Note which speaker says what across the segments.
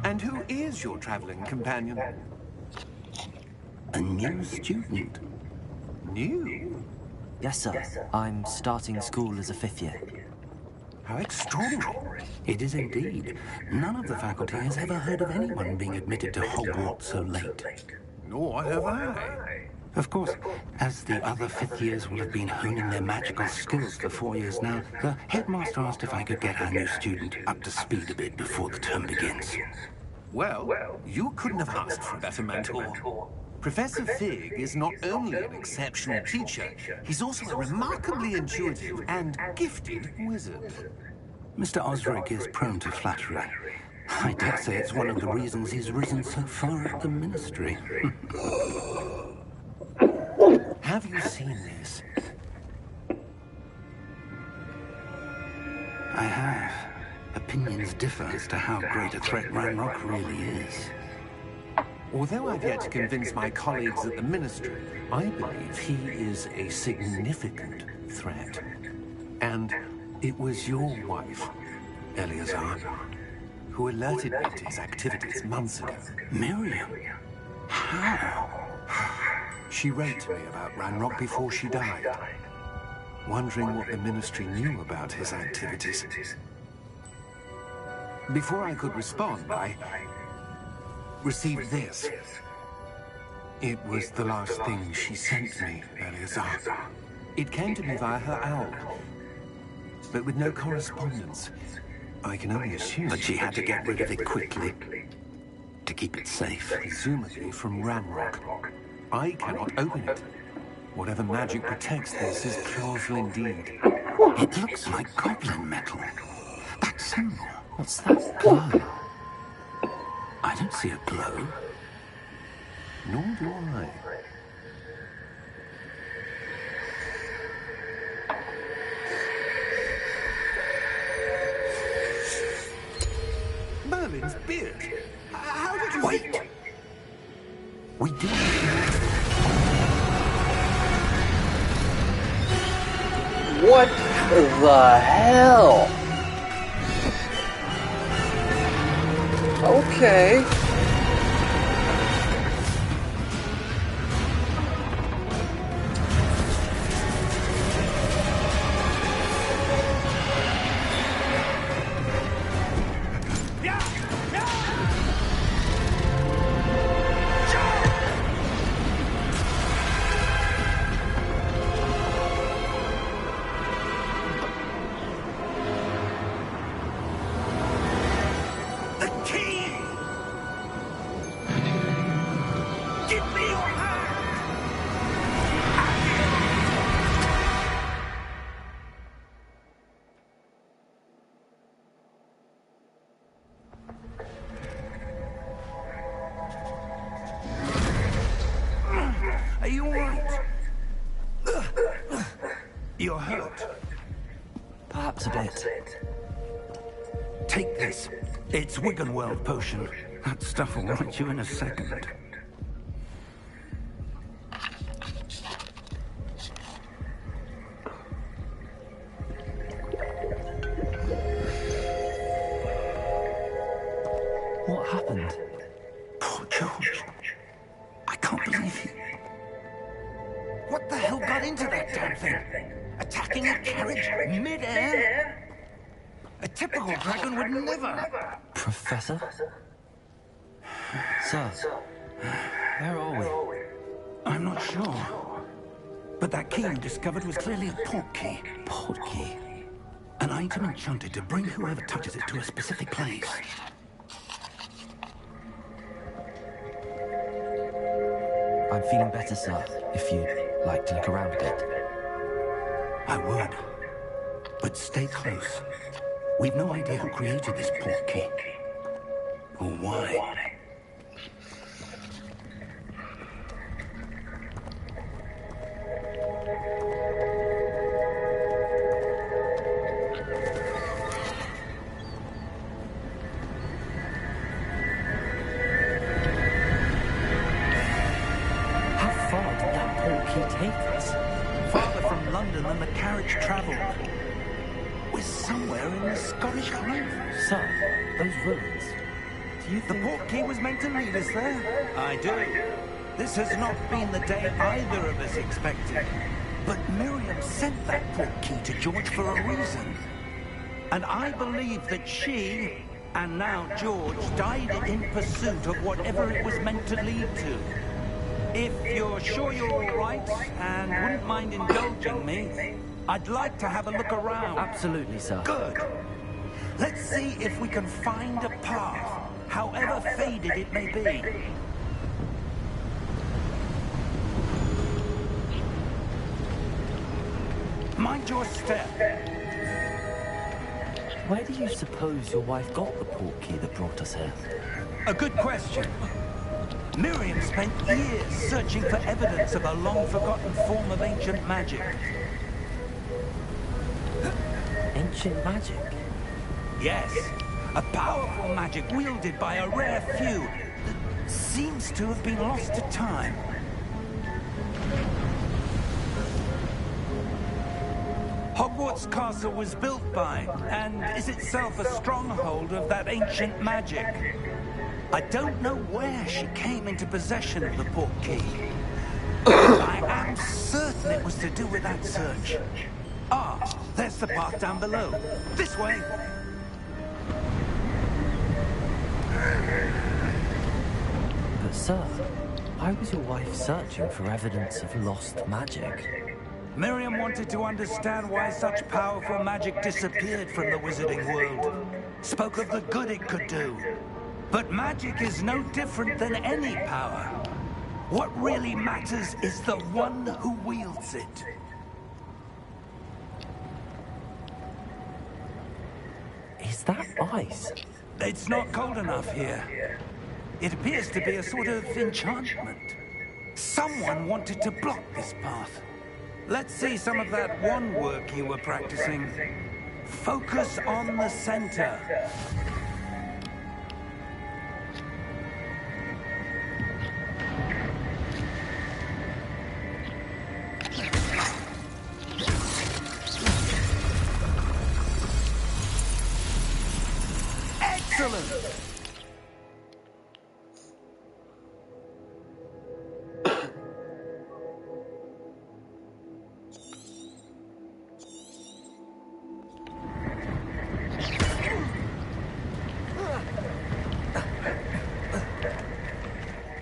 Speaker 1: And who is your traveling companion?
Speaker 2: A new student.
Speaker 1: New?
Speaker 3: Yes, sir. I'm starting school as a 5th year.
Speaker 1: How extraordinary.
Speaker 2: It is indeed. None of the faculty has ever heard of anyone being admitted to Hogwarts so late.
Speaker 1: Nor have I.
Speaker 2: Of course, as the other 5th years will have been honing their magical skills for 4 years now, the headmaster asked if I could get our new student up to speed a bit before the term begins.
Speaker 1: Well, you couldn't have asked for a better mentor. Professor Fig is not only an exceptional teacher, he's also a remarkably intuitive and gifted wizard.
Speaker 2: Mr. Osric is prone to flattery. I dare say it's one of the reasons he's risen so far at the ministry.
Speaker 1: Have you seen this?
Speaker 2: I have. Opinions differ as to how great a threat Ranrock really is.
Speaker 1: Although I've yet to convince my colleagues at the Ministry, I believe he is a significant threat. And it was your wife, Eleazar, who alerted me to his activities months ago.
Speaker 2: Miriam? How?
Speaker 1: She wrote to me about Ranrock before she died, wondering what the Ministry knew about his activities. Before I could respond, I received this. It was the last thing she sent me, Eleazar. It came to me via her owl, but with no correspondence. I can only assume...
Speaker 2: But she had to get rid of it quickly, to keep it safe.
Speaker 1: Presumably from Ranrock. I cannot open it. Whatever magic protects this is powerful indeed.
Speaker 2: It looks like goblin metal. That symbol.
Speaker 3: What's that glow?
Speaker 2: I don't see a glow.
Speaker 1: Nor do I. Merlin's beard. How did you...
Speaker 2: Wait! We do...
Speaker 4: What the hell? Okay.
Speaker 2: Are you all right? You're hurt.
Speaker 3: Perhaps a bit.
Speaker 2: Take this. It's Wiggenweld potion. That stuff will right you in a second.
Speaker 3: What happened?
Speaker 2: Poor George. I can't believe he...
Speaker 1: What the hell got into that damn thing? Attacking a carriage mid-air? A typical dragon would never.
Speaker 3: Professor? Sir, where are we?
Speaker 2: I'm not sure. But that key you discovered was clearly a port key.
Speaker 3: Port key?
Speaker 2: An item enchanted to bring whoever touches it to a specific place.
Speaker 3: I'm feeling better, sir, if you'd like to look around a bit.
Speaker 2: I would. But stay close. We've no idea who created this port key. Or why.
Speaker 3: How far did that port key take us?
Speaker 2: Farther from London than the carriage travelled. With some somewhere in the Scottish Highlands.
Speaker 3: Sir, those ruins. Do you
Speaker 2: The
Speaker 3: think...
Speaker 2: portkey was meant to lead us there? I do. This has not been the day either of us expected. But Miriam sent that portkey to George for a reason. And I believe that she, and now George, died in pursuit of whatever it was meant to lead to. If you're sure you're all right, and wouldn't mind indulging me, I'd like to have a look around.
Speaker 3: Absolutely, sir.
Speaker 2: Good. Let's see if we can find a path, however faded it may be. Mind your step.
Speaker 3: Where do you suppose your wife got the portkey that brought us here?
Speaker 2: A good question. Miriam spent years searching for evidence of a long-forgotten form of ancient magic.
Speaker 3: Ancient magic?
Speaker 2: Yes, a powerful magic wielded by a rare few that seems to have been lost to time. Hogwarts Castle was built by, and is itself a stronghold of that ancient magic. I don't know where she came into possession of the portkey. I am certain it was to do with that search. Ah, there's the path down below. This way.
Speaker 3: But sir, why was your wife searching for evidence of lost magic?
Speaker 2: Miriam wanted to understand why such powerful magic disappeared from the wizarding world. Spoke of the good it could do. But magic is no different than any power. What really matters is the one who wields it.
Speaker 3: Is that ice?
Speaker 2: It's not cold enough here. It appears to be a sort of enchantment. Someone wanted to block this path. Let's see some of that wand work you were practicing. Focus on the center. Excellent!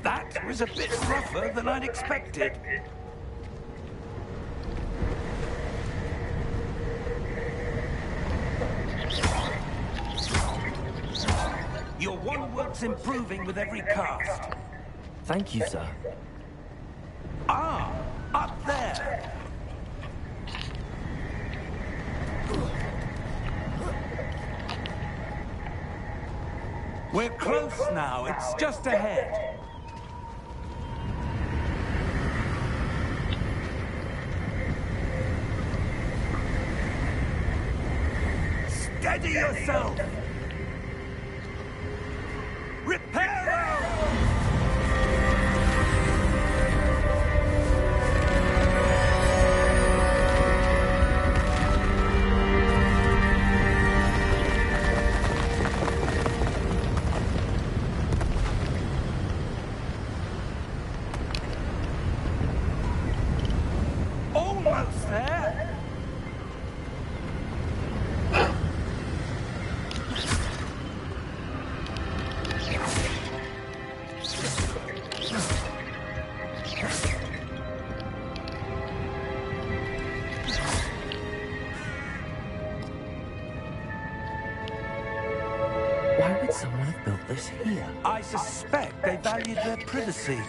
Speaker 2: That was a bit rougher than I'd expected. Your wand work's improving with every cast.
Speaker 3: Thank you, sir.
Speaker 2: Ah, up there. We're close now. It's just ahead. Steady yourself. Reparo! Almost there.
Speaker 3: Why would someone have built this here?
Speaker 2: I suspect they valued their privacy.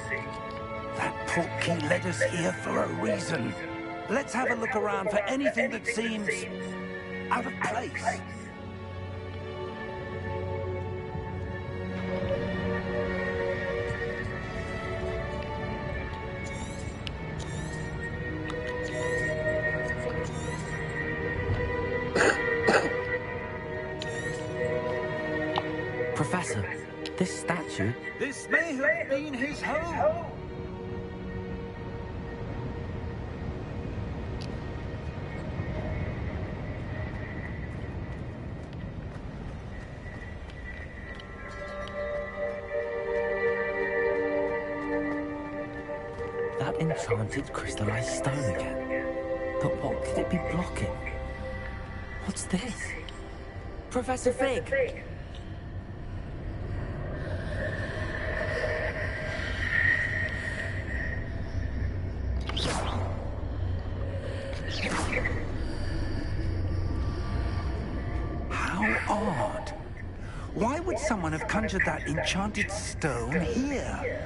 Speaker 2: That portkey led us here for a reason. Let's have a look around for anything that seems out of place.
Speaker 3: Professor, this statue...
Speaker 2: This may have been his home.
Speaker 3: that enchanted crystallized stone again. But what could it be blocking? What's this? Professor Fig!
Speaker 2: How odd. Why would someone have conjured that enchanted stone here?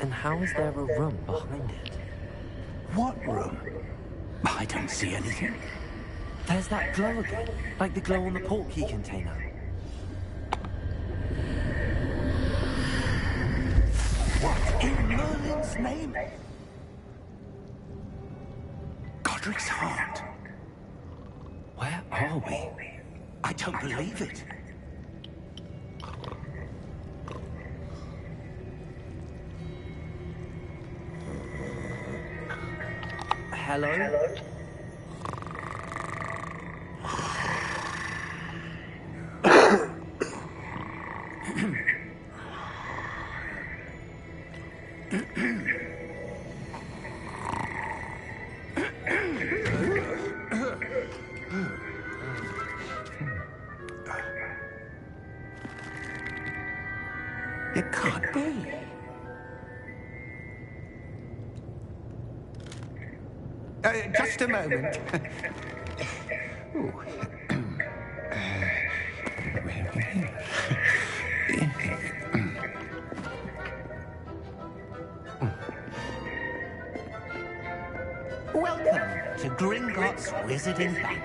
Speaker 3: And how is there a room behind it?
Speaker 2: What room? I don't see anything.
Speaker 3: There's that glow again, like the glow on the portkey container.
Speaker 2: What in Merlin's name? Godric's heart.
Speaker 3: Where are we?
Speaker 2: I don't believe it.
Speaker 3: Hello?
Speaker 2: It can't be. Just a moment. Ooh.
Speaker 5: Welcome to Gringotts Wizarding Bank.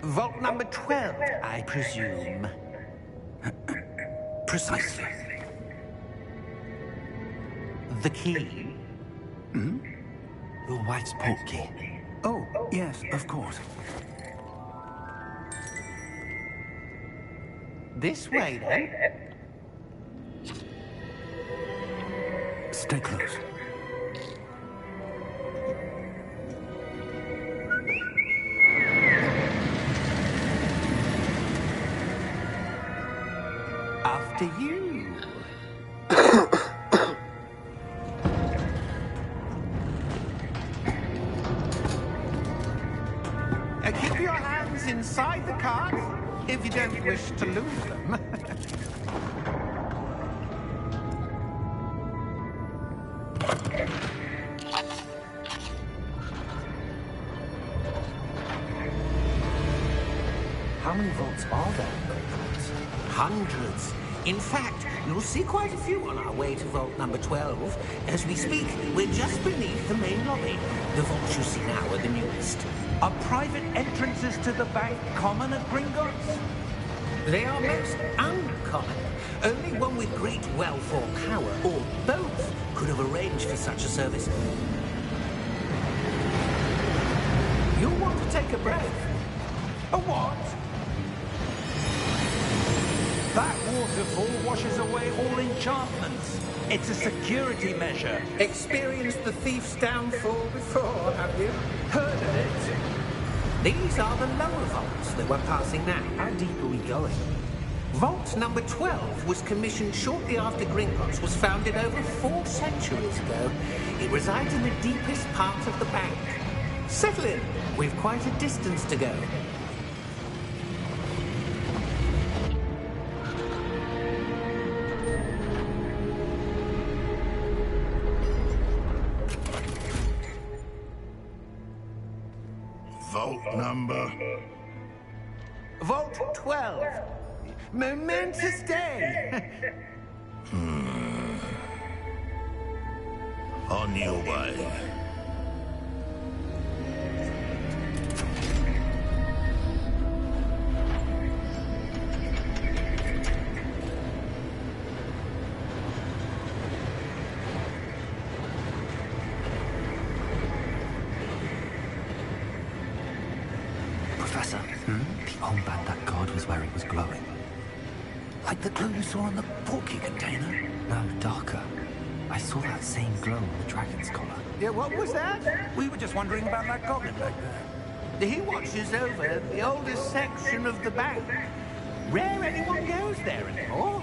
Speaker 5: Vault number 12, I presume.
Speaker 2: Precisely.
Speaker 5: The key?
Speaker 3: Your wife's portkey.
Speaker 2: Oh, yes, of course.
Speaker 5: This way, then.
Speaker 2: Stay close.
Speaker 5: After you. Keep your hands inside the cart if you don't wish to lose them.
Speaker 3: How many vaults are there in Gringotts?
Speaker 5: Hundreds. In fact, you'll see quite a few on our way to vault number 12. As we speak, we're just beneath the main lobby. The vaults you see now are the newest.
Speaker 2: Are private entrances to the bank common at Gringotts?
Speaker 5: They are most uncommon. Only one with great wealth or power, or both, could have arranged for such a service. You'll want to take a breath.
Speaker 2: A what? That waterfall washes away all enchantments. It's a security measure.
Speaker 5: Experienced the thief's downfall before, have you?
Speaker 2: Heard of it?
Speaker 5: These are the lower vaults that we're passing now.
Speaker 3: How deep are we going?
Speaker 5: Vault number 12 was commissioned shortly after Gringotts was founded over 4 centuries ago. It resides in the deepest part of the bank. Settle in. We've quite a distance to go.
Speaker 6: Vault number?
Speaker 5: Vault 12. Momentous day.
Speaker 6: On your way.
Speaker 3: Professor, the armband that guard was wearing was glowing.
Speaker 2: Like the glow you saw on the portkey container?
Speaker 3: No, darker. I saw that same glow on the dragon's collar.
Speaker 5: Yeah, what was that?
Speaker 2: We were just wondering about that goblin back there.
Speaker 5: He watches over the oldest section of the bank. Rare anyone goes there anymore.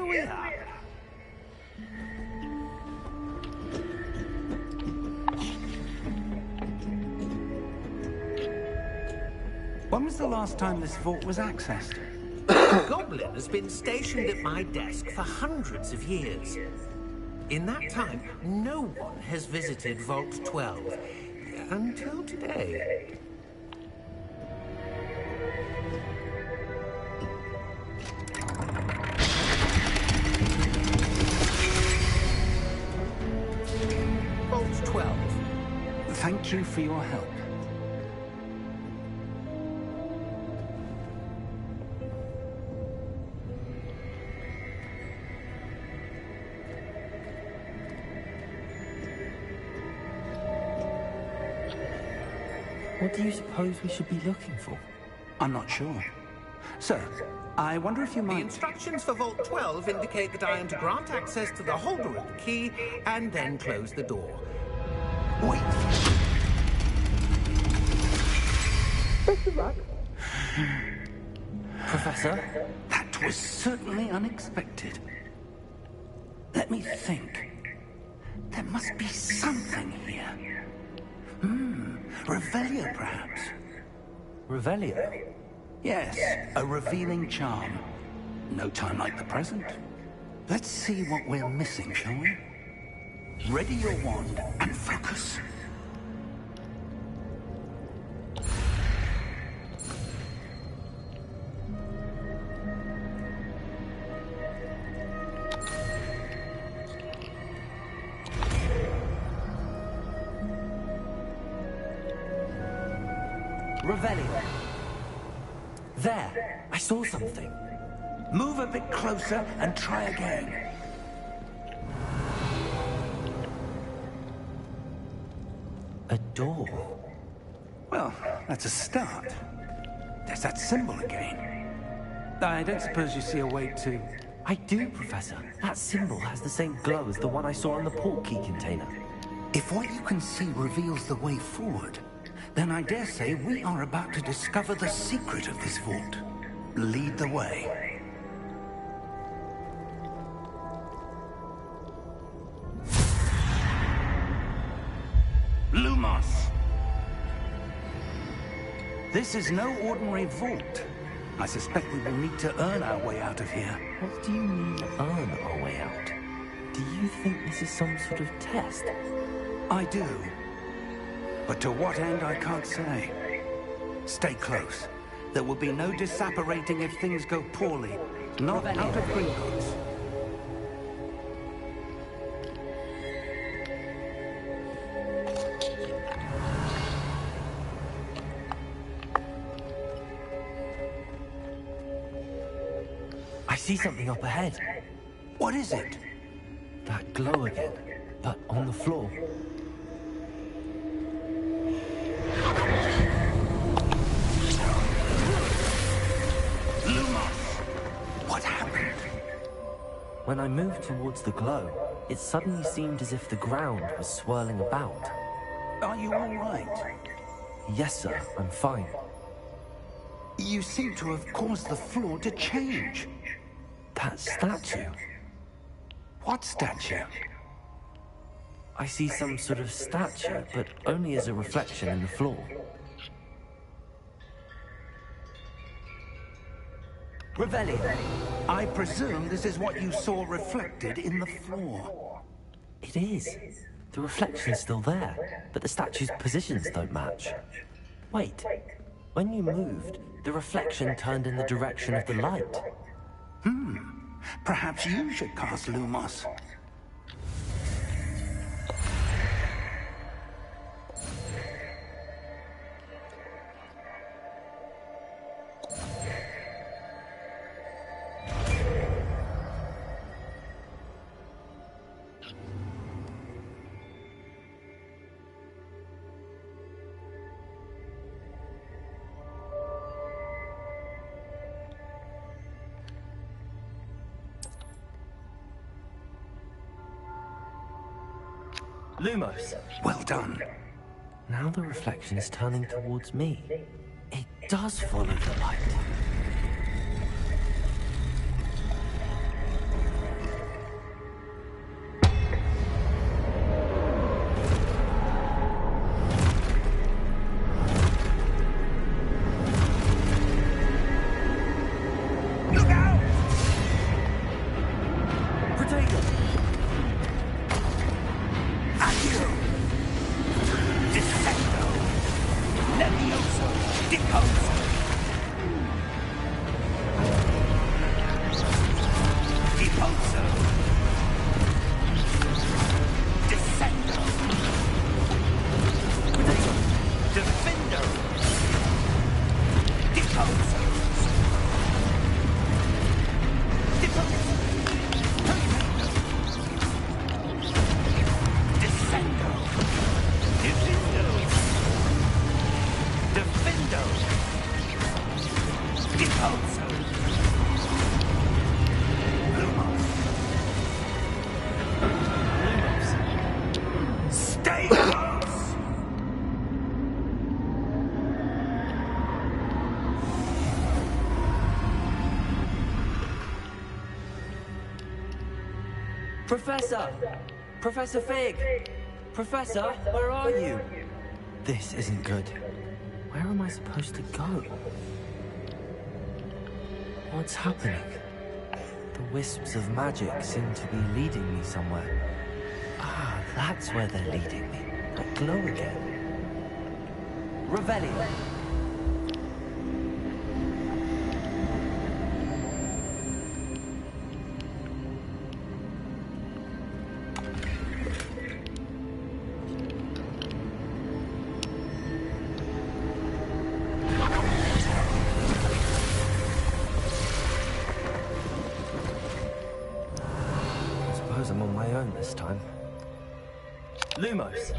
Speaker 2: we are. When was the last time this vault was accessed?
Speaker 5: The goblin has been stationed at my desk for hundreds of years. In that time, no one has visited Vault 12. Until today. Vault 12.
Speaker 2: Thank you for your help.
Speaker 3: What do you suppose we should be looking for?
Speaker 2: I'm not sure. Sir, I wonder if you
Speaker 5: The
Speaker 2: might...
Speaker 5: instructions for Vault 12 indicate that I am to grant access to the holder of the key and then close the door.
Speaker 2: Wait.
Speaker 3: Professor?
Speaker 2: That was certainly unexpected. Let me think. There must be something here. Revelio, perhaps.
Speaker 3: Revelio?
Speaker 2: Yes, a revealing charm. No time like the present. Let's see what we're missing, shall we? Ready your wand and focus.
Speaker 3: Revelio. There, I saw something.
Speaker 2: Move a bit closer and try again.
Speaker 3: A door.
Speaker 2: Well, that's a start. There's that symbol again. I don't suppose you see a way to...
Speaker 3: I do, Professor. That symbol has the same glow as the one I saw in the port key container.
Speaker 2: If what you can see reveals the way forward, then I dare say we are about to discover the secret of this vault. Lead the way. Lumos! This is no ordinary vault. I suspect we will need to earn our way out of here.
Speaker 3: What do you mean, earn our way out? Do you think this is some sort of test?
Speaker 2: I do. But to what end, I can't say. Stay close. There will be no disapparating if things go poorly. Not out of Gringotts.
Speaker 3: I see something up ahead.
Speaker 2: What is it?
Speaker 3: That glow again, but on the floor.
Speaker 2: What happened?
Speaker 3: When I moved towards the glow, it suddenly seemed as if the ground was swirling about.
Speaker 2: Are you all right?
Speaker 3: Yes, sir, I'm fine.
Speaker 2: You seem to have caused the floor to change.
Speaker 3: That statue.
Speaker 2: What statue?
Speaker 3: I see some sort of statue, but only as a reflection in the floor. Revelio.
Speaker 2: I presume this is what you saw reflected in the floor.
Speaker 3: It is. The reflection's still there, but the statue's positions don't match. Wait. When you moved, the reflection turned in the direction of the light.
Speaker 2: Perhaps you should cast Lumos.
Speaker 3: Lumos.
Speaker 2: Well done.
Speaker 3: Now the reflection is turning towards me. It does follow the light. Professor! Professor Fig! Professor, where are you? This isn't good. Where am I supposed to go? What's happening? The wisps of magic seem to be leading me somewhere. Ah, that's where they're leading me. That glow again. Revelio! I'm on my own this time. Lumos!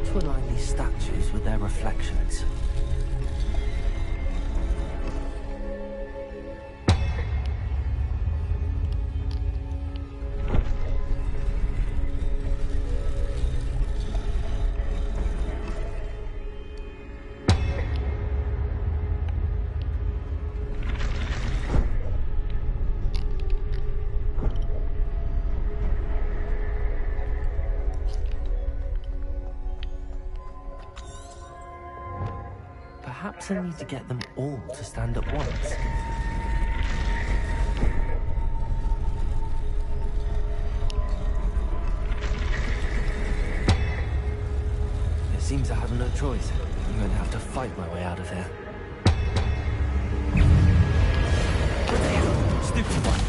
Speaker 3: To align these statues with their reflections. Perhaps I need to get them all to stand at once. It seems I have no choice. I'm going to have to fight my way out of here. Stupid one.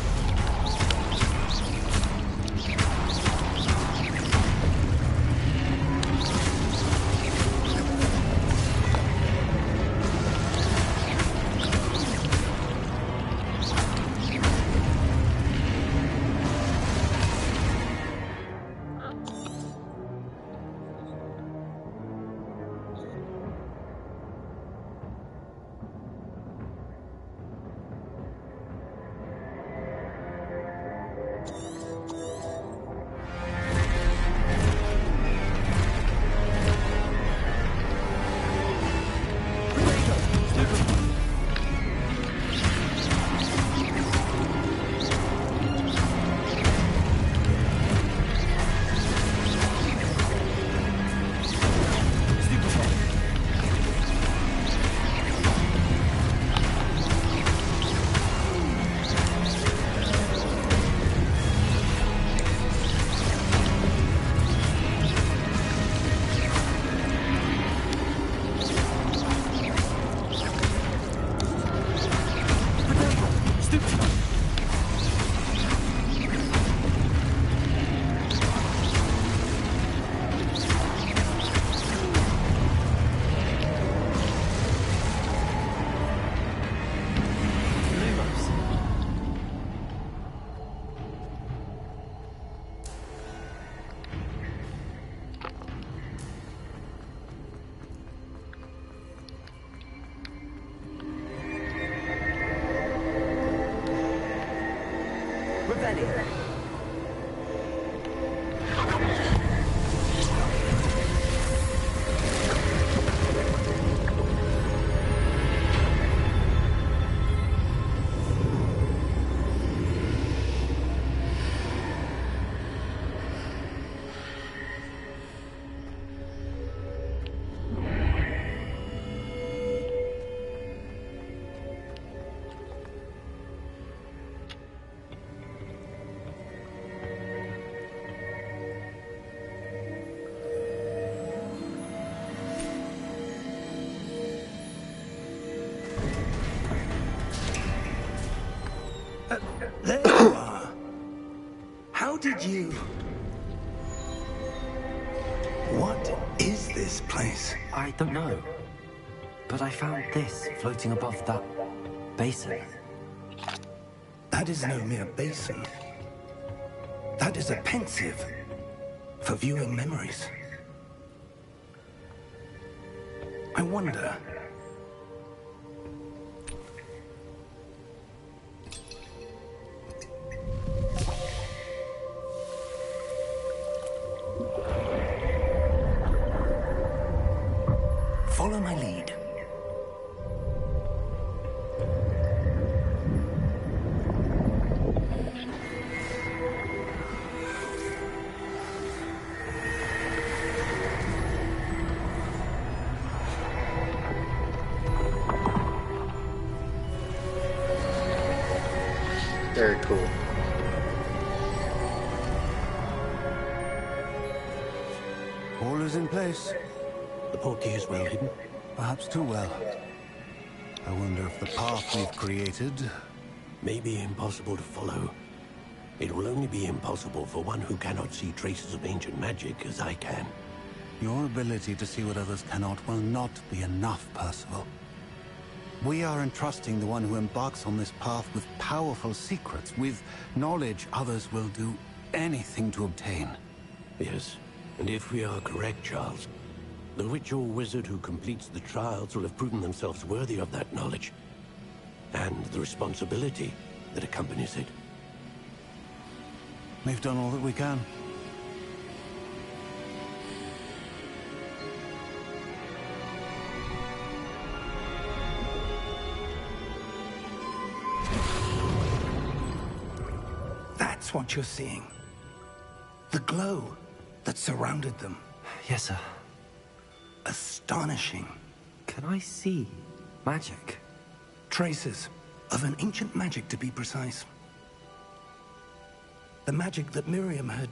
Speaker 2: There you are. How did you... What is this place?
Speaker 3: I don't know. But I found this floating above that basin.
Speaker 2: That is no mere basin. That is a pensive for viewing memories. I wonder... Follow my lead.
Speaker 4: Very cool.
Speaker 7: All is in place.
Speaker 2: The portkey is well hidden.
Speaker 7: Perhaps too well. I wonder if the path we've created...
Speaker 8: May be impossible to follow. It will only be impossible for one who cannot see traces of ancient magic as I can.
Speaker 7: Your ability to see what others cannot will not be enough, Percival. We are entrusting the one who embarks on this path with powerful secrets, with knowledge others will do anything to obtain.
Speaker 8: Yes, and if we are correct, Charles, the witch or wizard who completes the trials will have proven themselves worthy of that knowledge, and the responsibility that accompanies it.
Speaker 7: We've done all that we can.
Speaker 2: That's what you're seeing. The glow that surrounded them.
Speaker 3: Yes, sir.
Speaker 2: Astonishing.
Speaker 3: Can I see magic?
Speaker 2: Traces of an ancient magic, to be precise. The magic that Miriam had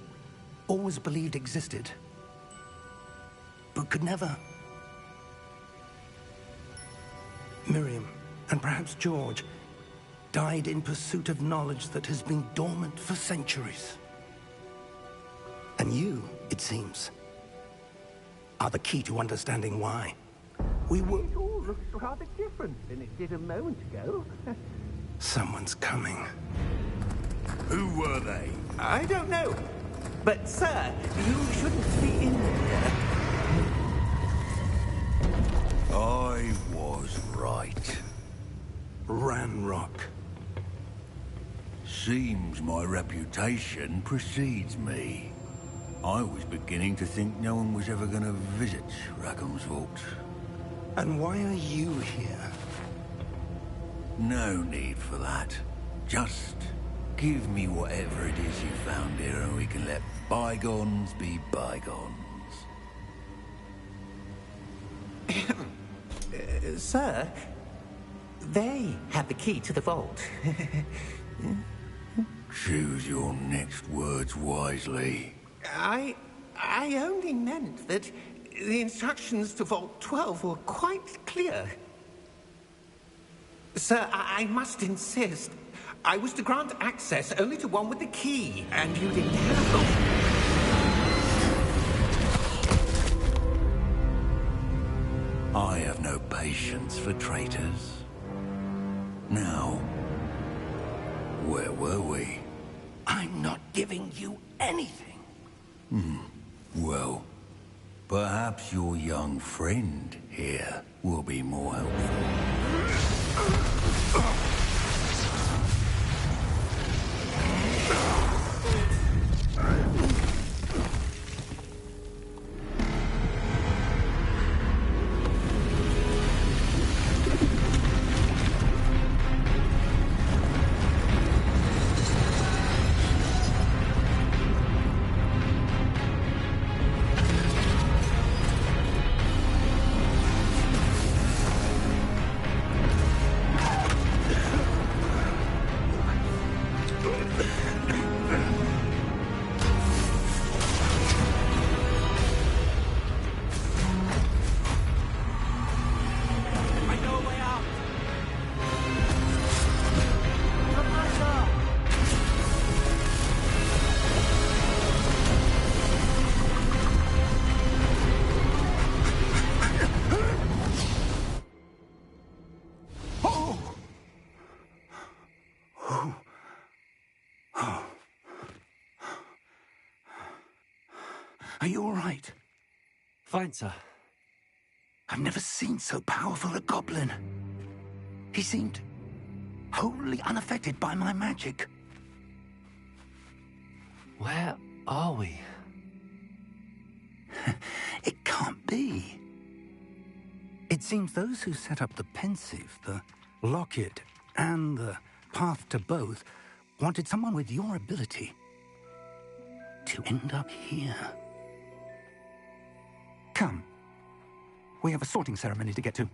Speaker 2: always believed existed, but could never. Miriam, and perhaps George, died in pursuit of knowledge that has been dormant for centuries. And you, it seems, are the key to understanding why. We were...
Speaker 5: It all looks rather different than it did a moment ago.
Speaker 2: Someone's coming.
Speaker 6: Who were they?
Speaker 5: I don't know. But, sir, you shouldn't be in here.
Speaker 6: I was right.
Speaker 2: Ranrock.
Speaker 6: Seems my reputation precedes me. I was beginning to think no one was ever going to visit Rackham's Vault.
Speaker 2: And why are you here?
Speaker 6: No need for that. Just give me whatever it is you found here and we can let bygones be bygones.
Speaker 5: Sir, they have the key to the vault.
Speaker 6: Choose your next words wisely.
Speaker 5: I only meant that the instructions to Vault 12 were quite clear. Sir, I must insist. I was to grant access only to one with the key, and you didn't have them.
Speaker 6: I have no patience for traitors. Now, where were we?
Speaker 2: I'm not giving you anything.
Speaker 6: Well, perhaps your young friend here will be more helpful.
Speaker 2: Are you all right?
Speaker 3: Fine, sir.
Speaker 7: I've never seen so powerful a goblin. He seemed wholly unaffected by my magic.
Speaker 3: Where are we?
Speaker 7: It can't be. It seems those who set up the pensive, the locket, and the path to both wanted someone with your ability to end up here. Come. We have a sorting ceremony to get to.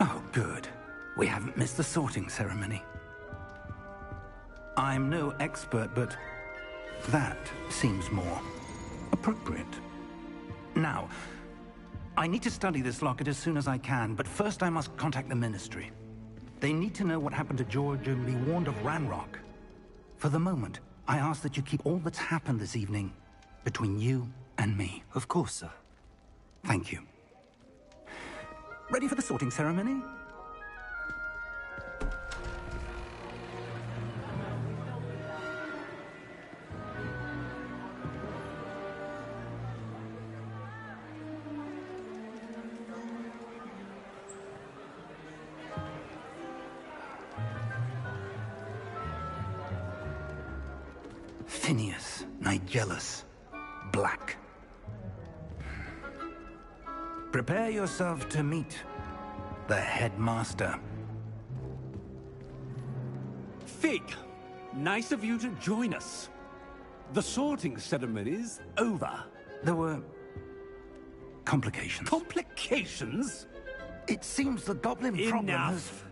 Speaker 7: Oh, good. We haven't missed the sorting ceremony. I'm no expert, but that seems more appropriate. Now, I need to study this locket as soon as I can, but first I must contact the Ministry. They need to know what happened to George and be warned of Ranrock. For the moment, I ask that you keep all that's happened this evening between you and me.
Speaker 3: Of course, sir.
Speaker 7: Thank you. Ready for the sorting ceremony? Phineas, Nigellus, Black. Prepare yourself to meet the headmaster.
Speaker 9: Fig, nice of you to join us. The sorting ceremony's over.
Speaker 7: There were complications.
Speaker 9: Complications?
Speaker 7: It seems the goblin problem has...
Speaker 9: Enough!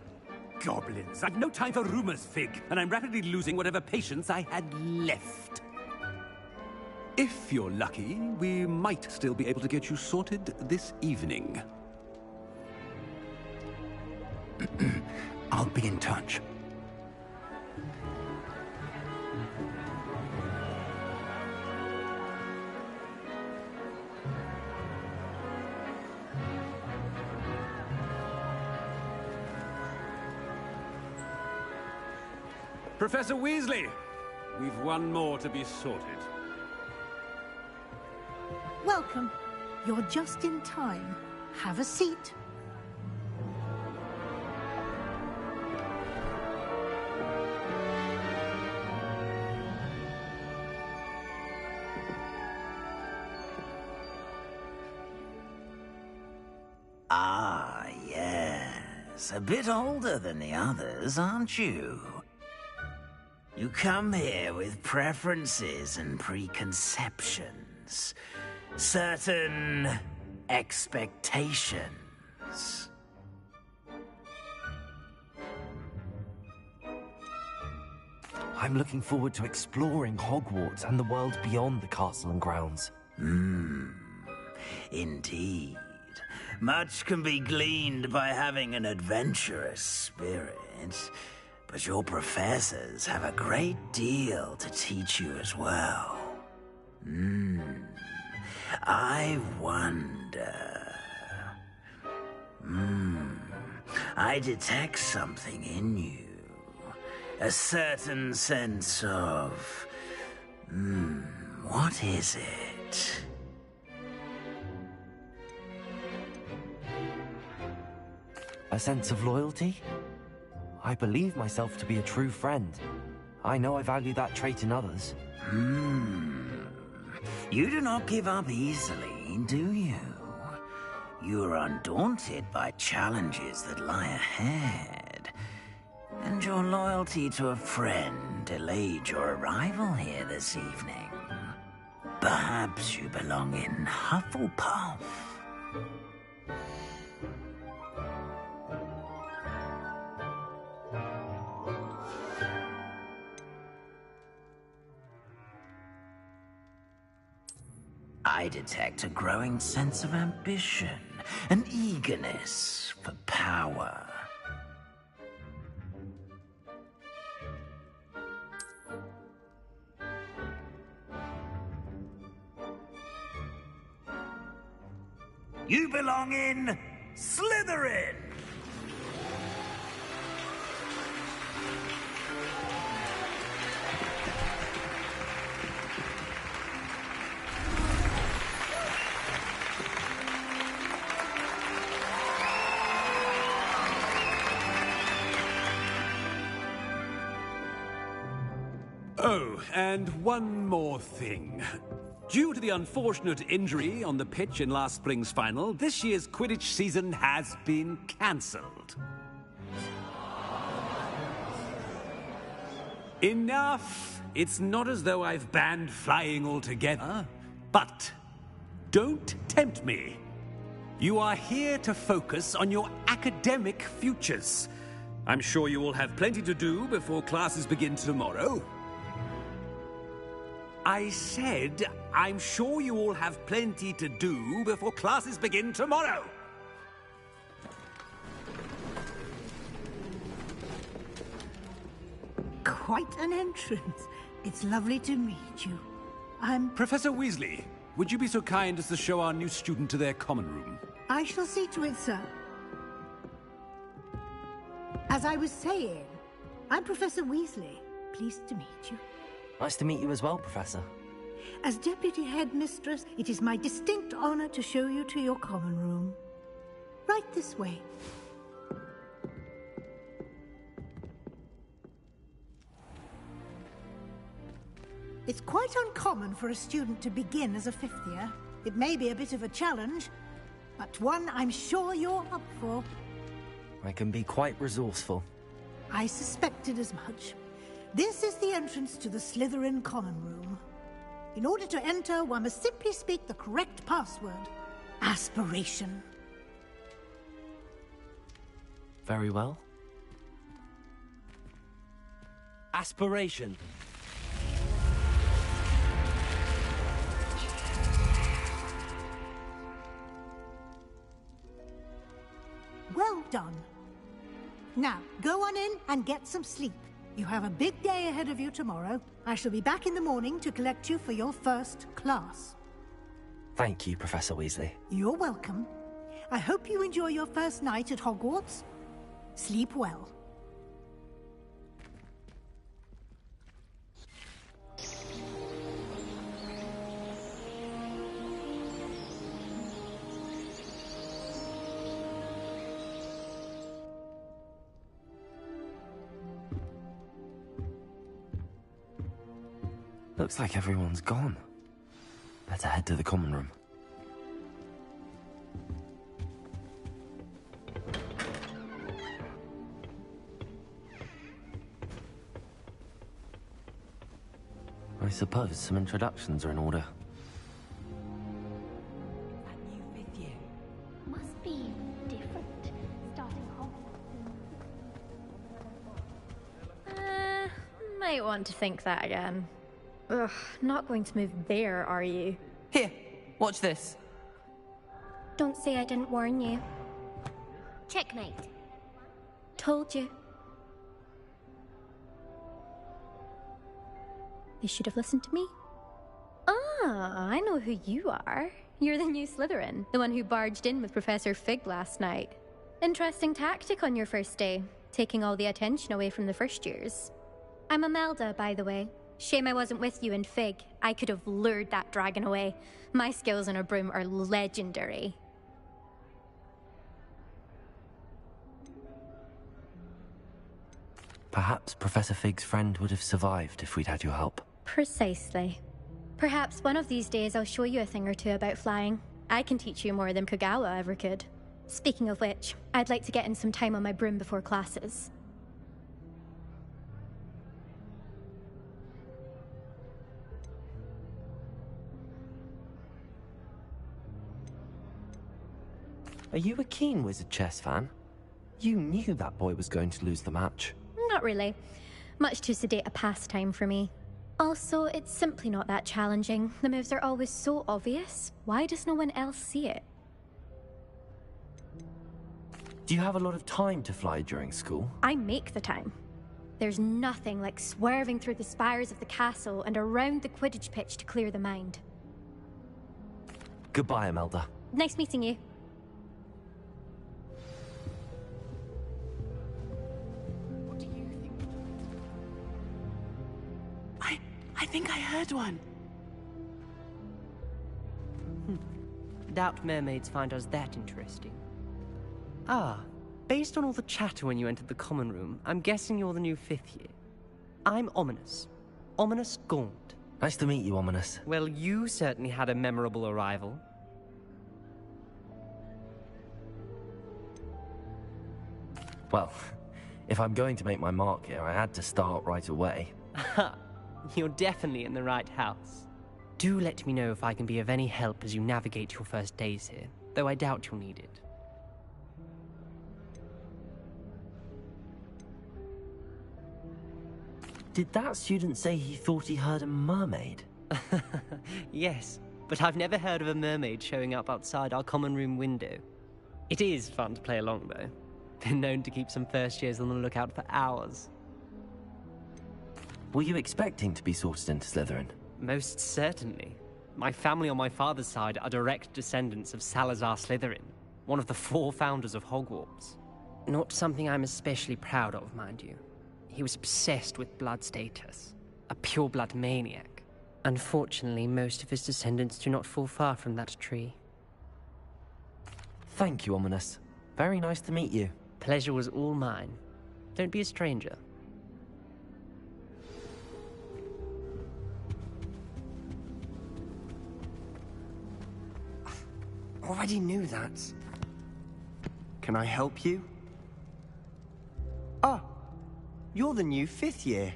Speaker 9: Goblins. I've no time for rumors, Fig, and I'm rapidly losing whatever patience I had left. If you're lucky, we might still be able to get you sorted this evening.
Speaker 7: I'll be in touch.
Speaker 9: Professor Weasley, we've one more to be sorted.
Speaker 10: Welcome. You're just in time. Have a seat.
Speaker 11: Ah, yes. A bit older than the others, aren't you? You come here with preferences and preconceptions. Certain expectations.
Speaker 3: I'm looking forward to exploring Hogwarts and the world beyond the castle and grounds.
Speaker 11: Indeed. Much can be gleaned by having an adventurous spirit, but your professors have a great deal to teach you as well. I wonder... I detect something in you. A certain sense of... what is it?
Speaker 3: A sense of loyalty? I believe myself to be a true friend. I know I value that trait in others.
Speaker 11: You do not give up easily, do you? You are undaunted by challenges that lie ahead. And your loyalty to a friend delayed your arrival here this evening. Perhaps you belong in Hufflepuff. I detect a growing sense of ambition, an eagerness for power. You belong in Slytherin!
Speaker 9: Oh, and one more thing. Due to the unfortunate injury on the pitch in last spring's final, this year's Quidditch season has been cancelled. Enough! It's not as though I've banned flying altogether. But don't tempt me. You are here to focus on your academic futures. I'm sure you will have plenty to do before classes begin tomorrow. I said, I'm sure you all have plenty to do before classes begin tomorrow.
Speaker 10: Quite an entrance. It's lovely to meet you.
Speaker 9: Professor Weasley, would you be so kind as to show our new student to their common room?
Speaker 10: I shall see to it, sir. As I was saying, I'm Professor Weasley. Pleased to meet you.
Speaker 3: Nice to meet you as well, Professor.
Speaker 10: As Deputy Headmistress, it is my distinct honor to show you to your common room. Right this way. It's quite uncommon for a student to begin as a fifth year. It may be a bit of a challenge, but one I'm sure you're up for.
Speaker 3: I can be quite resourceful.
Speaker 10: I suspected as much. This is the entrance to the Slytherin common room. In order to enter, one must simply speak the correct password. Aspiration.
Speaker 3: Very well. Aspiration.
Speaker 10: Well done. Now, go on in and get some sleep. You have a big day ahead of you tomorrow. I shall be back in the morning to collect you for your first class.
Speaker 3: Thank you, Professor Weasley.
Speaker 10: You're welcome. I hope you enjoy your first night at Hogwarts. Sleep well.
Speaker 3: Looks like everyone's gone. Better head to the common room. I suppose some introductions are in order.
Speaker 12: That new fifth year must be different. Starting Hogwarts.
Speaker 13: Might want to think that again. Ugh, not going to move there, are you?
Speaker 14: Here, watch this.
Speaker 12: Don't say I didn't warn you. Checkmate.
Speaker 13: Told you.
Speaker 12: You should have listened to me.
Speaker 13: Ah, I know who you are. You're the new Slytherin, the one who barged in with Professor Fig last night. Interesting tactic on your first day, taking all the attention away from the first years.
Speaker 12: I'm Imelda, by the way. Shame I wasn't with you in Fig. I could have lured that dragon away. My skills on a broom are legendary.
Speaker 3: Perhaps Professor Fig's friend would have survived if we'd had your help.
Speaker 12: Precisely. Perhaps one of these days I'll show you a thing or two about flying. I can teach you more than Kagawa ever could. Speaking of which, I'd like to get in some time on my broom before classes.
Speaker 3: Are you a keen wizard chess fan? You knew that boy was going to lose the match.
Speaker 12: Not really. Much too sedate a pastime for me. Also, it's simply not that challenging. The moves are always so obvious. Why does no one else see it?
Speaker 3: Do you have a lot of time to fly during school?
Speaker 12: I make the time. There's nothing like swerving through the spires of the castle and around the Quidditch pitch to clear the mind.
Speaker 3: Goodbye, Imelda.
Speaker 12: Nice meeting you.
Speaker 15: I think I heard one.
Speaker 14: Doubt mermaids find us that interesting. Ah, based on all the chatter when you entered the common room, I'm guessing you're the new 5th year. I'm Ominous. Ominous Gaunt.
Speaker 3: Nice to meet you, Ominous.
Speaker 14: Well, you certainly had a memorable arrival.
Speaker 3: Well, if I'm going to make my mark here, I had to start right away.
Speaker 14: You're definitely in the right house. Do let me know if I can be of any help as you navigate your first days here, though I doubt you'll need it.
Speaker 3: Did that student say he thought he heard a mermaid?
Speaker 14: Yes, but I've never heard of a mermaid showing up outside our common room window. It is fun to play along, though. Been known to keep some first years on the lookout for hours.
Speaker 3: Were you expecting to be sorted into Slytherin?
Speaker 14: Most certainly. My family on my father's side are direct descendants of Salazar Slytherin, one of the 4 founders of Hogwarts. Not something I'm especially proud of, mind you. He was obsessed with blood status, a pure-blood maniac. Unfortunately, most of his descendants do not fall far from that tree.
Speaker 3: Thank you, Ominous. Very nice to meet you.
Speaker 14: Pleasure was all mine. Don't be a stranger.
Speaker 16: Already knew that. Can I help you? Ah, you're the new 5th year.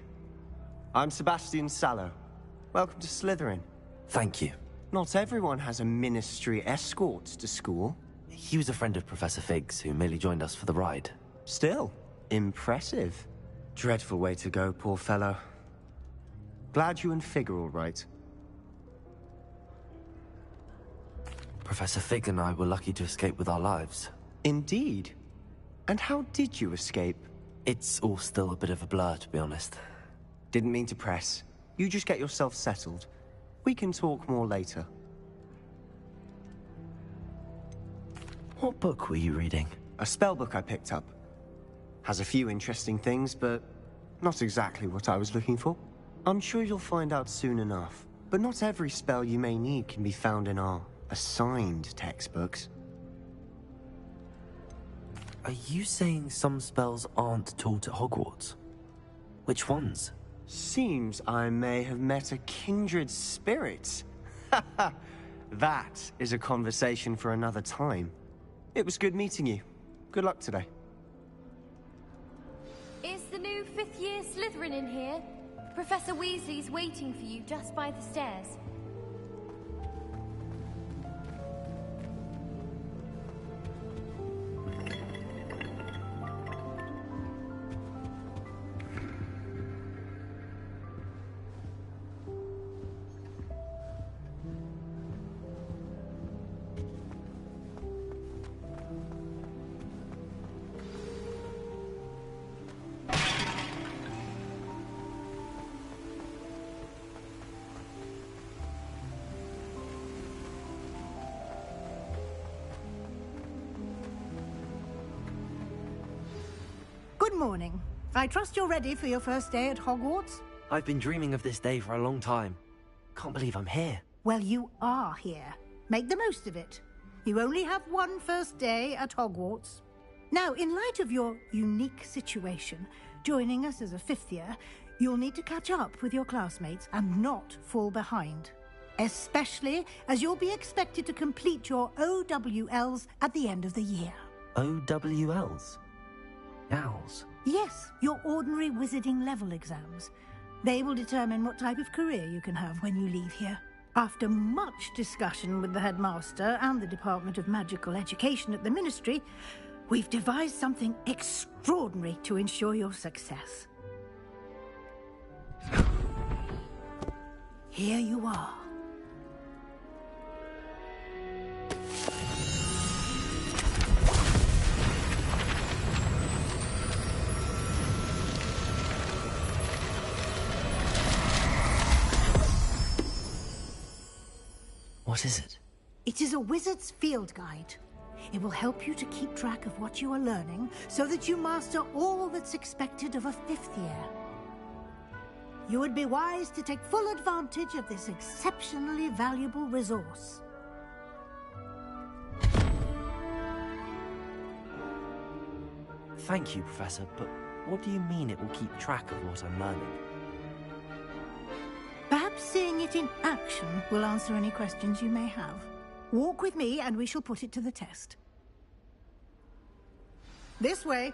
Speaker 16: I'm Sebastian Sallow. Welcome to Slytherin.
Speaker 3: Thank you.
Speaker 16: Not everyone has a ministry escort to school.
Speaker 3: He was a friend of Professor Fig's who merely joined us for the ride.
Speaker 16: Still, impressive. Dreadful way to go, poor fellow. Glad you and Fig are all right.
Speaker 3: Professor Fig and I were lucky to escape with our lives.
Speaker 16: Indeed. And how did you escape?
Speaker 3: It's all still a bit of a blur, to be honest.
Speaker 16: Didn't mean to press. You just get yourself settled. We can talk more later.
Speaker 3: What book were you reading?
Speaker 16: A spellbook I picked up. Has a few interesting things, but not exactly what I was looking for. I'm sure you'll find out soon enough. But not every spell you may need can be found in our assigned textbooks.
Speaker 3: Are you saying some spells aren't taught at Hogwarts? Which ones?
Speaker 16: Seems I may have met a kindred spirit. That is a conversation for another time. It was good meeting you. Good luck today.
Speaker 17: Is the new 5th year Slytherin in here? Professor Weasley's waiting for you just by the stairs.
Speaker 10: Good morning. I trust you're ready for your first day at Hogwarts?
Speaker 3: I've been dreaming of this day for a long time. Can't believe I'm here.
Speaker 10: Well, you are here. Make the most of it. You only have one first day at Hogwarts. Now, in light of your unique situation, joining us as a 5th year, you'll need to catch up with your classmates and not fall behind. Especially as you'll be expected to complete your OWLs at the end of the year.
Speaker 3: OWLs? Owls?
Speaker 10: Yes, your ordinary wizarding level exams. They will determine what type of career you can have when you leave here. After much discussion with the headmaster and the Department of Magical Education at the Ministry, we've devised something extraordinary to ensure your success. Here you are.
Speaker 3: What is it?
Speaker 10: It is a wizard's field guide. It will help you to keep track of what you are learning so that you master all that's expected of a 5th year. You would be wise to take full advantage of this exceptionally valuable resource.
Speaker 3: Thank you, Professor, but what do you mean it will keep track of what I'm learning?
Speaker 10: Perhaps seeing it in action will answer any questions you may have. Walk with me and we shall put it to the test. This way.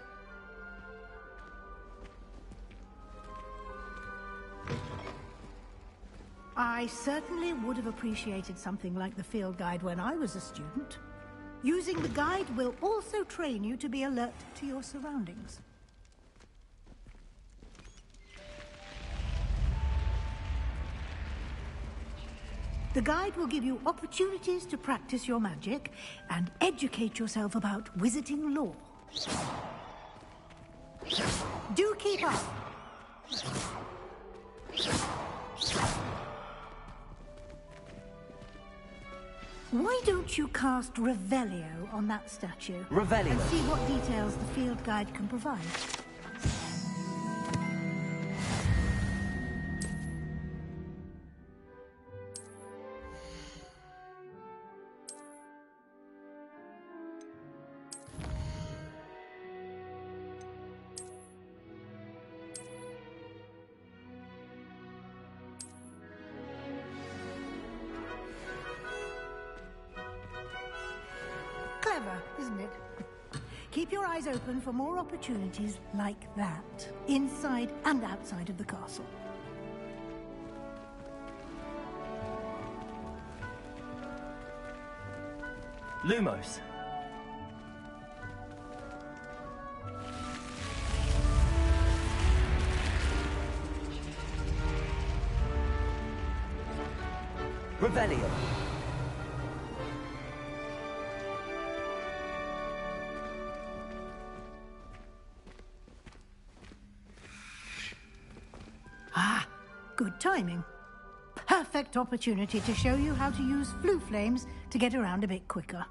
Speaker 10: I certainly would have appreciated something like the field guide when I was a student. Using the guide will also train you to be alert to your surroundings. The guide will give you opportunities to practice your magic and educate yourself about wizarding lore. Do keep up! Why don't you cast Revelio on that statue?
Speaker 3: Revelio?
Speaker 10: And see what details the field guide can provide. Clever, isn't it? Keep your eyes open for more opportunities like that, inside and outside of the castle.
Speaker 3: Lumos. Revelio.
Speaker 10: Ah, good timing. Perfect opportunity to show you how to use flue flames to get around a bit quicker.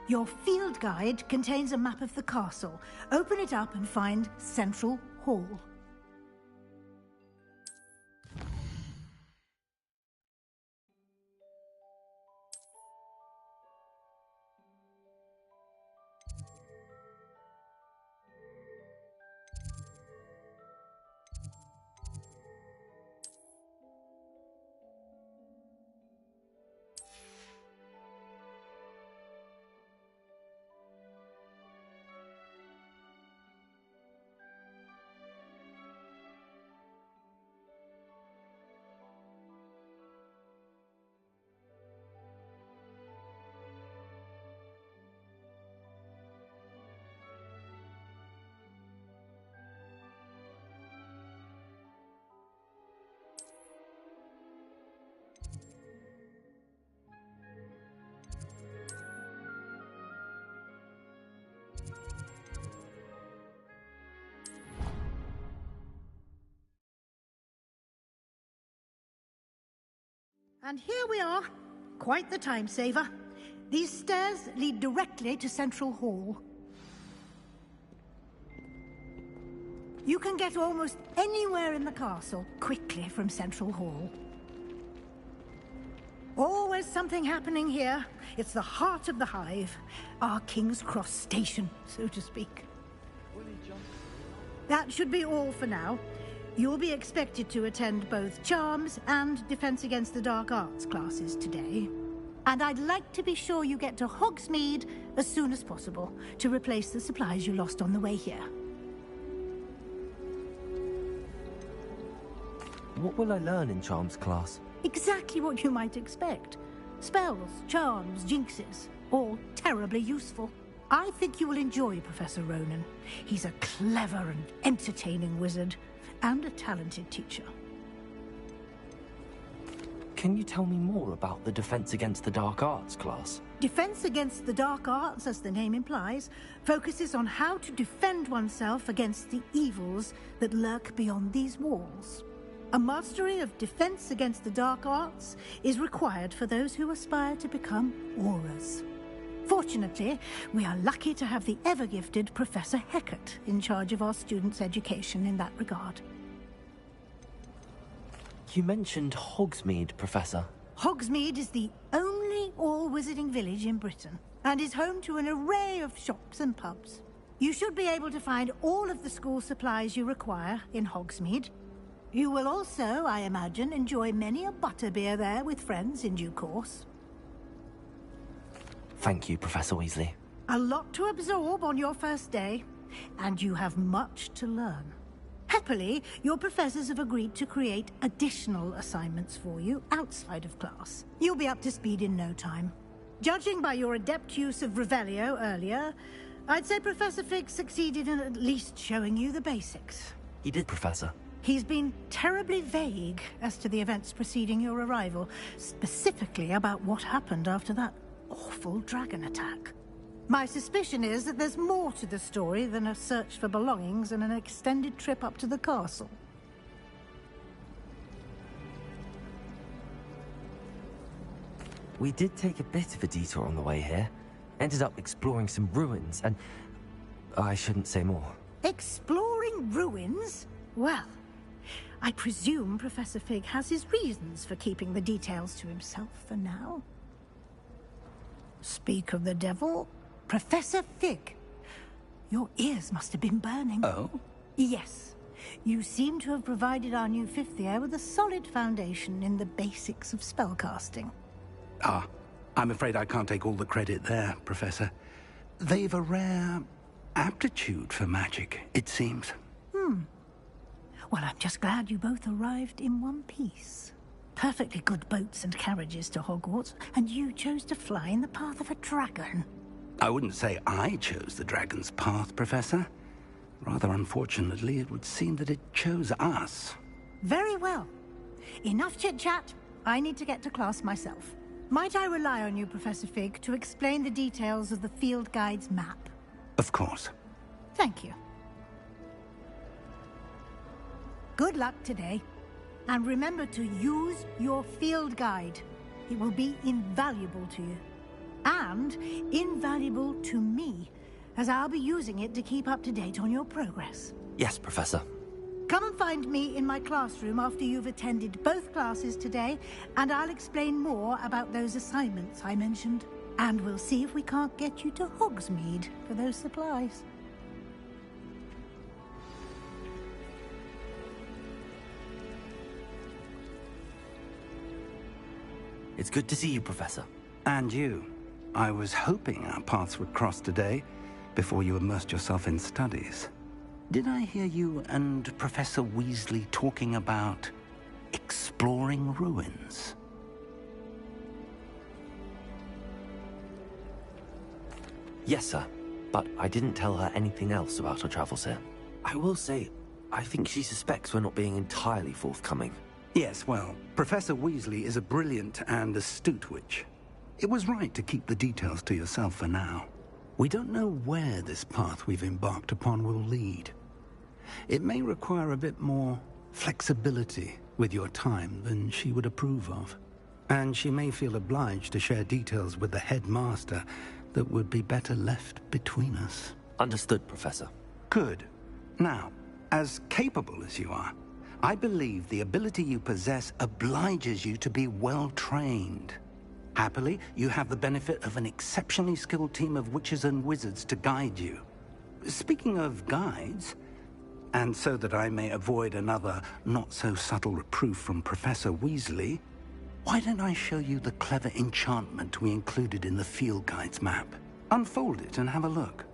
Speaker 10: Your field guide contains a map of the castle. Open it up and find Central Hall. And here we are. Quite the time saver. These stairs lead directly to Central Hall. You can get almost anywhere in the castle quickly from Central Hall. Always something happening here. It's the heart of the hive. Our King's Cross station, so to speak. That should be all for now. You'll be expected to attend both Charms and Defense Against the Dark Arts classes today. And I'd like to be sure you get to Hogsmeade as soon as possible to replace the supplies you lost on the way here.
Speaker 3: What will I learn in Charms class?
Speaker 10: Exactly what you might expect. Spells, charms, jinxes, all terribly useful. I think you will enjoy Professor Ronan. He's a clever and entertaining wizard, and a talented teacher.
Speaker 3: Can you tell me more about the Defense Against the Dark Arts class?
Speaker 10: Defense Against the Dark Arts, as the name implies, focuses on how to defend oneself against the evils that lurk beyond these walls. A mastery of Defense Against the Dark Arts is required for those who aspire to become Aurors. Fortunately, we are lucky to have the ever-gifted Professor Hecat in charge of our students' education in that regard.
Speaker 3: You mentioned Hogsmeade, Professor.
Speaker 10: Hogsmeade is the only all-wizarding village in Britain, and is home to an array of shops and pubs. You should be able to find all of the school supplies you require in Hogsmeade. You will also, I imagine, enjoy many a butterbeer there with friends in due course.
Speaker 3: Thank you, Professor Weasley.
Speaker 10: A lot to absorb on your first day, and you have much to learn. Happily, your professors have agreed to create additional assignments for you outside of class. You'll be up to speed in no time. Judging by your adept use of Revelio earlier, I'd say Professor Fig succeeded in at least showing you the basics.
Speaker 3: He did, Professor.
Speaker 10: He's been terribly vague as to the events preceding your arrival, specifically about what happened after that awful dragon attack. My suspicion is that there's more to the story than a search for belongings and an extended trip up to the castle.
Speaker 3: We did take a bit of a detour on the way here. Ended up exploring some ruins and... I shouldn't say more.
Speaker 10: Exploring ruins? Well, I presume Professor Fig has his reasons for keeping the details to himself for now. Speak of the devil, Professor Fig. Your ears must have been burning.
Speaker 2: Oh?
Speaker 10: Yes. You seem to have provided our new fifth year with a solid foundation in the basics of spellcasting.
Speaker 2: Ah, I'm afraid I can't take all the credit there, Professor. They've a rare aptitude for magic, it seems.
Speaker 10: Well, I'm just glad you both arrived in one piece. Perfectly good boats and carriages to Hogwarts, and you chose to fly in the path of a dragon.
Speaker 2: I wouldn't say I chose the dragon's path, Professor. Rather unfortunately, it would seem that it chose us.
Speaker 10: Very well. Enough chit-chat. I need to get to class myself. Might I rely on you, Professor Fig, to explain the details of the field guide's map?
Speaker 2: Of course.
Speaker 10: Thank you. Good luck today. And remember to use your field guide. It will be invaluable to you. And invaluable to me, as I'll be using it to keep up to date on your progress.
Speaker 3: Yes, Professor.
Speaker 10: Come and find me in my classroom after you've attended both classes today, and I'll explain more about those assignments I mentioned. And we'll see if we can't get you to Hogsmeade for those supplies.
Speaker 3: It's good to see you, Professor.
Speaker 2: And you. I was hoping our paths would cross today, before you immersed yourself in studies. Did I hear you and Professor Weasley talking about exploring ruins?
Speaker 3: Yes, sir. But I didn't tell her anything else about our travels here. I will say, I think she suspects we're not being entirely forthcoming.
Speaker 2: Yes, well, Professor Weasley is a brilliant and astute witch. It was right to keep the details to yourself for now. We don't know where this path we've embarked upon will lead. It may require a bit more flexibility with your time than she would approve of. And she may feel obliged to share details with the headmaster that would be better left between us.
Speaker 3: Understood, Professor.
Speaker 2: Good. Now, as capable as you are, I believe the ability you possess obliges you to be well-trained. Happily, you have the benefit of an exceptionally skilled team of witches and wizards to guide you. Speaking of guides, And so that I may avoid another not-so-subtle reproof from Professor Weasley, why don't I show you the clever enchantment we included in the field guide's map? Unfold it and have a look.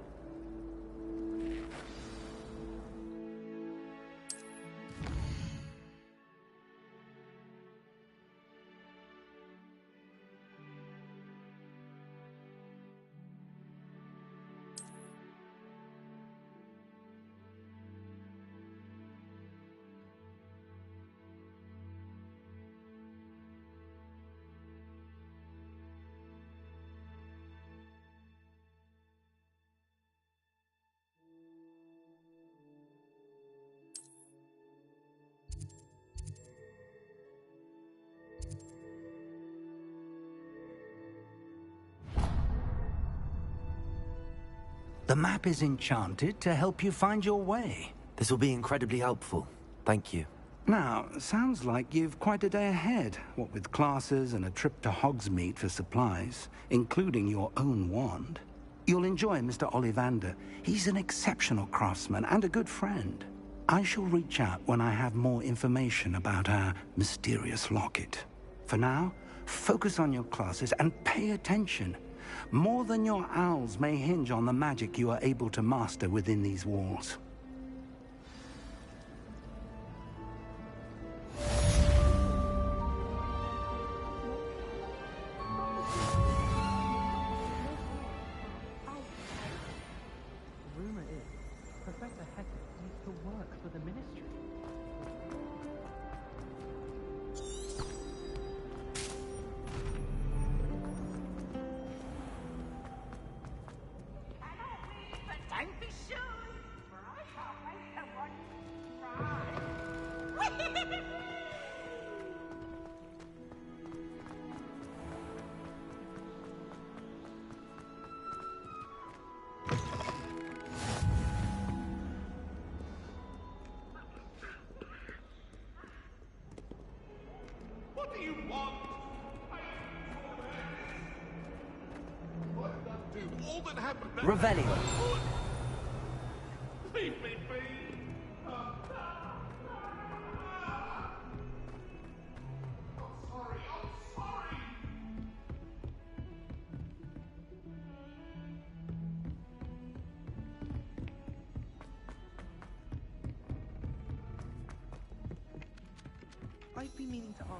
Speaker 2: The map is enchanted to help you find your way.
Speaker 3: This will be incredibly helpful. Thank you.
Speaker 2: Now, sounds like you've quite a day ahead, what with classes and a trip to Hogsmeade for supplies, including your own wand. You'll enjoy Mr. Ollivander. He's an exceptional craftsman and a good friend. I shall reach out when I have more information about our mysterious locket. For now, focus on your classes and pay attention. More than your owls may hinge on the magic you are able to master within these walls.
Speaker 14: Rumor is, Professor Hector used to work for the Ministry.
Speaker 18: Don't be shy, for I can't make someone cry.
Speaker 19: What do you want? What did that do? All that happened...
Speaker 3: Revelio.
Speaker 19: Leave me be! I'm sorry!
Speaker 14: I've been meaning to ask.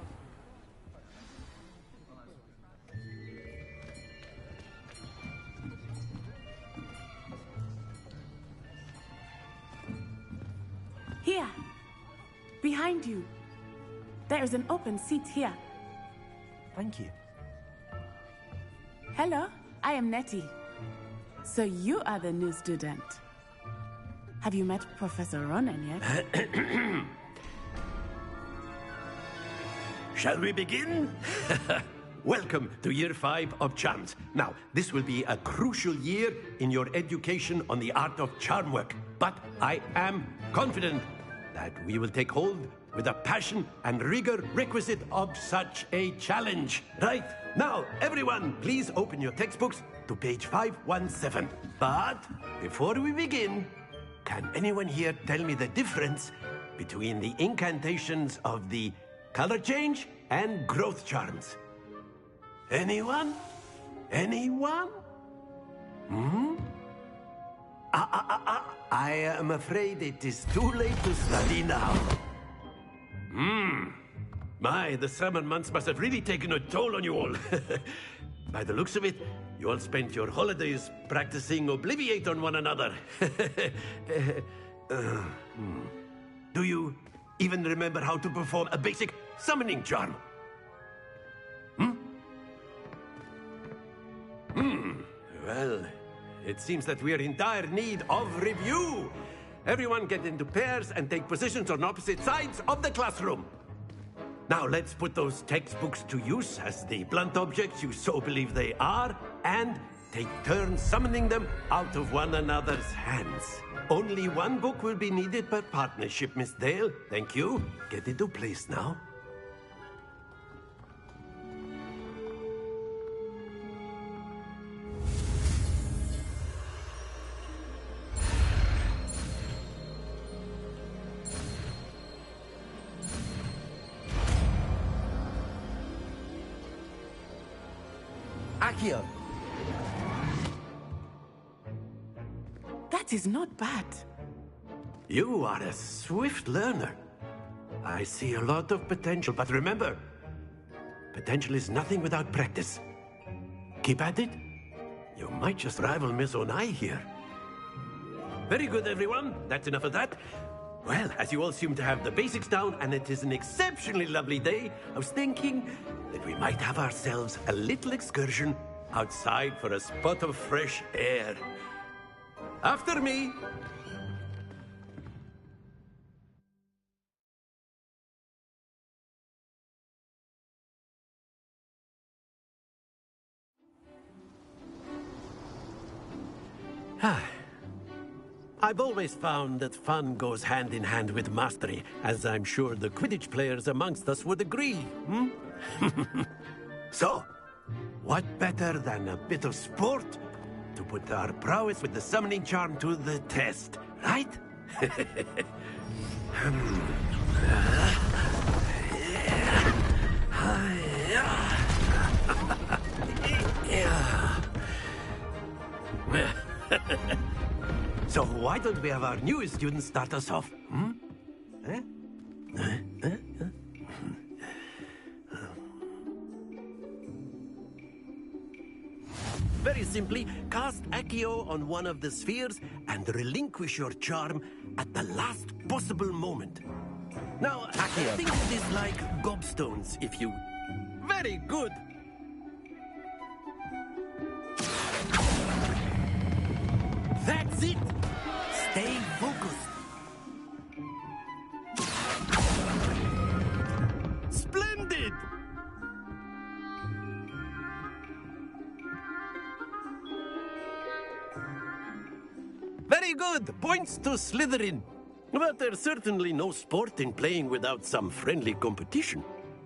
Speaker 15: Here. Behind you. There is an open seat here.
Speaker 3: Thank you.
Speaker 15: Hello, I am Nettie. So you are the new student. Have you met Professor Ronan yet?
Speaker 8: Shall we begin? Welcome to Year 5 of Charms. Now, this will be a crucial year in your education on the art of charm work. But I am confident that we will take hold with the passion and rigor requisite of such a challenge. Right, now, everyone, please open your textbooks to page 517. But before we begin, can anyone here tell me the difference between the incantations of the color change and growth charms? Anyone? Anyone? I am afraid it is too late to study now. My, the summer months must have really taken a toll on you all. By the looks of it, you all spent your holidays practicing Obliviate on one another. Do you even remember how to perform a basic summoning charm? Well, it seems that we are in dire need of review. Everyone get into pairs and take positions on opposite sides of the classroom. Now let's put those textbooks to use as the blunt objects you so believe they are, and take turns summoning them out of one another's hands. Only one book will be needed per partnership, Miss Dale. Thank you. Get into place now. Accio!
Speaker 15: That is not bad.
Speaker 8: You are a swift learner. I see a lot of potential, but remember, potential is nothing without practice. Keep at it. You might just rival Miss Onai here. Very good, everyone. That's enough of that. Well, as you all seem to have the basics down, and it is an exceptionally lovely day, I was thinking that we might have ourselves a little excursion outside for a spot of fresh air. After me! I've always found that fun goes hand in hand with mastery, as I'm sure the Quidditch players amongst us would agree, hmm? So, what better than a bit of sport to put our prowess with the summoning charm to the test, right? So why don't we have our newest student start us off? Hmm? Very simply, cast Accio on one of the spheres and relinquish your charm at the last possible moment. Now, Accio. Think of this like gobstones, if you... Very good! That's it! Stay focused. Splendid! Very good! Points to Slytherin. But there's certainly no sport in playing without some friendly competition.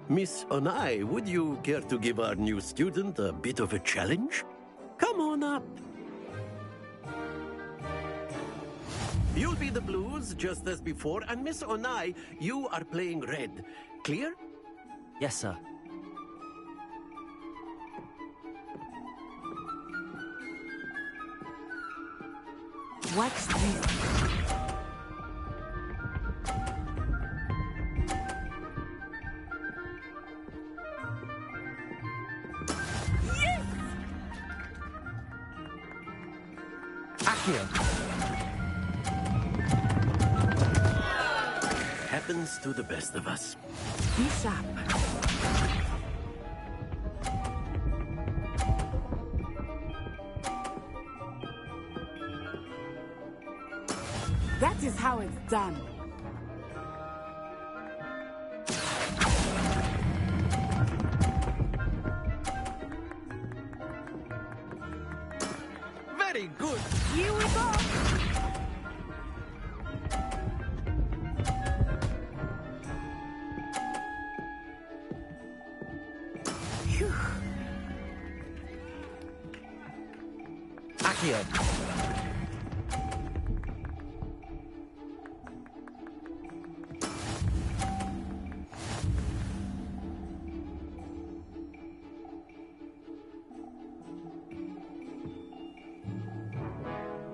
Speaker 8: Miss Onai, would you care to give our new student a bit of a challenge? Come on up. You'll be the blues, just as before, and Miss Onai, you are playing red. Clear?
Speaker 3: Yes, sir.
Speaker 15: Watch this.
Speaker 18: Yes!
Speaker 3: Accio!
Speaker 8: Happens to the best of us.
Speaker 15: Be sharp. That is how it's done.
Speaker 8: Very good.
Speaker 15: Here we go.
Speaker 3: Accio!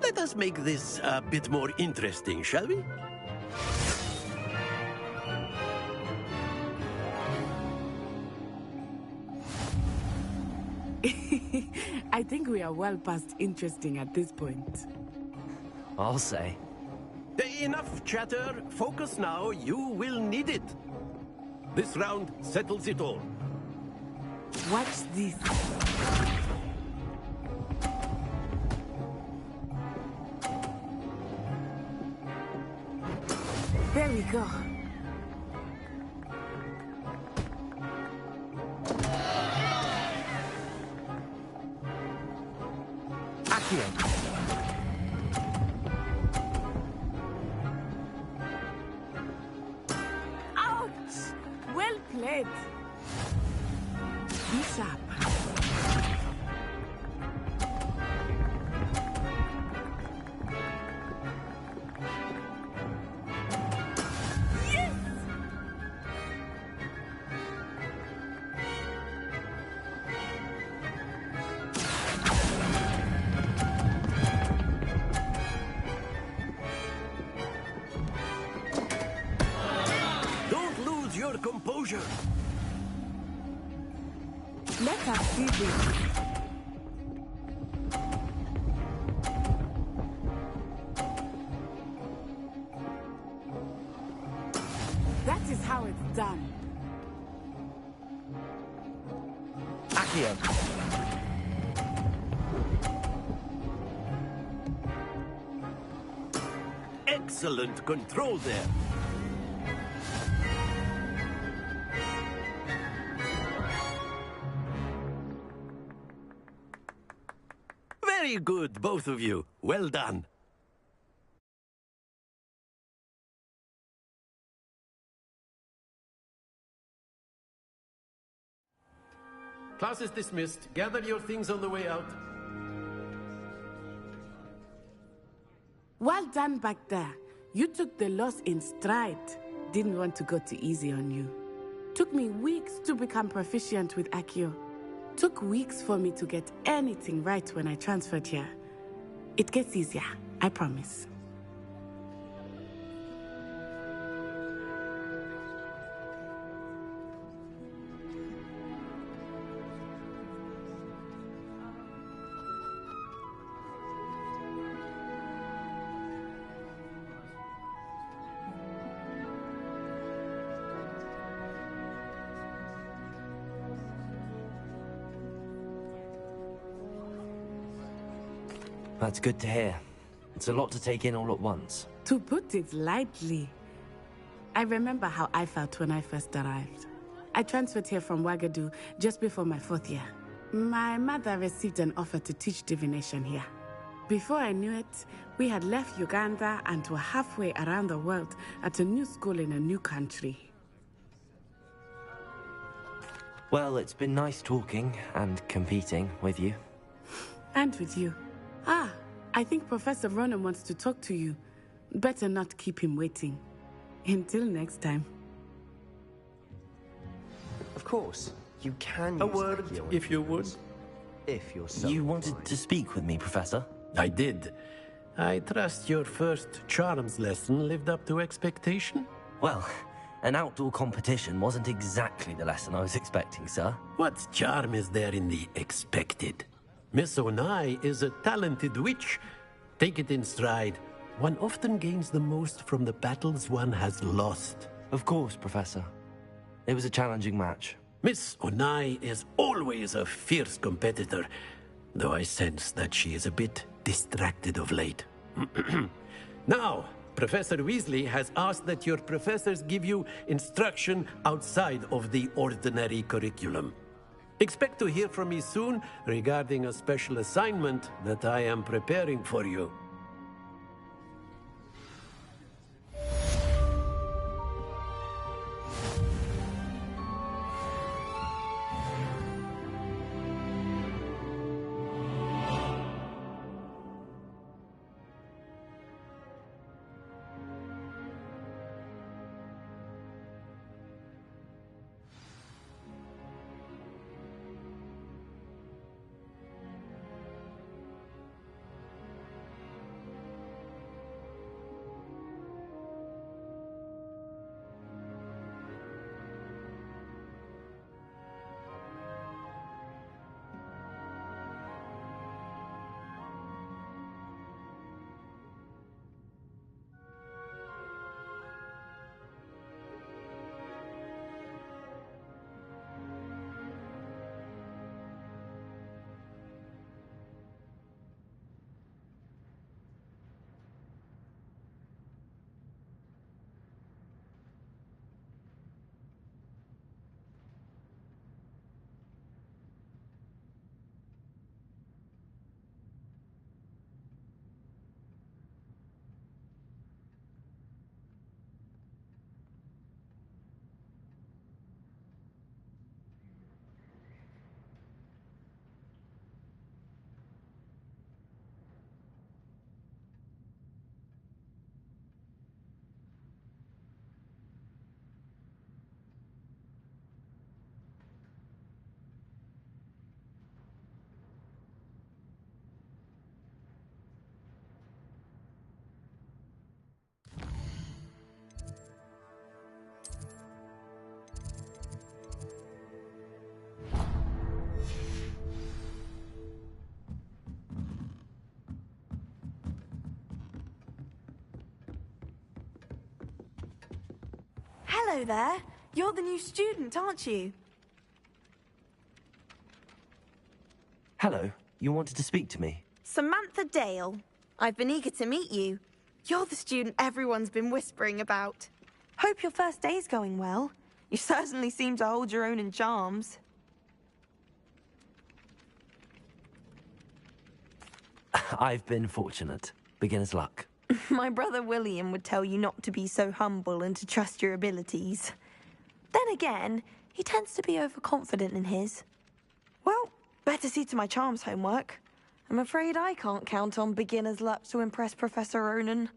Speaker 8: Let us make this a bit more interesting, shall we?
Speaker 15: I think we are well past interesting at this point.
Speaker 3: I'll say.
Speaker 8: Enough chatter. Focus now. You will need it. This round settles it all.
Speaker 15: Watch this. There we go.
Speaker 3: Accio!
Speaker 15: Ouch! Well played. Be sharp.
Speaker 18: Yes!
Speaker 8: composure.
Speaker 15: Let us see this. That is how it's done.
Speaker 3: Accio.
Speaker 8: Excellent control there. Very good, both of you. Well done.
Speaker 20: Class is dismissed. Gather your things on the way out.
Speaker 15: Well done back there. You took the loss in stride. Didn't want to go too easy on you. Took me weeks to become proficient with Accio. Took weeks for me to get anything right when I transferred here. It gets easier, I promise.
Speaker 3: That's good to hear. It's a lot to take in all at once.
Speaker 15: To put it lightly, I remember how I felt when I first arrived. I transferred here from Wagadu just before my 4th year. My mother received an offer to teach divination here. Before I knew it, we had left Uganda and were halfway around the world at a new school in a new country.
Speaker 3: Well, it's been nice talking and competing with you.
Speaker 15: And with you. Ah, I think Professor Ronan wants to talk to you. Better not keep him waiting. Until next time.
Speaker 16: Of course, you can
Speaker 20: A
Speaker 16: use
Speaker 20: word,
Speaker 16: Accio
Speaker 20: if you would.
Speaker 16: If you're so
Speaker 3: You wanted
Speaker 16: inclined.
Speaker 3: to speak with me, Professor?
Speaker 20: I did. I trust your first charms lesson lived up to expectation?
Speaker 3: Well, an outdoor competition wasn't exactly the lesson I was expecting, sir.
Speaker 20: What charm is there in the expected? Miss Onai is a talented witch. Take it in stride. One often gains the most from the battles one has lost.
Speaker 3: Of course, Professor. It was a challenging match.
Speaker 20: Miss Onai is always a fierce competitor, though I sense that she is a bit distracted of late. Now, Professor Weasley has asked that your professors give you instruction outside of the ordinary curriculum. Expect to hear from me soon regarding a special assignment that I am preparing for you.
Speaker 21: Hello there. You're the new student, aren't you?
Speaker 3: Hello. You wanted to speak to me?
Speaker 21: Samantha Dale. I've been eager to meet you. You're the student everyone's been whispering about. Hope your first day's going well. You certainly seem to hold your own in charms.
Speaker 3: I've been fortunate. Beginner's luck.
Speaker 21: My brother William would tell you not to be so humble and to trust your abilities. Then again, he tends to be overconfident in his. Well, better see to my charms homework. I'm afraid I can't count on beginner's luck to impress Professor Ronan.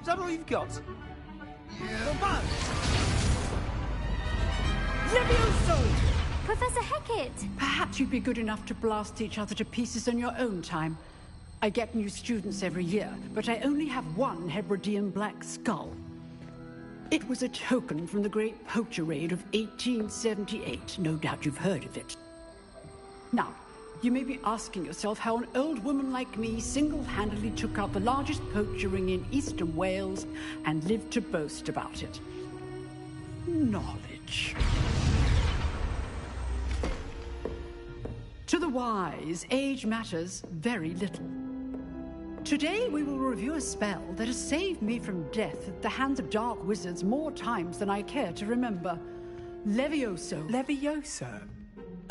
Speaker 2: Is that all you've got? Yeah.
Speaker 22: Levioso!
Speaker 17: Professor Hecat!
Speaker 22: Perhaps you'd be good enough to blast each other to pieces in your own time. I get new students every year, but I only have one Hebridean black skull. It was a token from the Great Poacher Raid of 1878. No doubt you've heard of it. Now, you may be asking yourself how an old woman like me single-handedly took out the largest poacher ring in eastern Wales and lived to boast about it. Knowledge. To the wise, age matters very little. Today we will review a spell that has saved me from death at the hands of dark wizards more times than I care to remember. Levioso.
Speaker 14: Levioso?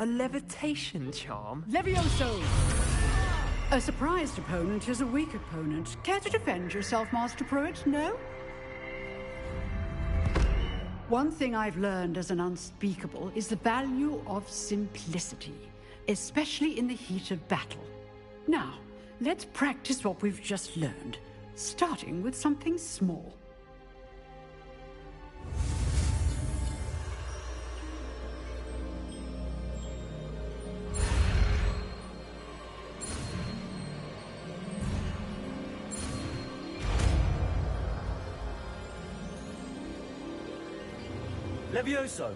Speaker 14: A levitation charm?
Speaker 22: Levioso! A surprised opponent is a weak opponent. Care to defend yourself, Master Pruitt? No? One thing I've learned as an unspeakable is the value of simplicity, especially in the heat of battle. Now, let's practice what we've just learned, starting with something small.
Speaker 3: Levioso!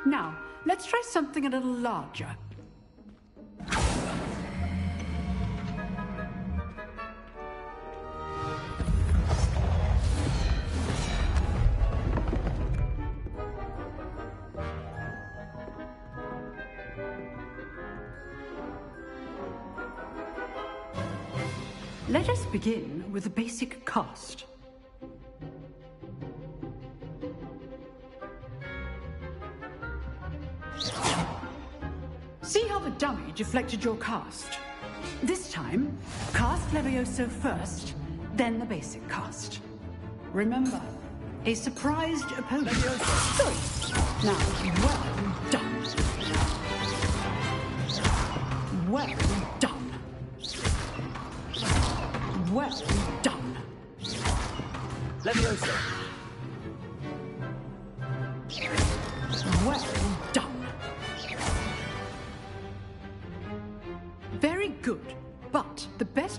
Speaker 22: Now, let's try something a little larger. Let us begin with a basic cast. See how the dummy deflected your cast? This time, cast Levioso first, then the basic cast. Remember, a surprised opponent. Good. Now, well done. Well done. Well done.
Speaker 3: Levioso!
Speaker 22: Well done.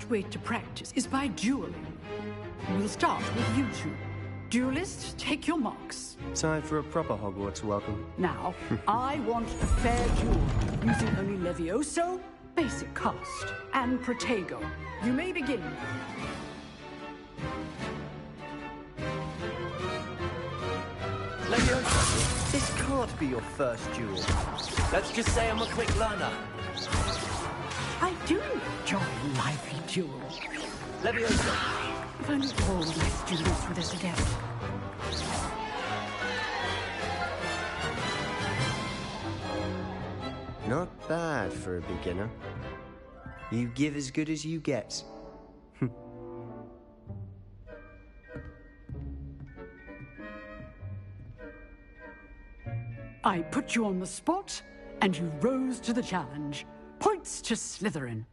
Speaker 22: best way to practice is by dueling. We'll start with you two. Duelists, take your marks.
Speaker 16: Time for a proper Hogwarts welcome.
Speaker 22: Now, I want a fair duel, using only Levioso, basic cast, and Protego. You may begin.
Speaker 3: Leviosa, this can't be your first duel. Let's just say I'm a quick learner.
Speaker 22: I do enjoy lively duels.
Speaker 3: Leviosa.
Speaker 22: If only all my students were this adept.
Speaker 16: Not bad for a beginner. You give as good as you get.
Speaker 22: I put you on the spot, and you rose to the challenge. Points to Slytherin.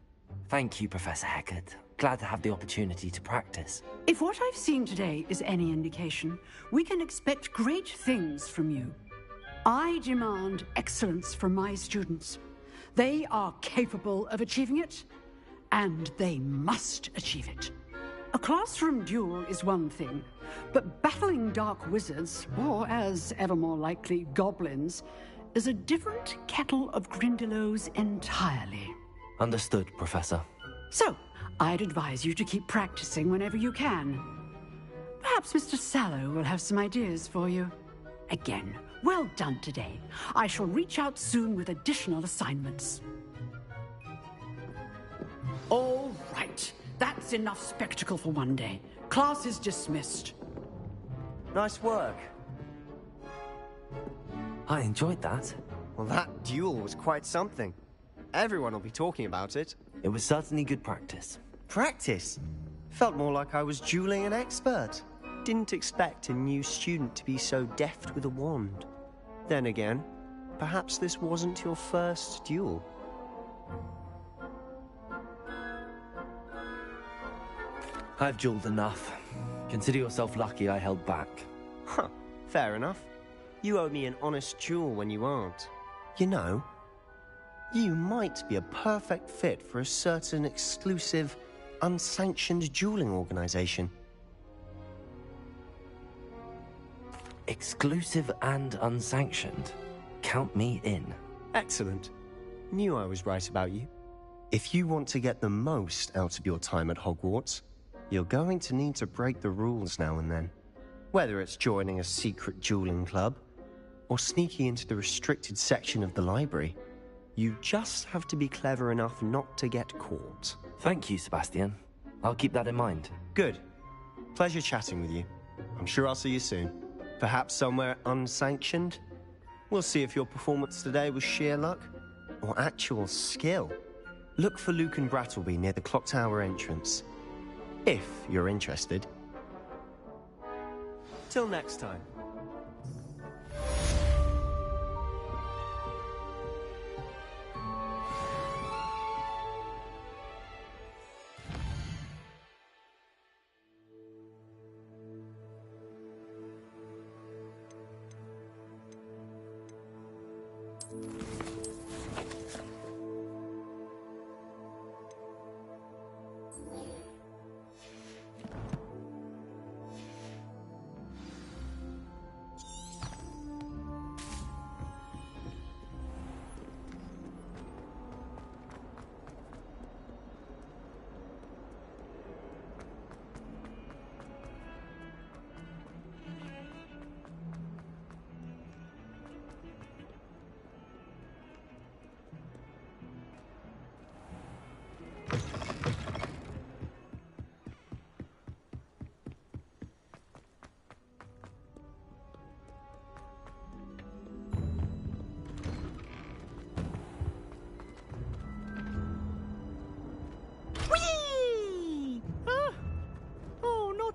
Speaker 3: Thank you, Professor Hecat. Glad to have the opportunity to practice.
Speaker 22: If what I've seen today is any indication, we can expect great things from you. I demand excellence from my students. They are capable of achieving it, and they must achieve it. A classroom duel is one thing, but battling dark wizards, or as ever more likely, goblins, is a different kettle of Grindylows entirely.
Speaker 3: Understood, Professor.
Speaker 22: So, I'd advise you to keep practicing whenever you can. Perhaps Mr. Sallow will have some ideas for you. Again, well done today. I shall reach out soon with additional assignments. All right. That's enough spectacle for one day. Class is dismissed.
Speaker 16: Nice work.
Speaker 3: I enjoyed that.
Speaker 16: Well, that duel was quite something. Everyone will be talking about it.
Speaker 3: It was certainly good practice.
Speaker 16: Practice? Felt more like I was dueling an expert. Didn't expect a new student to be so deft with a wand. Then again, perhaps this wasn't your first duel.
Speaker 3: I've dueled enough. Consider yourself lucky I held back.
Speaker 16: Huh, fair enough. You owe me an honest duel when you aren't. You know, you might be a perfect fit for a certain exclusive, unsanctioned dueling organization.
Speaker 3: Exclusive and unsanctioned? Count me in.
Speaker 16: Excellent. Knew I was right about you. If you want to get the most out of your time at Hogwarts, you're going to need to break the rules now and then. Whether it's joining a secret dueling club, or sneaking into the restricted section of the library, you just have to be clever enough not to get caught.
Speaker 3: Thank you, Sebastian. I'll keep that in mind.
Speaker 16: Good. Pleasure chatting with you. I'm sure I'll see you soon. Perhaps somewhere unsanctioned? We'll see if your performance today was sheer luck, or actual skill. Look for Luke and Brattleby near the clock tower entrance. If you're interested. Till next time.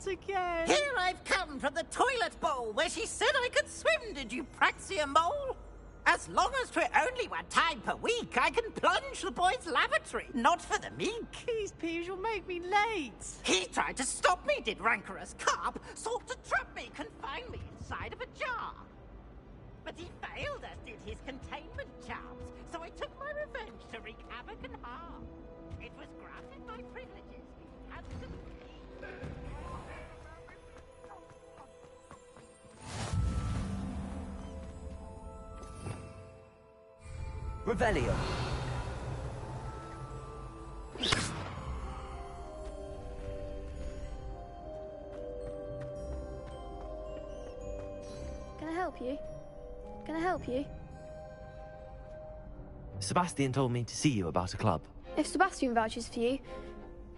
Speaker 1: Again. Here I've come from the toilet bowl where she said I could swim, did you praxia mole? As long as 'twere only one time per week, I can plunge the boy's lavatory, not for the meek.
Speaker 4: These peas will make me late.
Speaker 1: He tried to stop me, did rancorous carp, sought to trap me, confine me inside of a jar. But he failed, as did his containment charms, so I took my revenge to wreak havoc and harm. It was granted my privileges,
Speaker 3: Revelio.
Speaker 5: Can I help you? Can I help you?
Speaker 3: Sebastian told me to see you about a club.
Speaker 5: If Sebastian vouches for you,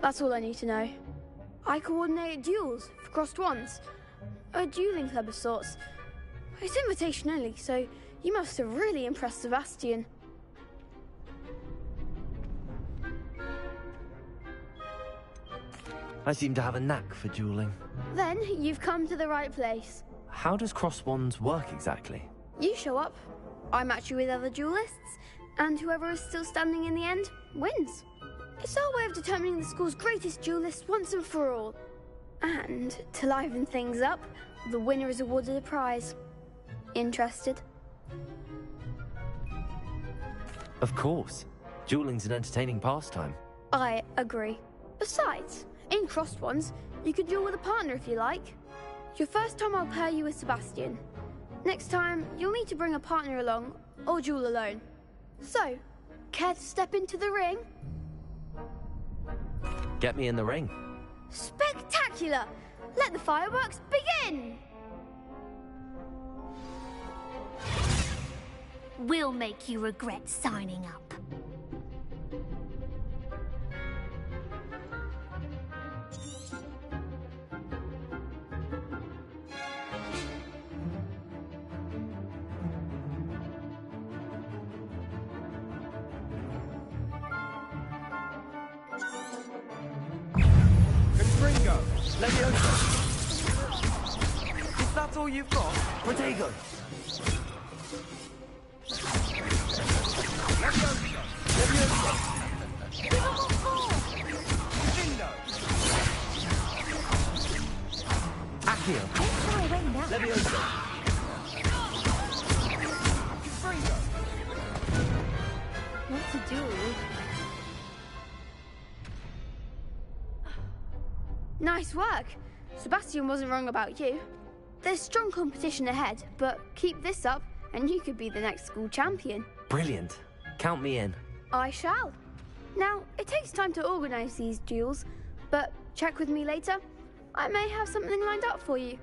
Speaker 5: that's all I need to know. I coordinate duels for crossed wands. A dueling club of sorts. It's invitation only, so you must have really impressed Sebastian.
Speaker 3: I seem to have a knack for dueling.
Speaker 5: Then you've come to the right place.
Speaker 3: How does cross wands work exactly?
Speaker 5: You show up, I match you with other duelists, and whoever is still standing in the end wins. It's our way of determining the school's greatest duelist once and for all. And to liven things up, the winner is awarded a prize. Interested?
Speaker 3: Of course. Dueling's an entertaining pastime.
Speaker 5: I agree. Besides, in crossed ones, you could duel with a partner if you like. Your first time I'll pair you with Sebastian. Next time, you'll need to bring a partner along, or duel alone. So, care to step into the ring?
Speaker 3: Get me in the ring.
Speaker 5: Spectacular! Let the fireworks begin!
Speaker 6: We'll make you regret signing up.
Speaker 2: Confringo! Leviosa! Is that all you've got? Protego! Leviosa! Leviosa! Give him a call! Vindo!
Speaker 3: Accio!
Speaker 2: Leviosa! Confringo!
Speaker 5: What to do? Nice work. Sebastian wasn't wrong about you. There's strong competition ahead, but keep this up and you could be the next school champion.
Speaker 3: Brilliant. Count me in.
Speaker 5: I shall. Now, it takes time to organise these duels, but check with me later. I may have something lined up for you.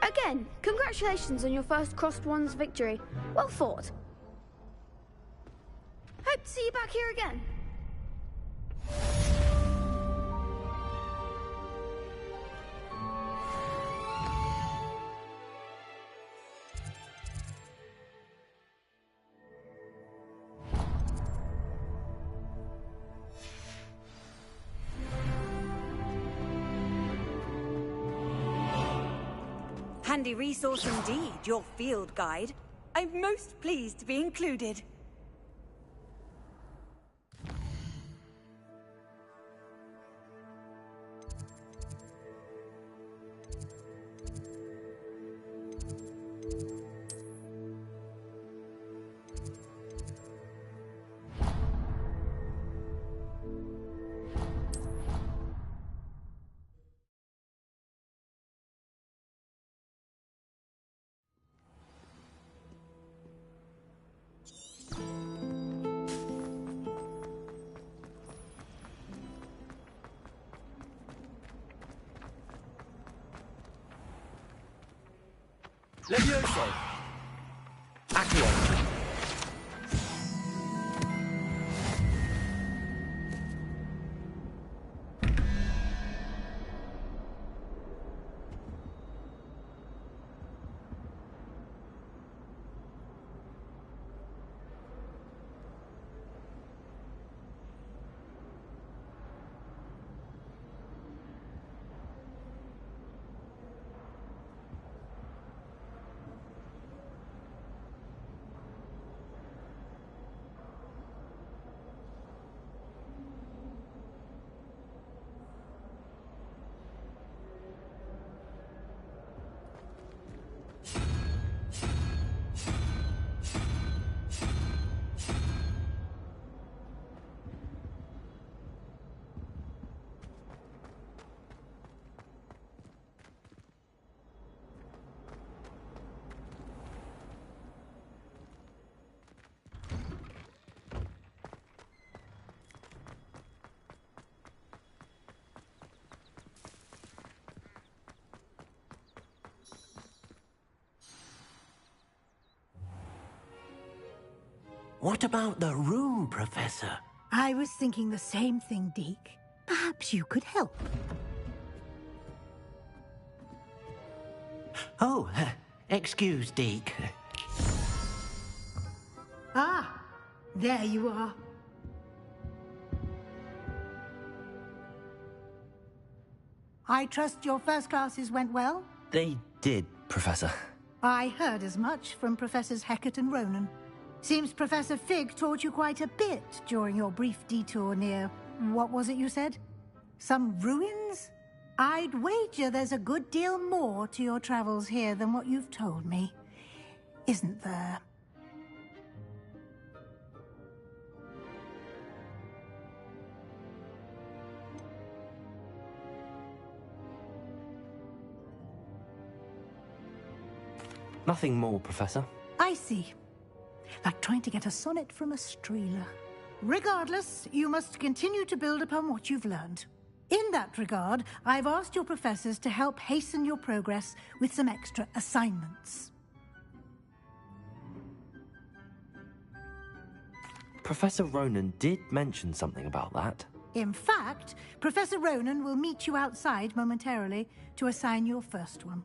Speaker 5: Again, congratulations on your first crossed wands victory. Well fought. Hope to see you back here again.
Speaker 23: Handy resource indeed, your field guide. I'm most pleased to be included.
Speaker 2: Levioso!
Speaker 3: Accio!
Speaker 20: What about the room, Professor?
Speaker 10: I was thinking the same thing, Deke. Perhaps you could help.
Speaker 20: Oh, excuse, Deke.
Speaker 10: Ah, there you are. I trust your first classes went well?
Speaker 3: They did, Professor.
Speaker 10: I heard as much from Professors Hecat and Ronan. Seems Professor Fig taught you quite a bit during your brief detour near... what was it you said? Some ruins? I'd wager there's a good deal more to your travels here than what you've told me. Isn't there?
Speaker 3: Nothing more, Professor.
Speaker 10: I see. Like trying to get a sonnet from a streeler. Regardless, you must continue to build upon what you've learned. In that regard, I've asked your professors to help hasten your progress with some extra assignments.
Speaker 3: Professor Ronan did mention something about that.
Speaker 10: In fact, Professor Ronan will meet you outside momentarily to assign your first one.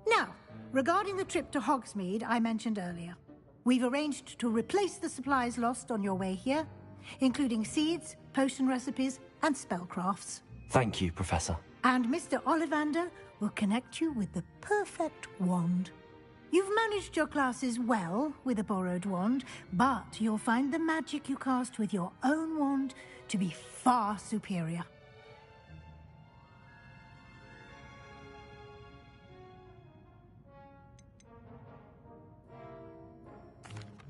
Speaker 10: Now, regarding the trip to Hogsmeade I mentioned earlier, we've arranged to replace the supplies lost on your way here, including seeds, potion recipes, and spellcrafts.
Speaker 3: Thank you, Professor.
Speaker 10: And Mr. Ollivander will connect you with the perfect wand. You've managed your classes well with a borrowed wand, but you'll find the magic you cast with your own wand to be far superior.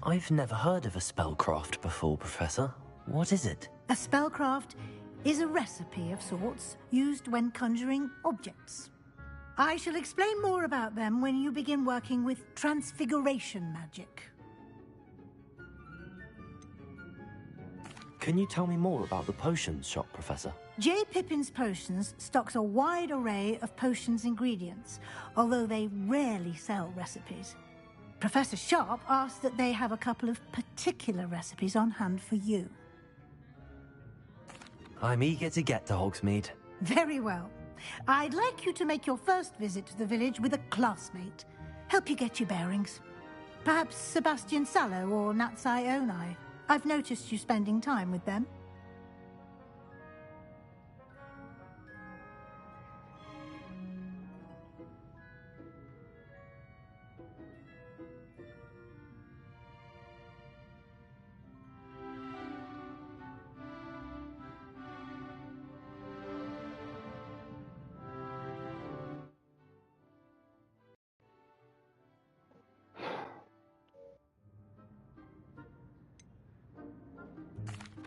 Speaker 3: I've never heard of a spellcraft before, Professor. What is it?
Speaker 10: A spellcraft is a recipe of sorts used when conjuring objects. I shall explain more about them when you begin working with transfiguration magic.
Speaker 3: Can you tell me more about the potions shop, Professor?
Speaker 10: J. Pippin's Potions stocks a wide array of potions ingredients, although they rarely sell recipes. Professor Sharp asked that they have a couple of particular recipes on hand for you.
Speaker 3: I'm eager to get to Hogsmeade.
Speaker 10: Very well. I'd like you to make your first visit to the village with a classmate. Help you get your bearings. Perhaps Sebastian Sallow or Natsai Onai. I've noticed you spending time with them.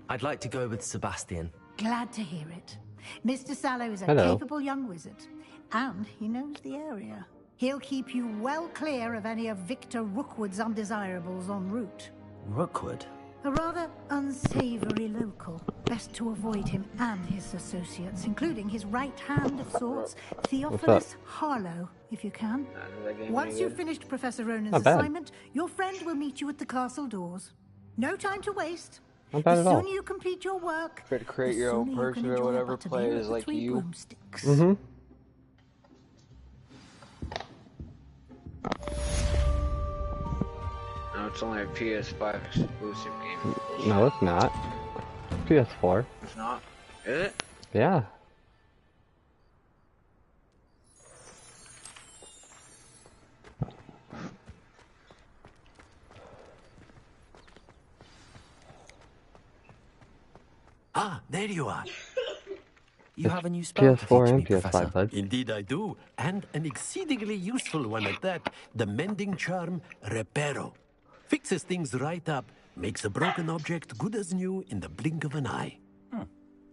Speaker 3: I'd like to go with Sebastian.
Speaker 10: Glad to hear it. Mr. Sallow is a
Speaker 7: Hello.
Speaker 10: capable young wizard, and he knows the area. He'll keep you well clear of any of Victor Rookwood's undesirables en route.
Speaker 3: Rookwood?
Speaker 10: A rather unsavory local. Best to avoid him and his associates, including his right hand of sorts, Theophilus Harlow, if you can. Once you've finished Professor Ronan's
Speaker 7: Not bad.
Speaker 10: assignment, your friend will meet you at the castle doors. No time to waste.
Speaker 7: Not bad
Speaker 10: The
Speaker 7: at all.
Speaker 10: sooner you complete your work,
Speaker 9: Try to create
Speaker 10: the
Speaker 9: your own
Speaker 10: sooner you can
Speaker 9: person or
Speaker 10: enjoy
Speaker 9: whatever
Speaker 10: butterbeer
Speaker 9: plays
Speaker 10: at the
Speaker 9: like
Speaker 10: Three
Speaker 9: you.
Speaker 10: Broomsticks.
Speaker 7: Mm-hmm.
Speaker 9: No, it's only a PS5 exclusive game.
Speaker 7: No, it's not. PS4.
Speaker 9: It's not. Is it?
Speaker 7: Yeah.
Speaker 20: Ah, there you are.
Speaker 3: You have a new spell to
Speaker 7: PS4
Speaker 3: teach
Speaker 7: and
Speaker 3: me, Professor.
Speaker 7: PS5, bud.
Speaker 20: Indeed I do, and an exceedingly useful one at that. The mending charm, Reparo. Fixes things right up, makes a broken object good as new in the blink of an eye.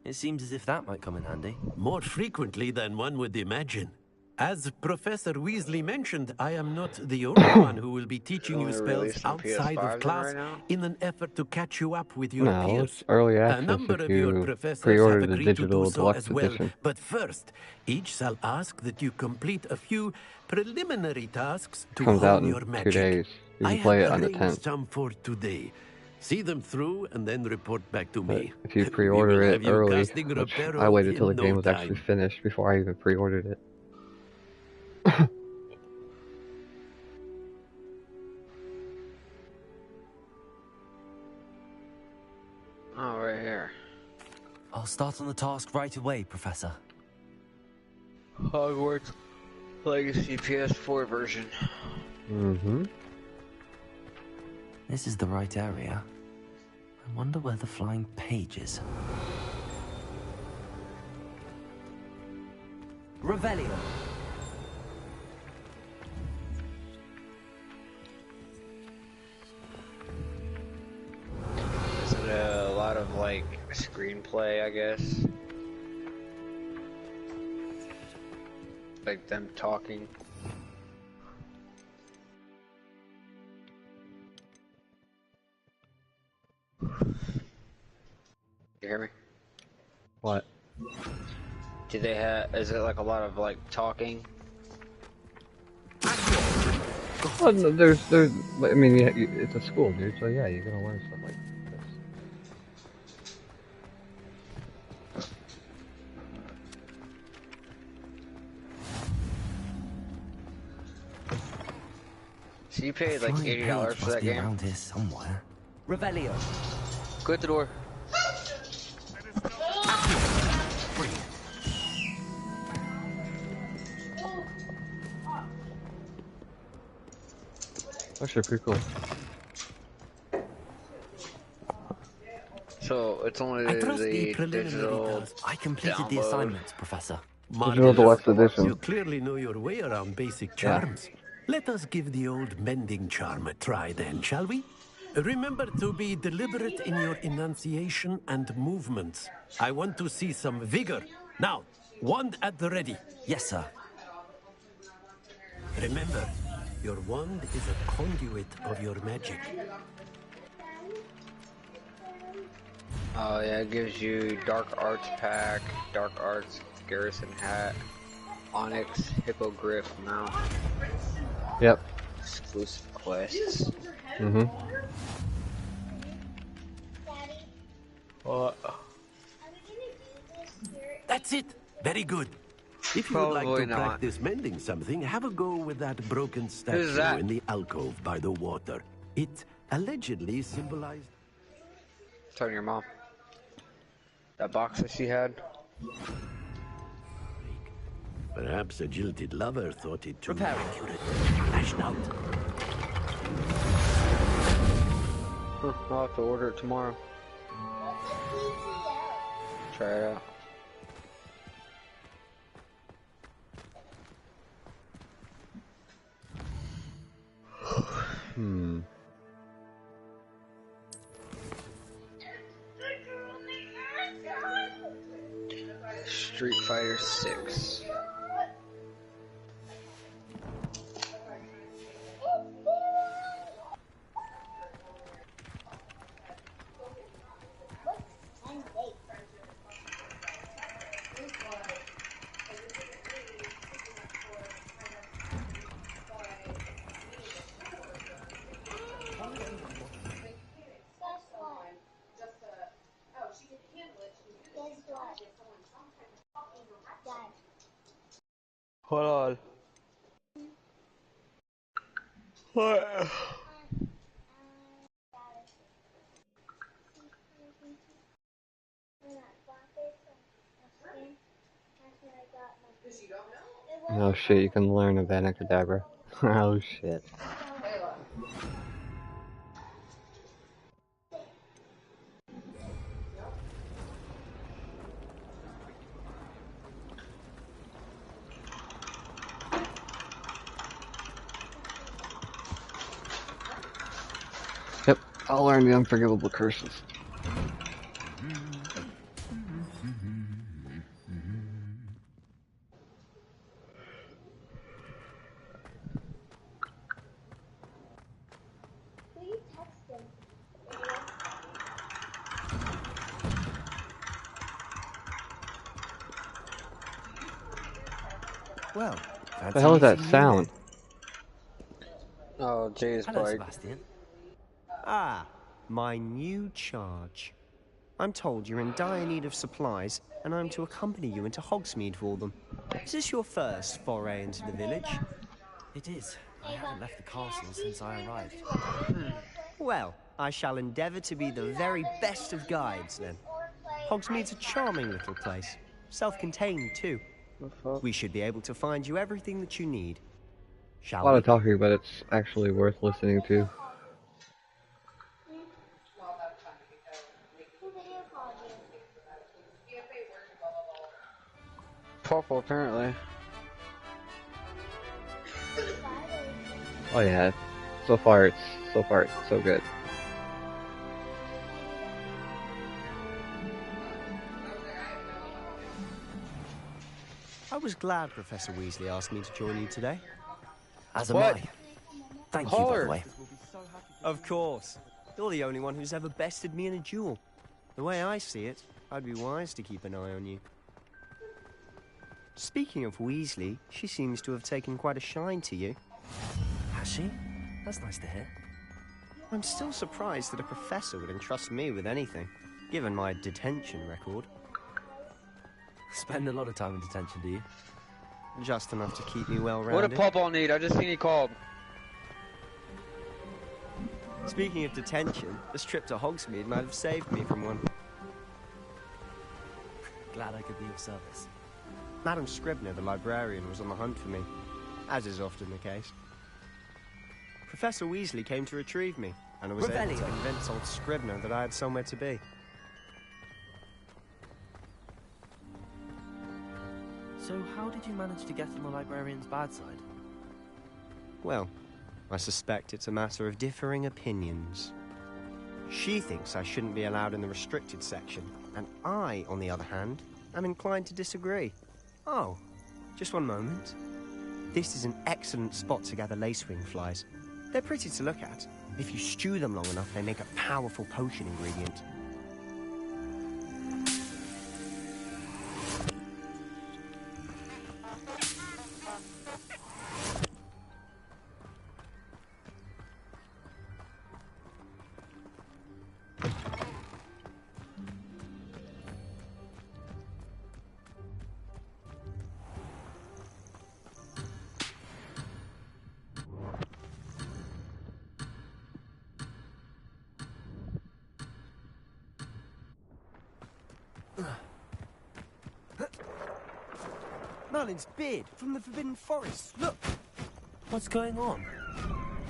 Speaker 3: It seems as if that might come in handy.
Speaker 20: More frequently than one would imagine. As Professor Weasley mentioned, I am not the only one who will be teaching you
Speaker 9: Only
Speaker 20: spells
Speaker 9: releasing
Speaker 20: outside
Speaker 9: PS5s
Speaker 20: of class
Speaker 9: right now?
Speaker 20: in an effort to catch you up with your
Speaker 7: No,
Speaker 20: peers.
Speaker 7: it's early
Speaker 20: A
Speaker 7: access
Speaker 20: number
Speaker 7: if
Speaker 20: of your
Speaker 7: you
Speaker 20: professors
Speaker 7: pre-order
Speaker 20: have
Speaker 7: the
Speaker 20: agreed to
Speaker 7: digital
Speaker 20: do so
Speaker 7: deluxe
Speaker 20: as well.
Speaker 7: edition.
Speaker 20: But first, each shall ask that you complete a few preliminary tasks to
Speaker 7: Comes out
Speaker 20: hone
Speaker 7: in
Speaker 20: your
Speaker 7: 2
Speaker 20: magic.
Speaker 7: days. You
Speaker 20: I
Speaker 7: can play it
Speaker 20: have
Speaker 7: on the
Speaker 20: arranged
Speaker 7: 10th.
Speaker 20: some for today. See them through and then report back to me.
Speaker 7: If you pre-order it early, which
Speaker 20: Reparo
Speaker 7: I waited till the
Speaker 20: in no
Speaker 7: game was
Speaker 20: time.
Speaker 7: actually finished before I even pre-ordered it.
Speaker 9: Oh, right here.
Speaker 3: I'll start on the task right away, Professor.
Speaker 9: Hogwarts Legacy PS4 version.
Speaker 7: Mm-hmm.
Speaker 3: This is the right area. I wonder where the flying page is. Revelio.
Speaker 9: Is it a lot of like screenplay, I guess? Like them talking. You hear me?
Speaker 7: What?
Speaker 9: Do they have? Is it like a lot of like talking?
Speaker 7: Well, no, there's, I mean, it's a school, dude. So yeah, you're gonna learn stuff like this.
Speaker 9: So you paid like $80 for that game?
Speaker 3: Around here somewhere. Revelio.
Speaker 9: Go at the door.
Speaker 7: Actually, pretty cool.
Speaker 9: So it's only the digital.
Speaker 3: I completed the assignments, Professor.
Speaker 7: Digital Deluxe Edition.
Speaker 20: You clearly know your way around basic charms. Let us give the old mending charm a try then, shall we? Remember to be deliberate in your enunciation and movements. I want to see some vigor. Now, wand at the ready.
Speaker 3: Yes, sir.
Speaker 20: Remember, your wand is a conduit of your magic.
Speaker 9: Oh yeah, it gives you Dark Arts Pack, Dark Arts Garrison Hat, Onyx Hippogriff Mount.
Speaker 7: Yep.
Speaker 9: Exclusive quests.
Speaker 7: Mm-hmm.
Speaker 9: What?
Speaker 20: That's it. Very good. If you would like to practice mending something, have a go with that broken statue in the alcove by the water. It allegedly symbolized...
Speaker 9: Tell your mom. That box that she had.
Speaker 20: Perhaps a jilted lover thought it too
Speaker 3: accurate.
Speaker 20: Lashed out.
Speaker 9: I'll have to order it tomorrow. Try it out. Street Fighter 6. Hold on. What?
Speaker 7: Oh shit, you can learn Avada Kedavra. Oh shit. Yep, I'll learn the unforgivable curses.
Speaker 3: Well,
Speaker 7: What the hell is that sound?
Speaker 9: Oh, Jay's bike.
Speaker 3: Sebastian. Ah,
Speaker 16: my new charge. I'm told you're in dire need of supplies, and I'm to accompany you into Hogsmeade for them. Is this your first foray into the village?
Speaker 3: It is. I haven't left the castle since I arrived.
Speaker 16: Well, I shall endeavour to be the very best of guides, then. Hogsmeade's a charming little place. Self-contained, too. We should be able to find you everything that you need. Shall
Speaker 7: A lot
Speaker 16: we?
Speaker 7: of talking, but it's actually worth listening to.
Speaker 9: Purple, apparently.
Speaker 7: Oh yeah, so far it's so good.
Speaker 16: I was glad Professor Weasley asked me to join you today.
Speaker 3: As am I. Thank you, by the way.
Speaker 16: Of course. You're the only one who's ever bested me in a duel. The way I see it, I'd be wise to keep an eye on you. Speaking of Weasley, she seems to have taken quite a shine to you.
Speaker 3: Has she? That's nice to hear.
Speaker 16: I'm still surprised that a professor would entrust me with anything, given my detention record.
Speaker 3: Spend a lot of time in detention, do you?
Speaker 16: Just enough to keep me well-rounded.
Speaker 9: What did Purple need? I just seen he called.
Speaker 16: Speaking of detention, this trip to Hogsmeade might have saved me from one.
Speaker 3: Glad I could be of service.
Speaker 16: Madam Scribner, the librarian, was on the hunt for me, as is often the case. Professor Weasley came to retrieve me, and I was able to convince old Scribner that I had somewhere to be.
Speaker 3: So how did you manage to get on the librarian's bad side?
Speaker 16: Well, I suspect it's a matter of differing opinions. She thinks I shouldn't be allowed in the restricted section, and I, on the other hand, am inclined to disagree. Oh, just one moment. This is an excellent spot to gather lacewing flies. They're pretty to look at. If you stew them long enough, they make a powerful potion ingredient. Merlin's beard from the Forbidden Forest. Look!
Speaker 3: What's going on?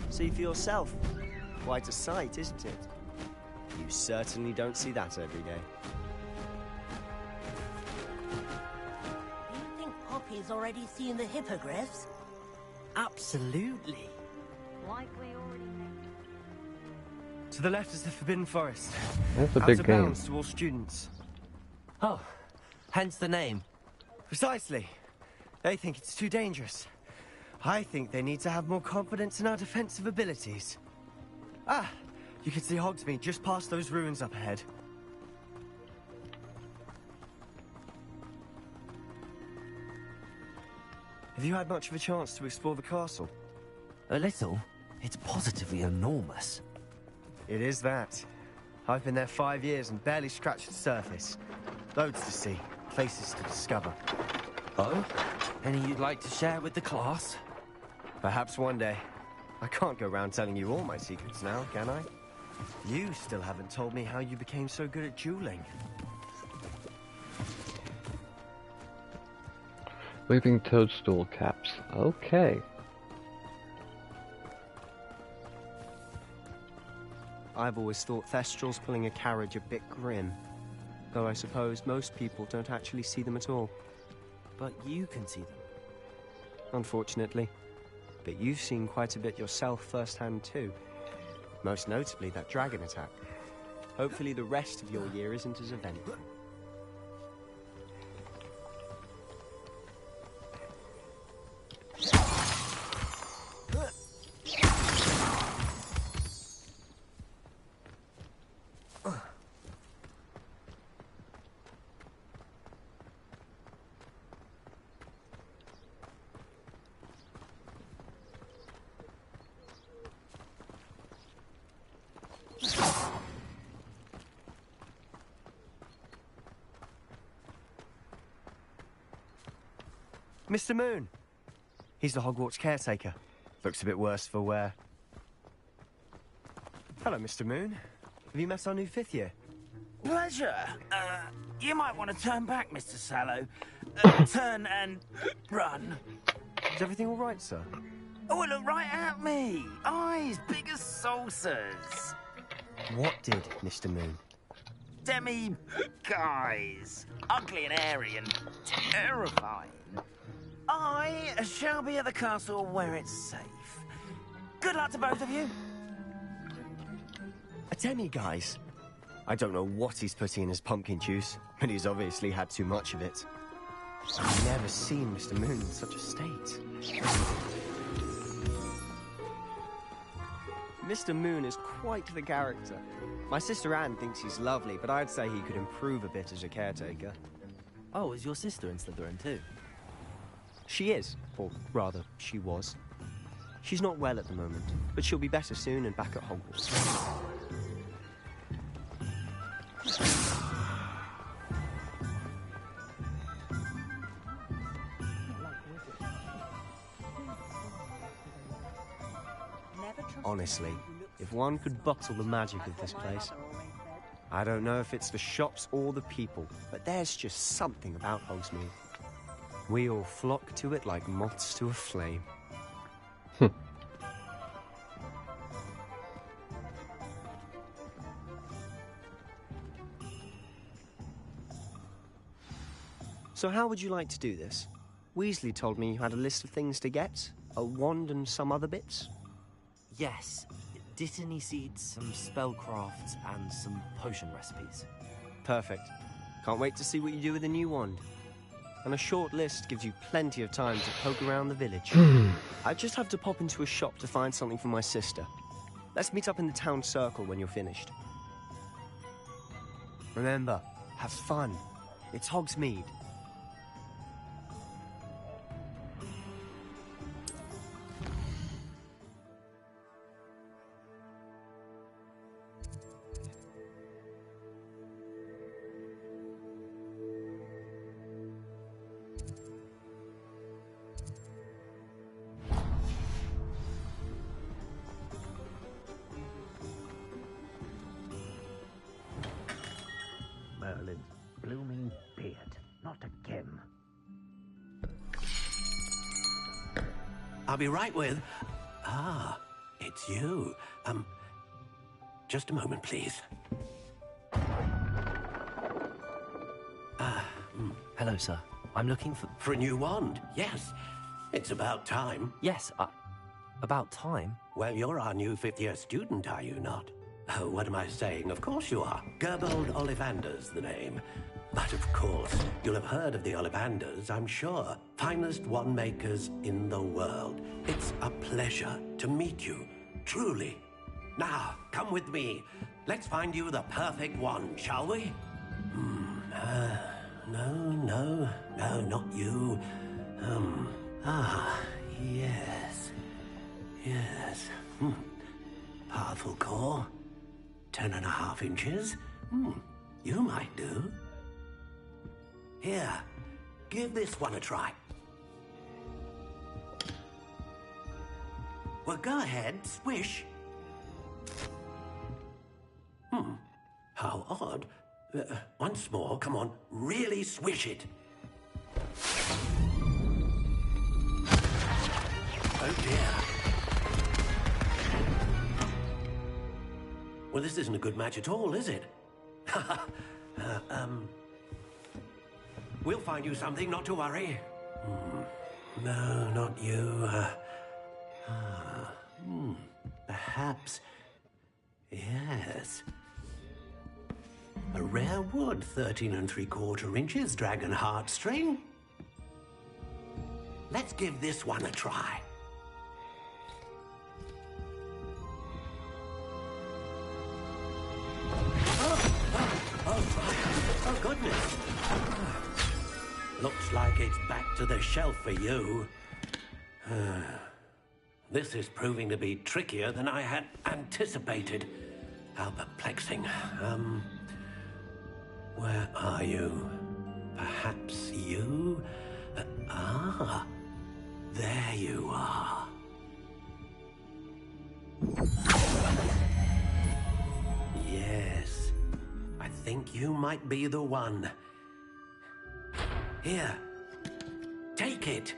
Speaker 16: See for yourself. Quite a sight, isn't it? You certainly don't see that every day.
Speaker 1: Do you think Poppy's already seen the hippogriffs?
Speaker 3: Absolutely.
Speaker 1: Like we already know.
Speaker 16: To the left is the Forbidden Forest.
Speaker 7: That's a
Speaker 16: Out
Speaker 7: big
Speaker 16: of
Speaker 7: game.
Speaker 16: bounds to all students.
Speaker 3: Oh, hence the name.
Speaker 16: Precisely. They think it's too dangerous. I think they need to have more confidence in our defensive abilities. Ah, you can see Hogsmeade just past those ruins up ahead. Have you had much of a chance to explore the castle?
Speaker 3: A little. It's positively enormous.
Speaker 16: It is that. I've been there 5 years and barely scratched the surface. Loads to see, places to discover.
Speaker 3: Oh? Any you'd like to share with the class?
Speaker 16: Perhaps one day. I can't go around telling you all my secrets now, can I? You still haven't told me how you became so good at dueling.
Speaker 7: Leaping toadstool caps. Okay.
Speaker 16: I've always thought Thestrals pulling a carriage a bit grim. Though I suppose most people don't actually see them at all.
Speaker 3: But you can see them.
Speaker 16: Unfortunately. But you've seen quite a bit yourself firsthand too. Most notably that dragon attack. Hopefully the rest of your year isn't as eventful. Mr. Moon. He's the Hogwarts caretaker. Looks a bit worse for wear. Hello, Mr. Moon. Have you met our new 5th year?
Speaker 2: Pleasure. You might want to turn back, Mr. Sallow. Turn and run.
Speaker 16: Is everything all right, sir?
Speaker 2: Oh, look right at me. Eyes big as saucers.
Speaker 16: What did, Mr. Moon?
Speaker 2: Guys. Ugly and airy and terrifying. I shall be at the castle where it's safe. Good luck to both of you.
Speaker 16: A demi-guise? I don't know what he's putting in his pumpkin juice, but he's obviously had too much of it. I've never seen Mr. Moon in such a state. Mr. Moon is quite the character. My sister Anne thinks he's lovely, but I'd say he could improve a bit as a caretaker.
Speaker 3: Oh, is your sister in Slytherin too?
Speaker 16: She is, or rather, she was. She's not well at the moment, but she'll be better soon and back at Hogwarts. Honestly, if one could bottle the magic of this place. I don't know if it's the shops or the people, but there's just something about Hogsmeade. We all flock to it like moths to a flame. So how would you like to do this? Weasley told me you had a list of things to get, a wand and some other bits.
Speaker 3: Yes. Dittany seeds, some spellcrafts, and some potion recipes.
Speaker 16: Perfect. Can't wait to see what you do with the new wand. And a short list gives you plenty of time to poke around the village. I just have to pop into a shop to find something for my sister. Let's meet up in the town circle when you're finished. Remember, have fun. It's Hogsmeade.
Speaker 2: Merlin's blooming beard. Not again.
Speaker 8: I'll be right with... Ah, it's you. Just a moment, please.
Speaker 3: Hello, sir. I'm looking for...
Speaker 8: For a new wand, yes. It's about time.
Speaker 3: Yes, about time?
Speaker 8: Well, you're our new 5th-year student, are you not? Oh, what am I saying? Of course you are. Gerbold Ollivander's the name. But of course, you'll have heard of the Ollivanders, I'm sure. Finest wand makers in the world. It's a pleasure to meet you, truly. Now, come with me. Let's find you the perfect wand, shall we? No, not you. Yes. Powerful core. 10.5 inches. You might do. Here, give this one a try. Well, go ahead, swish. How odd. Once more, come on, really swish it. Oh dear. Well, this isn't a good match at all, is it? We'll find you something, not to worry. No, not you. Perhaps. Yes. A rare wood, 13 3/4 inches, dragon heartstring. Let's give this one a try. Oh, goodness. Looks like it's back to the shelf for you. This is proving to be trickier than I had anticipated. How perplexing. Where are you? Perhaps you?
Speaker 20: There you are. Yes, I think you might be the one. Here, take it.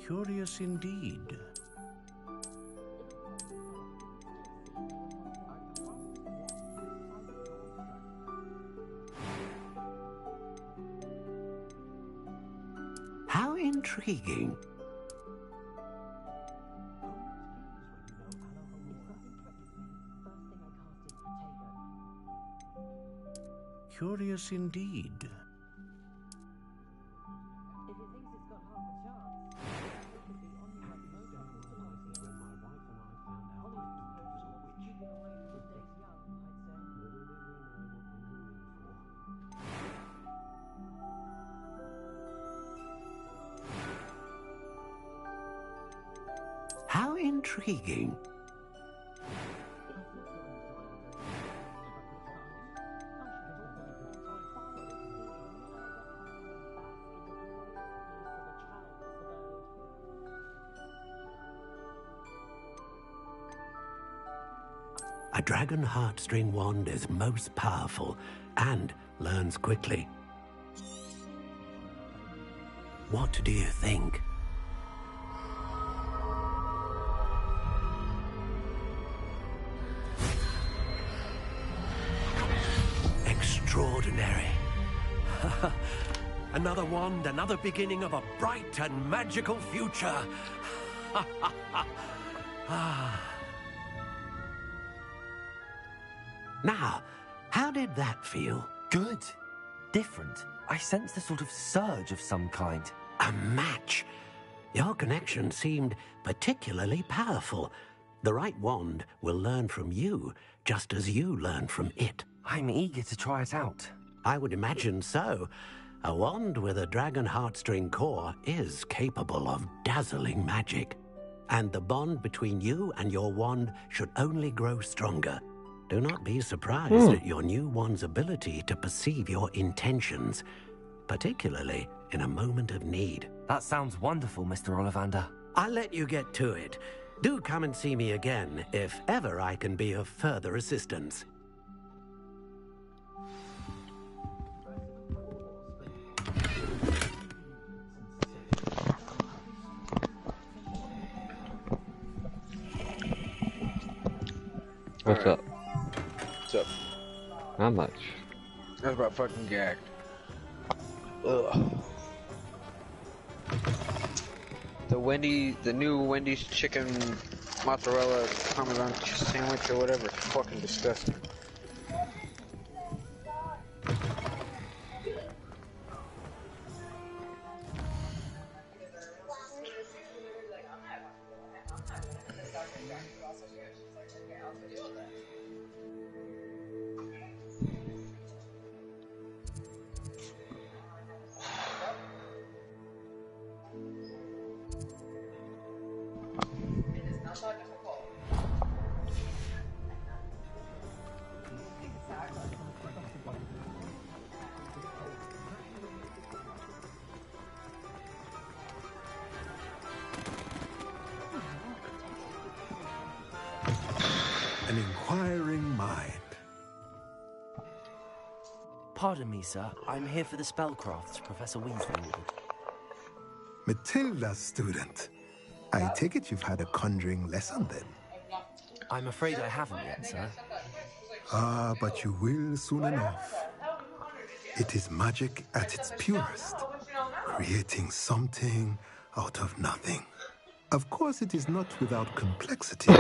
Speaker 11: Curious indeed.
Speaker 20: How intriguing.
Speaker 11: Curious indeed.
Speaker 20: How intriguing. A dragon heartstring wand is most powerful and learns quickly. What do you think? Extraordinary. Another wand, another beginning of a bright and magical future. Now, how did that feel?
Speaker 3: Good. Different. I sensed a sort of surge of some kind.
Speaker 20: A match. Your connection seemed particularly powerful. The right wand will learn from you, just as you learn from it.
Speaker 3: I'm eager to try it out.
Speaker 20: I would imagine so. A wand with a dragon heartstring core is capable of dazzling magic. And the bond between you and your wand should only grow stronger. Do not be surprised at your new wand's ability to perceive your intentions, particularly in a moment of need.
Speaker 3: That sounds wonderful, Mr. Ollivander.
Speaker 20: I'll let you get to it. Do come and see me again if ever I can be of further assistance.
Speaker 7: What's up?
Speaker 9: What's up?
Speaker 7: Not much.
Speaker 9: I was about fucking gagged. Ugh. The new Wendy's chicken mozzarella parmesan sandwich or whatever, it's fucking disgusting.
Speaker 11: An inquiring mind.
Speaker 3: Pardon me, sir. I'm here for the spellcrafts Professor Weasley ordered.
Speaker 11: Matilda's student. I take it you've had a conjuring lesson then?
Speaker 3: I'm afraid I haven't yet, sir.
Speaker 11: Ah, but you will soon enough. It is magic at its purest, creating something out of nothing. Of course, it is not without complexity,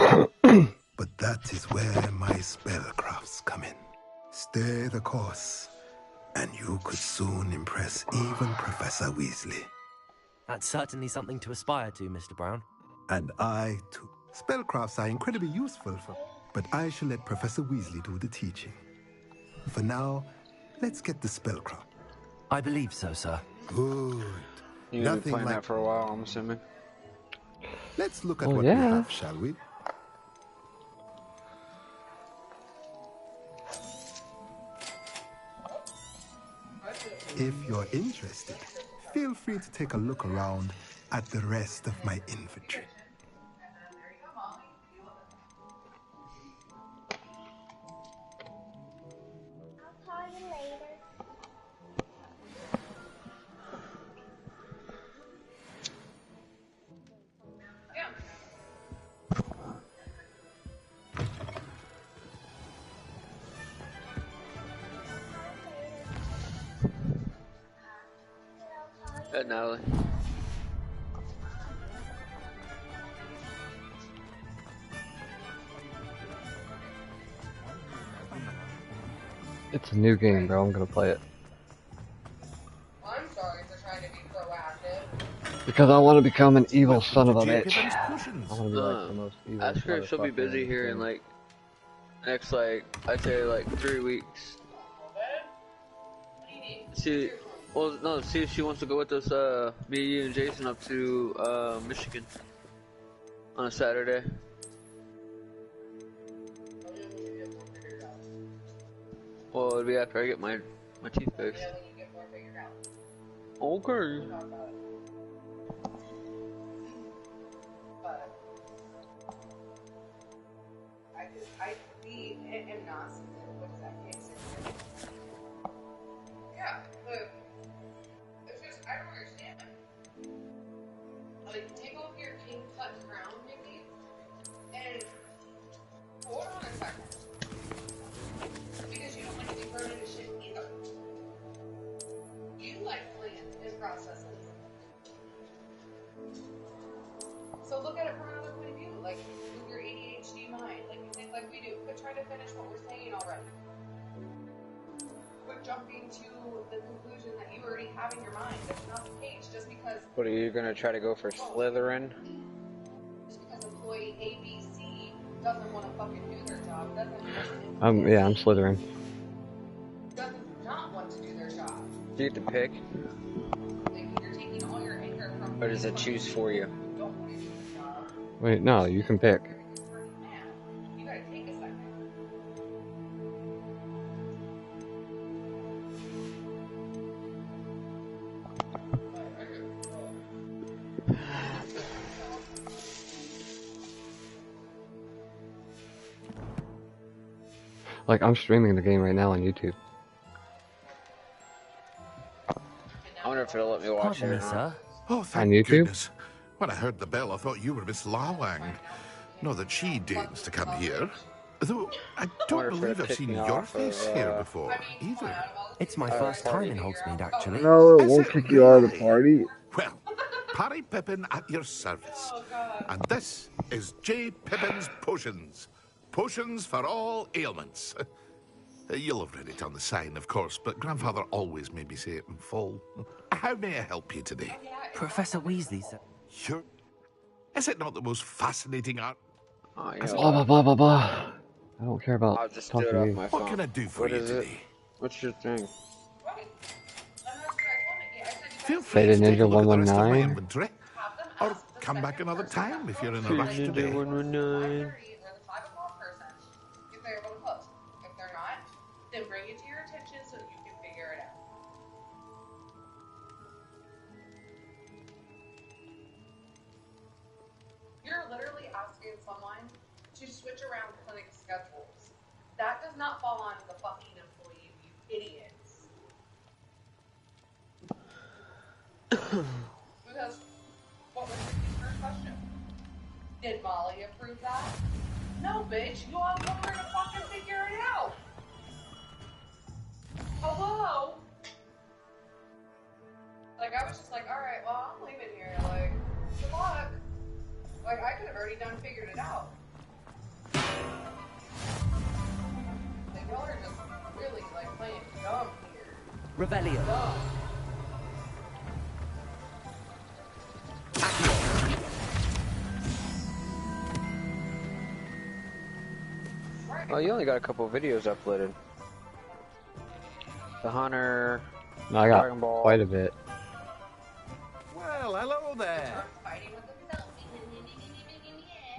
Speaker 11: but that is where my spellcrafts come in. Stay the course, and you could soon impress even Professor Weasley.
Speaker 3: That's certainly something to aspire to, Mr. Brown.
Speaker 11: And I, too. Spellcrafts are incredibly useful but I shall let Professor Weasley do the teaching. For now, let's get the spellcraft.
Speaker 3: I believe so, sir.
Speaker 11: Good.
Speaker 9: You're gonna be playing that for a while, I'm assuming.
Speaker 11: Let's look at what we have, shall we? If you're interested, feel free to take a look around at the rest of my inventory.
Speaker 9: Natalie.
Speaker 7: It's a new game, bro. I'm gonna play it.
Speaker 12: I'm sorry for trying to be proactive.
Speaker 7: Because I want to become an evil son of a bitch.
Speaker 9: Jacob's
Speaker 7: I want to be like the most evil.
Speaker 9: Ask her if she'll be busy here in like next I'd say 3 weeks. See, well, no, see if she wants to go with us, me, you, and Jason up to Michigan on a Saturday. Well, it'll be after I get my teeth fixed. Okay.
Speaker 12: am not. What does that mean? Yeah, look. It's just, I don't understand. Like, take off your king cut crown, Nikki, and hold on a second. Because you don't like to be thrown into shit either. You like plans and processes. So look at it from another point of view, like with your ADHD mind, like you think like we do. Quit trying to finish what we're saying already. Quit jumping to the conclusion that you already have in your mind. That's not the case. Just because.
Speaker 9: What are you gonna try to go for Slytherin?
Speaker 12: Just because employee ABC doesn't want to fucking do their job doesn't mean.
Speaker 7: Yeah, I'm Slytherin.
Speaker 12: Doesn't not want to do their job.
Speaker 9: Do you get to pick?
Speaker 12: Like you're taking all your anger from.
Speaker 9: Or does it choose for you?
Speaker 7: Wait, no, you can pick.
Speaker 12: You gotta take a second.
Speaker 7: Like, I'm streaming the game right now on YouTube.
Speaker 9: I wonder if it'll let me watch it.
Speaker 7: sir.
Speaker 13: Oh, thank
Speaker 7: On YouTube?
Speaker 13: goodness. When I heard the bell, I thought you were Miss Lawang. Not that she deigns to come here. Though, I don't believe I've seen your face here before, either.
Speaker 3: It's my first time in Hogsmeade, actually.
Speaker 7: No, it won't kick you out of the party.
Speaker 13: Well, Parry Pippin at your service. And this is J. Pippin's Potions. Potions for all ailments. You'll have read it on the sign, of course, but Grandfather always made me say it in full. How may I help you today?
Speaker 3: Professor Weasley, sir.
Speaker 13: Sure. Is it not the most fascinating art?
Speaker 7: Blah, blah, blah, blah, blah. I don't care about talking to you.
Speaker 13: What can I do for you today?
Speaker 9: What's your thing?
Speaker 13: Feel free
Speaker 7: Beta
Speaker 13: to take a
Speaker 7: Ninja
Speaker 13: look at the rest of my
Speaker 7: 119.
Speaker 13: inventory. Or come back another time if you're in a rush
Speaker 9: Ninja
Speaker 13: today.
Speaker 9: 119.
Speaker 12: If they're able to close. If they're not, then bring it to your attention so that you can figure it out. You're literally asking someone to switch around clinic schedules. That does not fall on the fucking employee, you idiots. Because, what was your first question? Did Molly approve that? No, bitch, you all told her to fucking figure it out. Hello? Like, I was just like, alright, well, I'm leaving here. Like, good luck. Like, I could have already done figured it out. Like, y'all are just really, like, playing dumb here.
Speaker 3: Revelio.
Speaker 12: Dumb.
Speaker 9: Oh, you only got a couple videos uploaded. The Hunter.
Speaker 7: No, I got
Speaker 9: Dragon Ball.
Speaker 7: quite a bit.
Speaker 15: Well, hello there.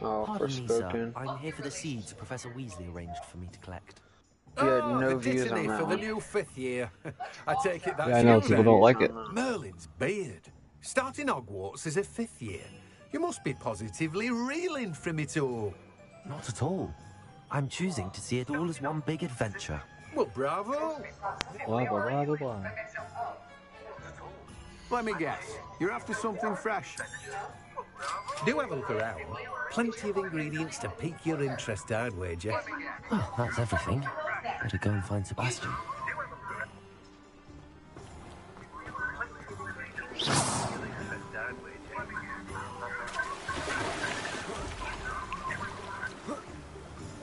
Speaker 9: Oh,
Speaker 3: Pardon me, sir.
Speaker 9: Forspoken.
Speaker 3: I'm here for the seeds Professor Weasley arranged for me to collect.
Speaker 9: You had no
Speaker 15: the
Speaker 9: views on
Speaker 15: Dittany
Speaker 9: that
Speaker 15: for the
Speaker 9: one.
Speaker 15: new 5th year. I take it that's
Speaker 7: Yeah, I know
Speaker 15: you,
Speaker 7: people
Speaker 15: then.
Speaker 7: don't like it.
Speaker 15: Merlin's beard. Starting Hogwarts as a 5th year. You must be positively reeling from it all.
Speaker 3: Not at all. I'm choosing to see it all as one big adventure.
Speaker 15: Well, bravo.
Speaker 7: Blah, blah, blah, blah, blah.
Speaker 15: Let me guess. You're after something fresh. Do have a look around. Plenty of ingredients to pique your interest, I'd wager.
Speaker 3: Well, that's everything. Better go and find Sebastian.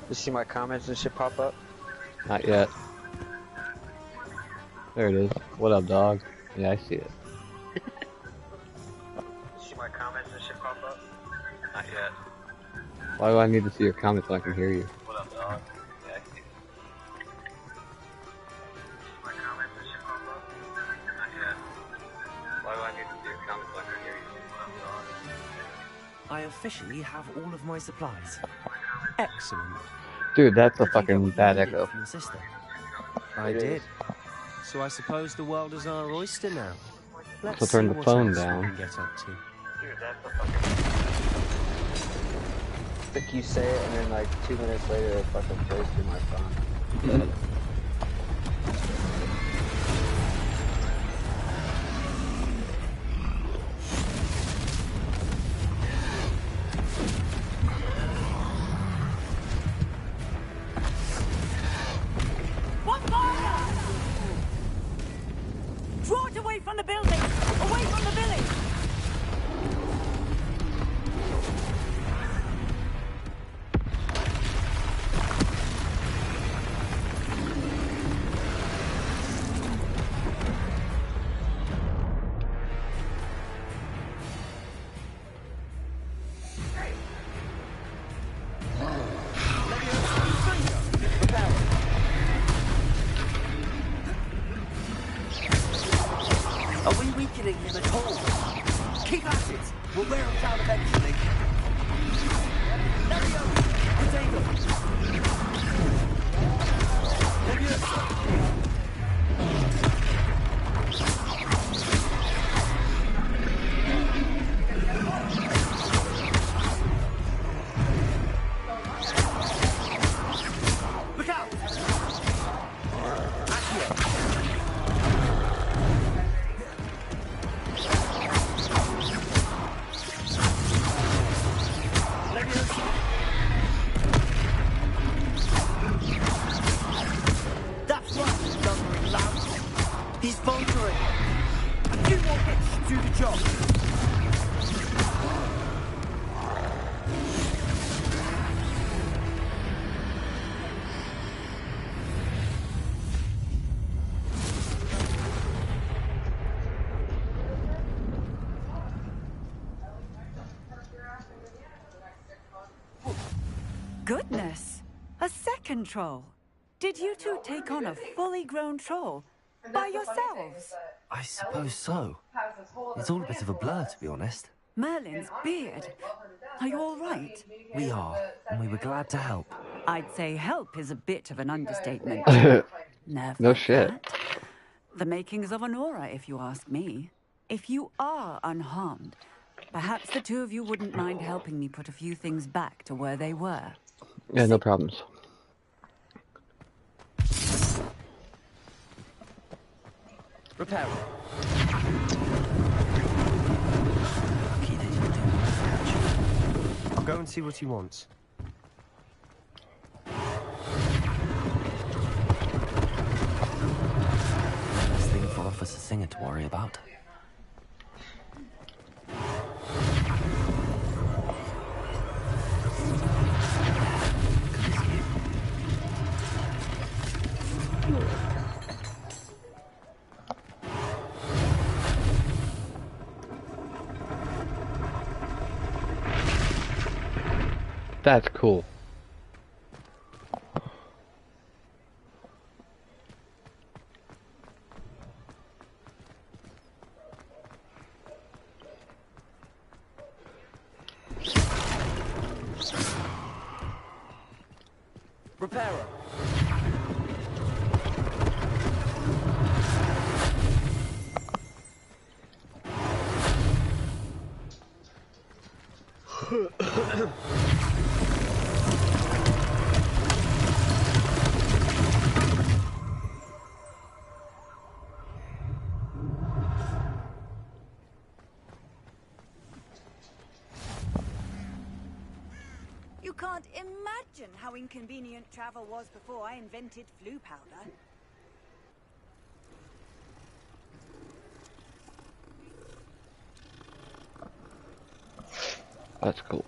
Speaker 9: You see my comments and shit pop up?
Speaker 7: Not yet. There it is. What up, dog? Yeah, I see it.
Speaker 9: See my comments and shit pop up? Not yet.
Speaker 7: Why do I need to see your comments so I can hear you?
Speaker 9: What up, dog? Yeah, I see it. My comments and shit pop up? Not yet. Why do I need to see your comments so I can hear you? What up, dog?
Speaker 3: I officially have all of my supplies.
Speaker 14: Excellent.
Speaker 7: Dude, that's a fucking bad echo.
Speaker 3: From your sister.
Speaker 14: I did. So I suppose the world is our oyster now. Let's
Speaker 7: So turn
Speaker 14: see
Speaker 7: the
Speaker 14: what
Speaker 7: phone
Speaker 14: else we
Speaker 7: down.
Speaker 14: can get up to.
Speaker 9: Dude, that's a fucking... I think you say it and then like 2 minutes later it fucking plays through my phone.
Speaker 23: What fire? Draw it away from the building! Away from the village!
Speaker 2: Are we weakening him at all? Keep at it! We'll wear him down eventually. Leviosa! Potato! Leviosa! Look out! Accio! That's right, lumbering louse. He's vulnerable. A few more hits should do the job.
Speaker 23: Goodness! A second troll! Did you two take on a fully grown troll? By yourselves?
Speaker 3: I suppose so. It's all a bit of a blur, to be honest.
Speaker 23: Merlin's beard. Are you all right?
Speaker 3: We are, and we were glad to help.
Speaker 23: I'd say help is a bit of an understatement. Never
Speaker 7: No shit.
Speaker 23: that. The makings of an aura, if you ask me. If you are unharmed, perhaps the two of you wouldn't mind helping me put a few things back to where they were.
Speaker 7: Yeah, no problems.
Speaker 3: Repair.
Speaker 16: I'll go and see what he wants.
Speaker 3: Last thing for Officer Singer to worry about.
Speaker 7: That's cool.
Speaker 3: Repairer.
Speaker 23: You can't imagine how inconvenient travel was before I invented flu powder.
Speaker 7: That's cool.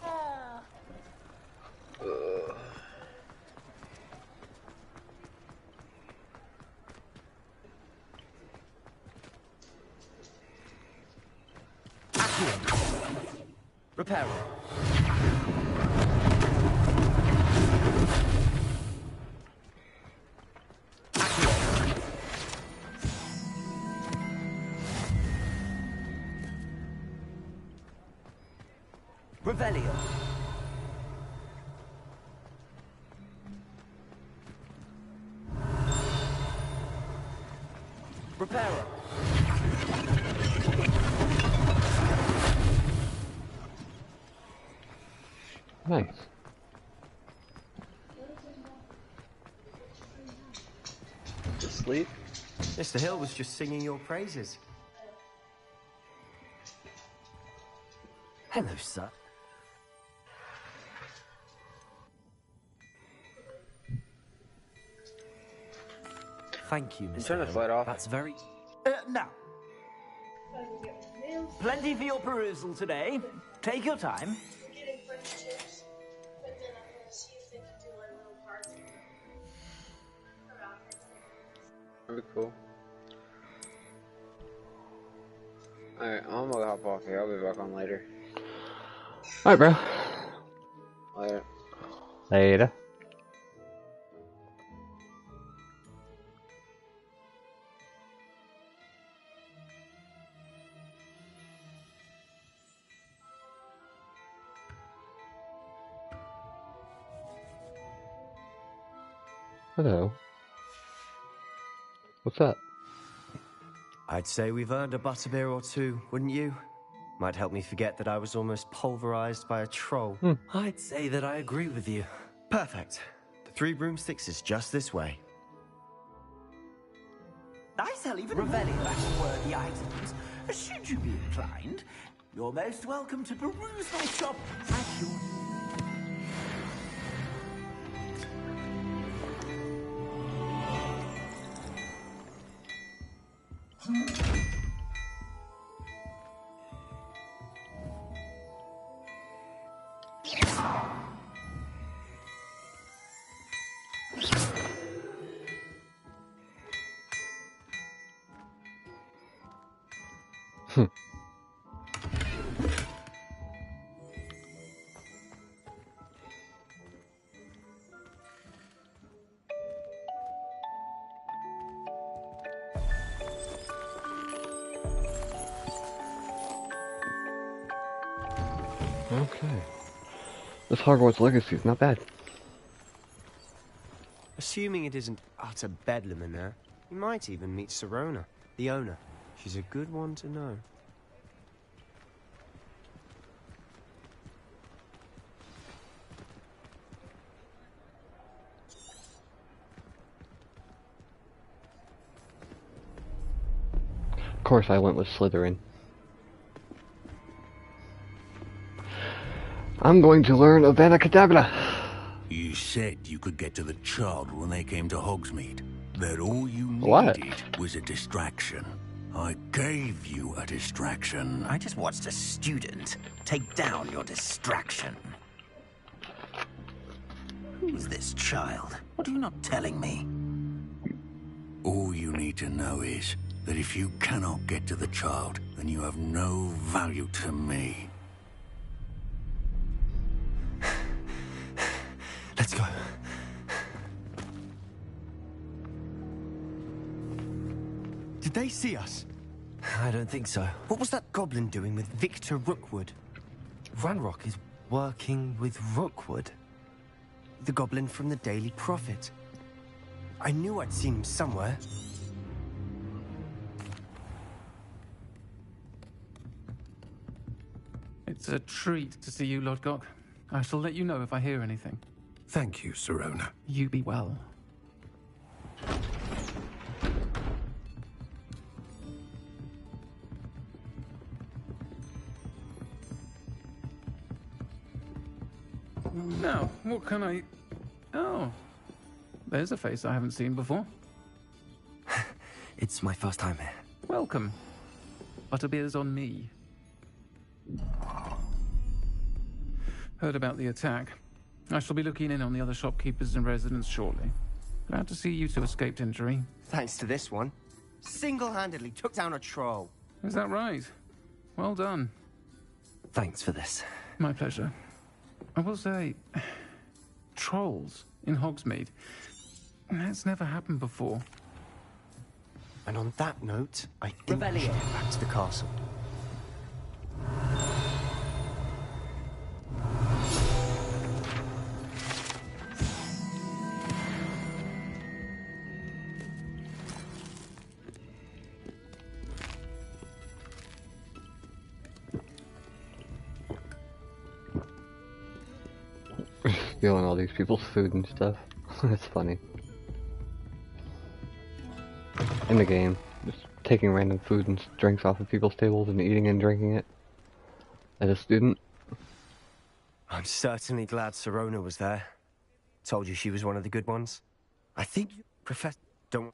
Speaker 3: Repairer. Revelio. Repairer.
Speaker 7: Nice.
Speaker 16: Sleep? Mr. Hill was just singing your praises.
Speaker 3: Hello, sir. Thank you, Mr.
Speaker 9: Turn the
Speaker 3: Hill.
Speaker 9: light off.
Speaker 3: That's very...
Speaker 2: Now. Plenty for your perusal today. Take your time.
Speaker 9: That'd be cool. Alright, I'm gonna hop off here. I'll be back on later.
Speaker 7: Alright, bro.
Speaker 9: Later.
Speaker 7: Later. Hello. What's up?
Speaker 16: I'd say we've earned a butterbeer or two, wouldn't you? Might help me forget that I was almost pulverized by a troll.
Speaker 3: I'd say that I agree with you.
Speaker 16: Perfect. The 3 broomsticks is just this way.
Speaker 2: I sell even more fashion-worthy items. Should you be inclined, you're most welcome to peruse my shop at your...
Speaker 7: Okay. This Hogwarts Legacy is not bad.
Speaker 16: Assuming it isn't utter bedlam in there, you might even meet Sirona, the owner. She's a good one to know.
Speaker 7: Of course I went with Slytherin. I'm going to learn Avada Kedavra.
Speaker 18: You said you could get to the child when they came to Hogsmeade. That all you
Speaker 7: What?
Speaker 18: needed was a distraction. I gave you a distraction.
Speaker 1: I just watched a student take down your distraction. Who's this child? What are you not telling me?
Speaker 18: All you need to know is that if you cannot get to the child, then you have no value to me.
Speaker 16: Let's go. Did they see us?
Speaker 3: I don't think so.
Speaker 16: What was that goblin doing with Victor Rookwood?
Speaker 3: Ranrock is working with Rookwood.
Speaker 16: The goblin from the Daily Prophet. I knew I'd seen him somewhere.
Speaker 17: It's a treat to see you, Lodgok. I shall let you know if I hear anything.
Speaker 15: Thank you, Sirona.
Speaker 17: You be well. Now, what can I... Oh, there's a face I haven't seen before.
Speaker 16: It's my first time here.
Speaker 17: Welcome. Butterbeer's on me. Heard about the attack. I shall be looking in on the other shopkeepers and residents shortly. Glad to see you two escaped injury.
Speaker 16: Thanks to this one. Single-handedly took down a troll.
Speaker 17: Is that right? Well done.
Speaker 16: Thanks for this.
Speaker 17: My pleasure. I will say, trolls in Hogsmeade. That's never happened before.
Speaker 16: And on that note, I think we should head back to the castle.
Speaker 7: Stealing all these people's food and stuff. It's funny. In the game, just taking random food and drinks off of people's tables and eating and drinking it. As a student.
Speaker 16: I'm certainly glad Sirona was there. Told you she was one of the good ones. I think Professor... Don't...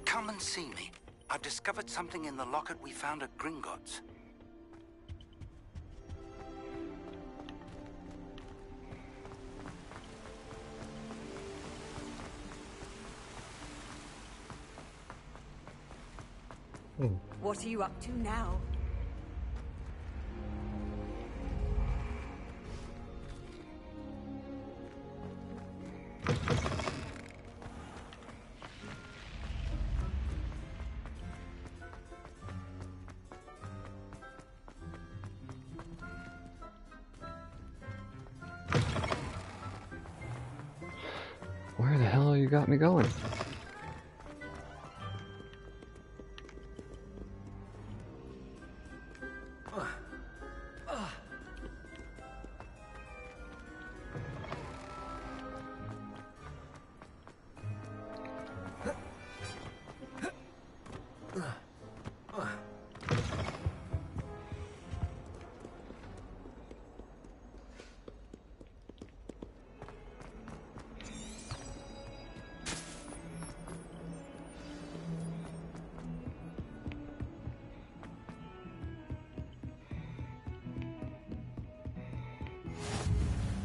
Speaker 2: Come and see me. I've discovered something in the locket we found at Gringotts.
Speaker 23: What are you up to now?
Speaker 7: Where the hell you got me going?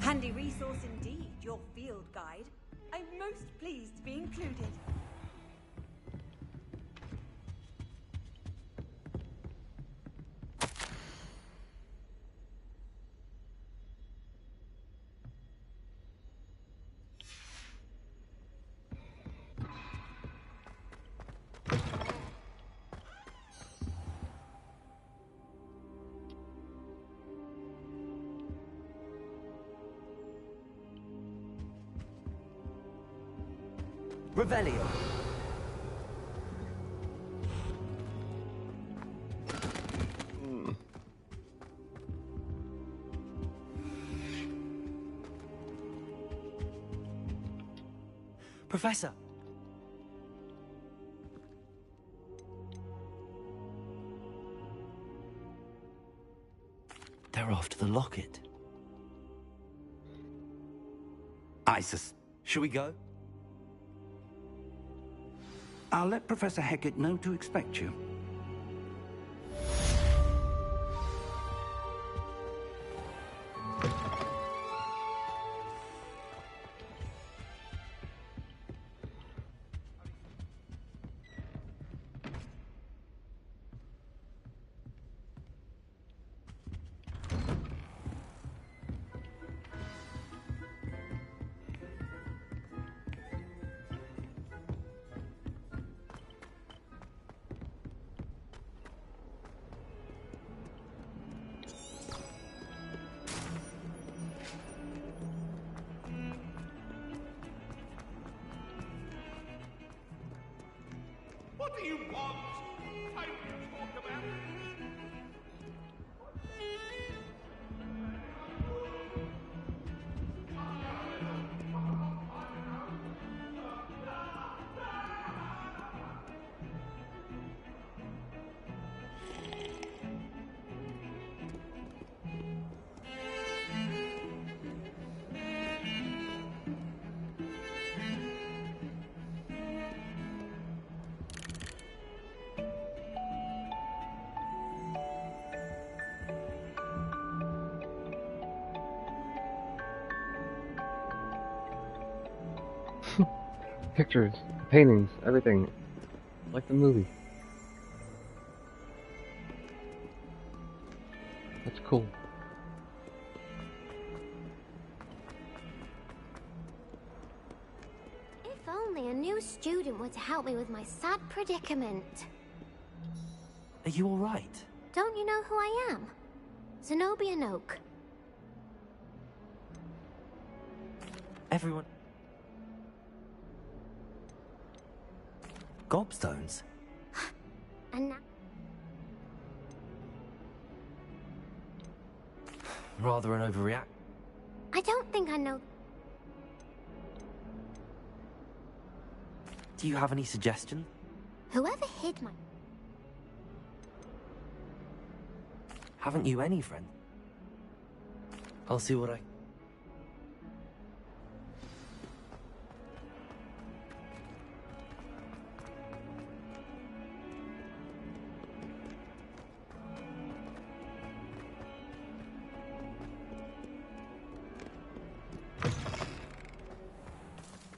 Speaker 23: Handy resource indeed, your field guide. I'm most pleased to be included.
Speaker 3: Revelio. Professor! They're after the locket.
Speaker 2: Isis,
Speaker 3: Shall we go?
Speaker 2: I'll let Professor Hecat know to expect you.
Speaker 13: What do you want? How do you talk about it?
Speaker 7: Pictures, paintings, everything. Like the movie. That's cool.
Speaker 6: If only a new student were to help me with my sad predicament.
Speaker 3: Are you alright?
Speaker 6: Don't you know who I am? Zenobia Noak.
Speaker 3: Everyone... Gobstones?
Speaker 6: And now...
Speaker 3: Rather an overreact.
Speaker 6: I don't think I know...
Speaker 3: Do you have any suggestion?
Speaker 6: Whoever hid my...
Speaker 3: Haven't you any friend? I'll see what I...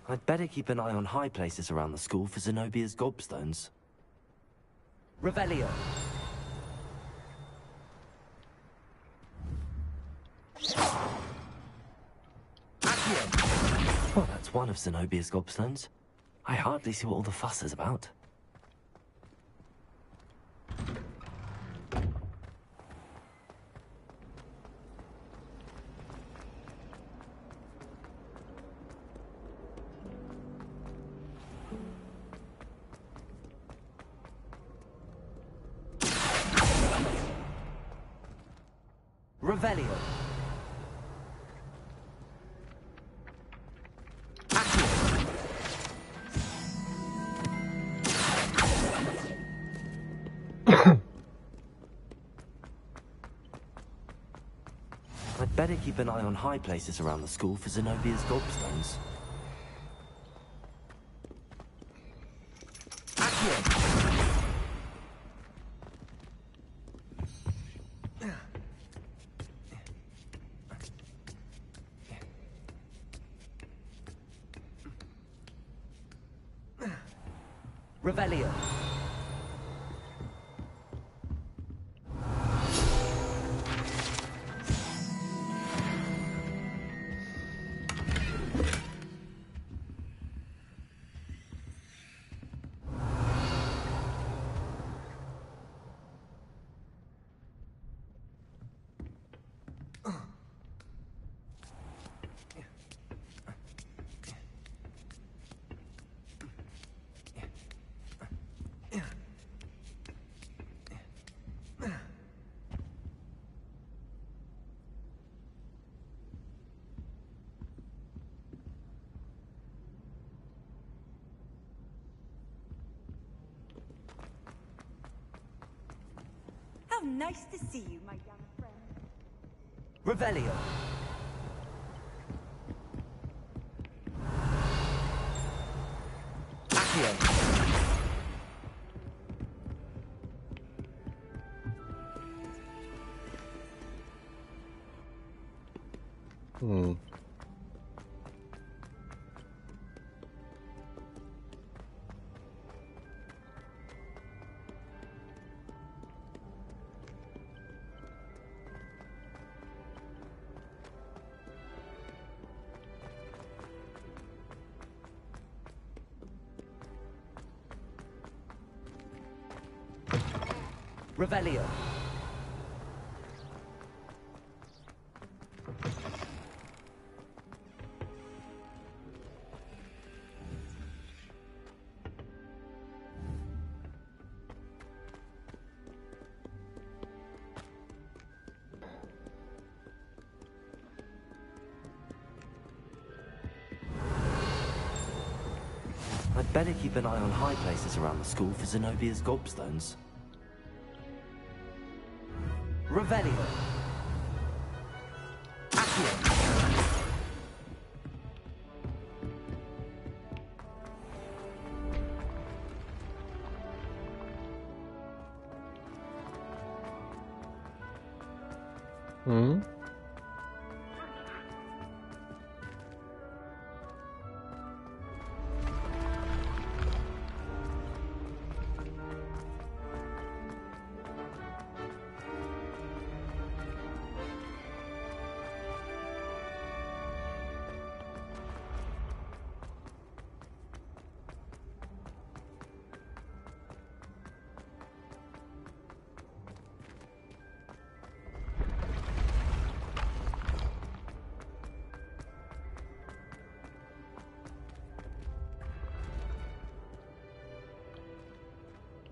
Speaker 3: I'd better keep an eye on high places around the school for Zenobia's gobstones. Revelio! Well, that's one of Zenobia's gobstones. I hardly see what all the fuss is about. Revelio. I'd better keep an eye on high places around the school for Zenobia's gobstones. Revelio.
Speaker 23: Nice to see you, my young friend.
Speaker 3: Revelio. Accio. Revelio. I'd better keep an eye on high places around the school for Zenobia's gobstones. Revelio. Accio.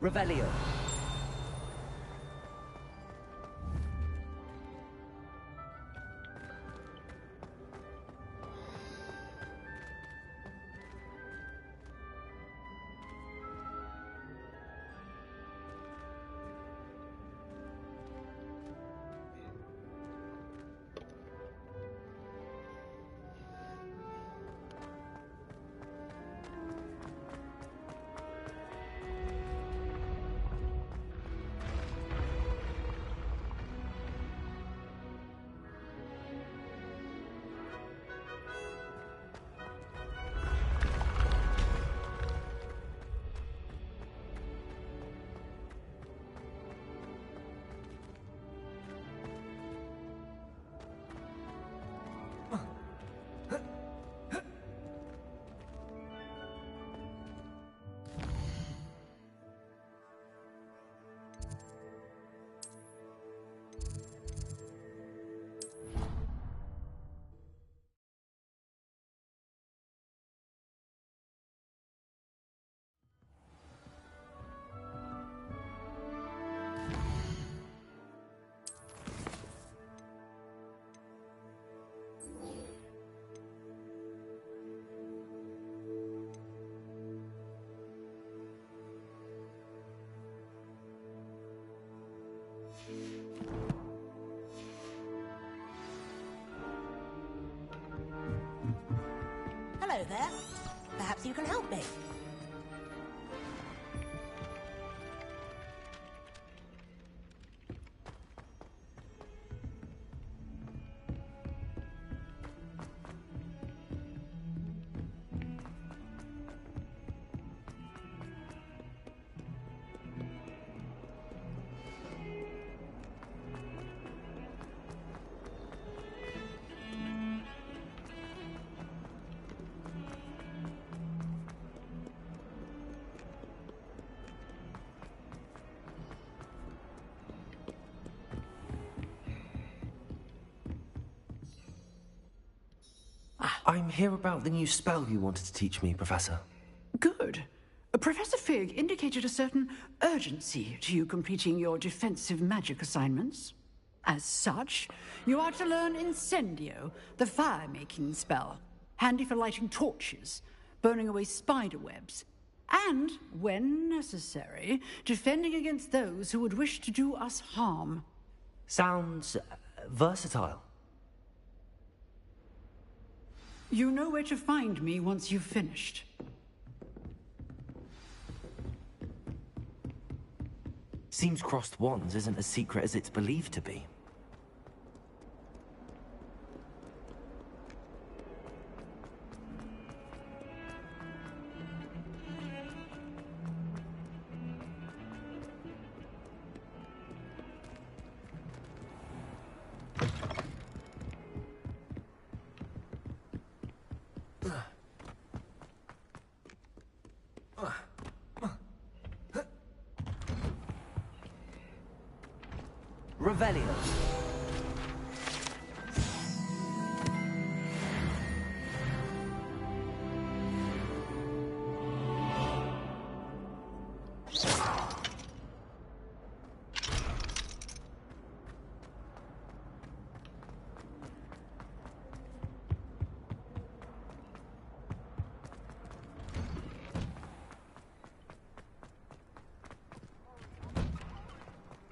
Speaker 3: Revelio.
Speaker 19: Hello there. Perhaps you can help me.
Speaker 3: I'm here about the new spell you wanted to teach me, Professor.
Speaker 21: Good. Professor Fig indicated a certain urgency to you completing your defensive magic assignments. As such, you are to learn Incendio, the fire-making spell, handy for lighting torches, burning away spider webs, And, when necessary, defending against those who would wish to do us harm.
Speaker 3: Sounds versatile.
Speaker 21: You know where to find me once you've finished.
Speaker 3: Seems crossed wands isn't as secret as it's believed to be. Revelio.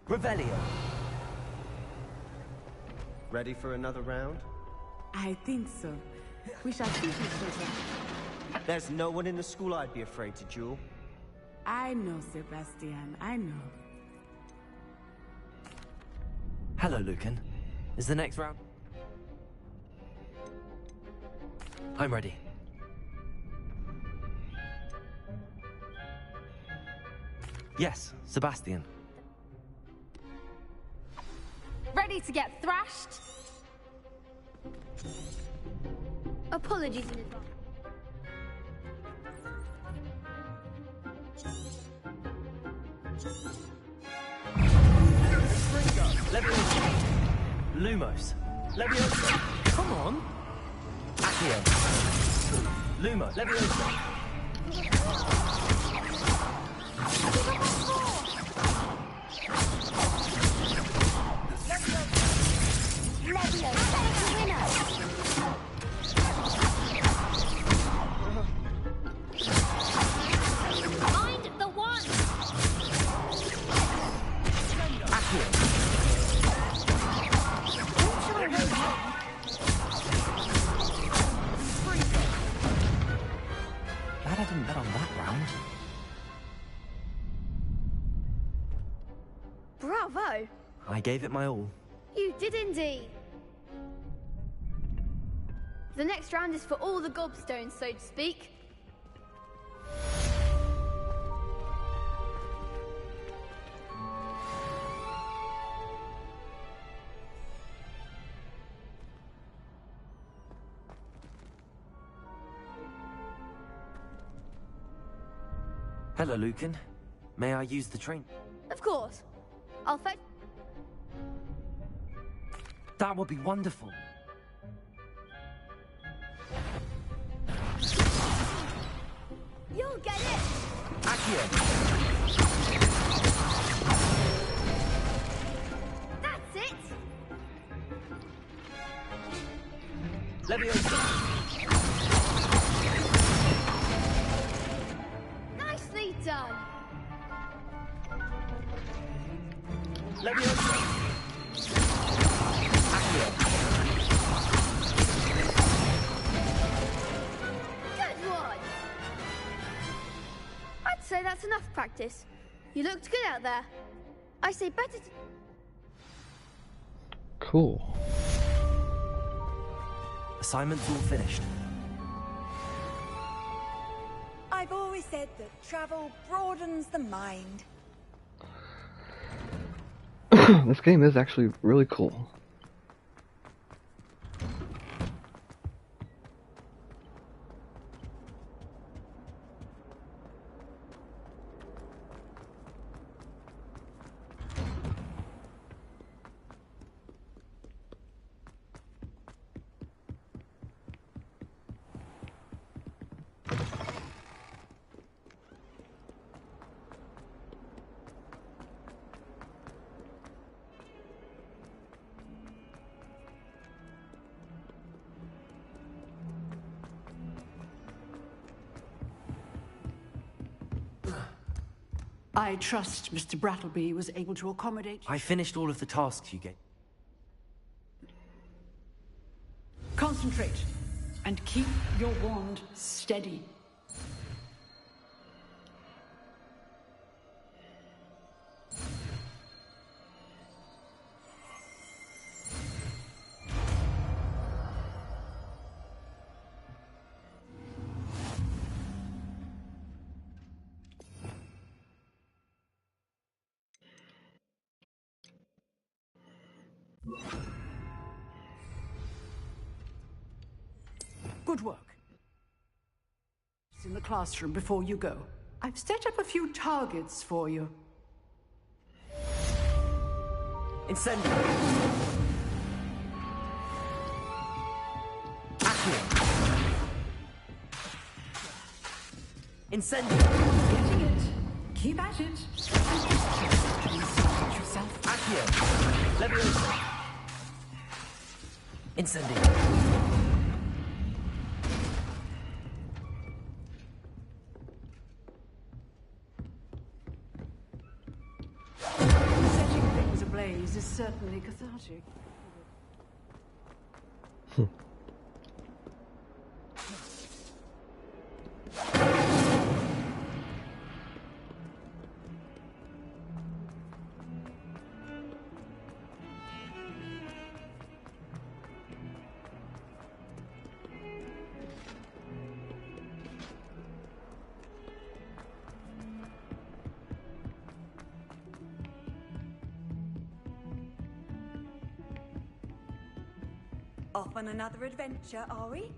Speaker 3: Revelio.
Speaker 16: Ready for another round?
Speaker 4: I think so. We shall see each other.
Speaker 16: There's no one in the school I'd be afraid to duel.
Speaker 4: I know, Sebastian. I know.
Speaker 3: Hello, Lucan. Is the next round? I'm ready. Yes, Sebastian.
Speaker 5: Ready to get thrashed?
Speaker 6: Apologies in advance.
Speaker 3: Lumos. Leviosa. Come on. Accio. Lumo. Leviosa.
Speaker 5: Mind the one!
Speaker 3: Glad I didn't bet on that round.
Speaker 6: Bravo!
Speaker 3: I gave it my all.
Speaker 6: You did indeed. The next round is for all the gobstones, so to speak.
Speaker 3: Hello, Lucan. May I use the train?
Speaker 6: Of course. I'll fetch...
Speaker 3: That would be wonderful.
Speaker 6: You'll get it!
Speaker 3: Accio.
Speaker 6: That's it!
Speaker 3: Leviosa.
Speaker 6: Nicely done!
Speaker 3: Leviosa.
Speaker 6: Good one! I'd say that's enough practice. You looked good out there. I say better to...
Speaker 7: Cool.
Speaker 3: Assignment's all finished.
Speaker 4: I've always said that travel broadens the mind.
Speaker 7: This game is actually really cool.
Speaker 21: I trust Mr. Brattleby was able to accommodate...
Speaker 3: I finished all of the tasks you gave.
Speaker 21: Concentrate, and keep your wand steady. Good work. In the classroom before you go. I've set up a few targets for you.
Speaker 3: Incendio. Accio. Incendio.
Speaker 21: Getting it. Keep at it. Yourself.
Speaker 3: Accio. Leviosa. Incendio.
Speaker 21: Setting things ablaze is certainly cathartic.
Speaker 23: Off on another adventure, are we?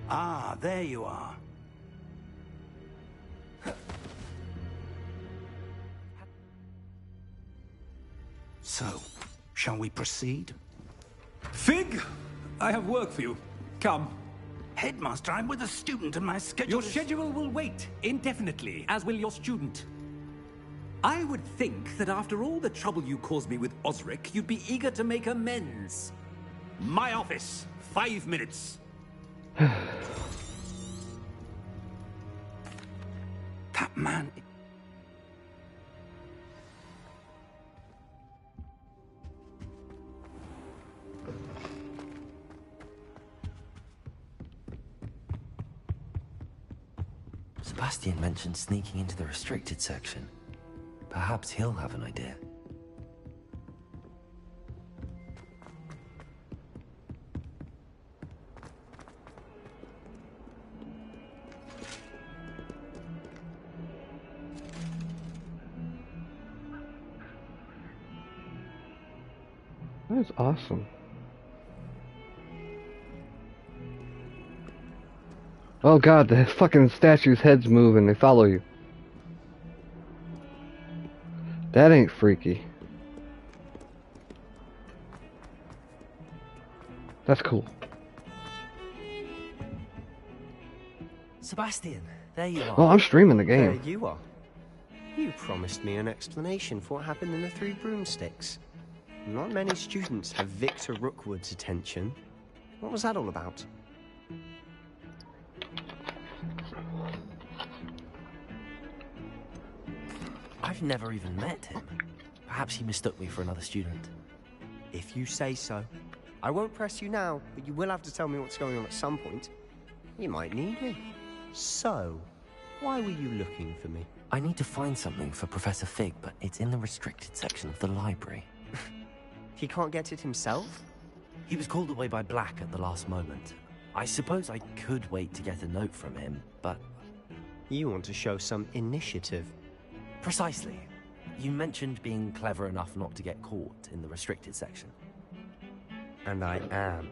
Speaker 2: Ah, there you are. So, shall we proceed?
Speaker 15: Fig, I have work for you. Come.
Speaker 2: Headmaster, I'm with a student and my schedule
Speaker 15: Your schedule will wait indefinitely, as will your student. I would think that after all the trouble you caused me with Osric, you'd be eager to make amends. My office, 5 minutes.
Speaker 2: That man...
Speaker 3: Sebastian mentioned sneaking into the restricted section. Perhaps he'll have an idea.
Speaker 7: That's awesome. Oh god, the fucking statue's head's move and they follow you. That ain't freaky. That's cool.
Speaker 3: Sebastian, there you are.
Speaker 7: Well, I'm streaming the game.
Speaker 16: There you are. You promised me an explanation for what happened in the Three Broomsticks. Not many students have Victor Rookwood's attention. What was that all about?
Speaker 3: I've never even met him. Perhaps he mistook me for another student.
Speaker 16: If you say so. I won't press you now, but you will have to tell me what's going on at some point. You might need me. So, why were you looking for me?
Speaker 3: I need to find something for Professor Fig, but it's in the restricted section of the library.
Speaker 16: He can't get it himself?
Speaker 3: He was called away by Black at the last moment. I suppose I could wait to get a note from him, but...
Speaker 16: You want to show some initiative.
Speaker 3: Precisely. You mentioned being clever enough not to get caught in the restricted section.
Speaker 16: And I am.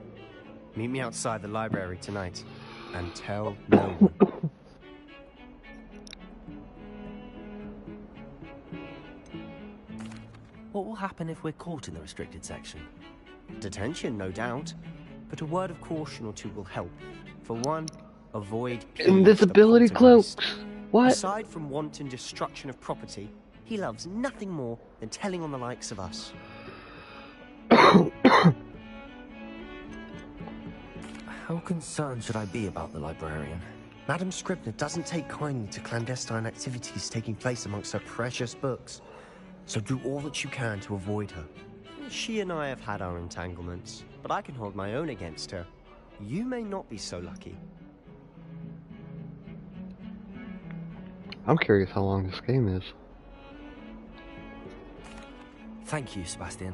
Speaker 16: Meet me outside the library tonight, and tell no one.
Speaker 3: What will happen if we're caught in the restricted section?
Speaker 16: Detention, no doubt. But a word of caution or two will help. For one, avoid
Speaker 7: Invisibility cloaks. What?
Speaker 16: Aside from wanton destruction of property, he loves nothing more than telling on the likes of us.
Speaker 3: How concerned should I be about the librarian?
Speaker 16: Madame Scribner doesn't take kindly to clandestine activities taking place amongst her precious books. So do all that you can to avoid her. She and I have had our entanglements, but I can hold my own against her. You may not be so lucky.
Speaker 7: I'm curious how long this game is.
Speaker 3: Thank you, Sebastian.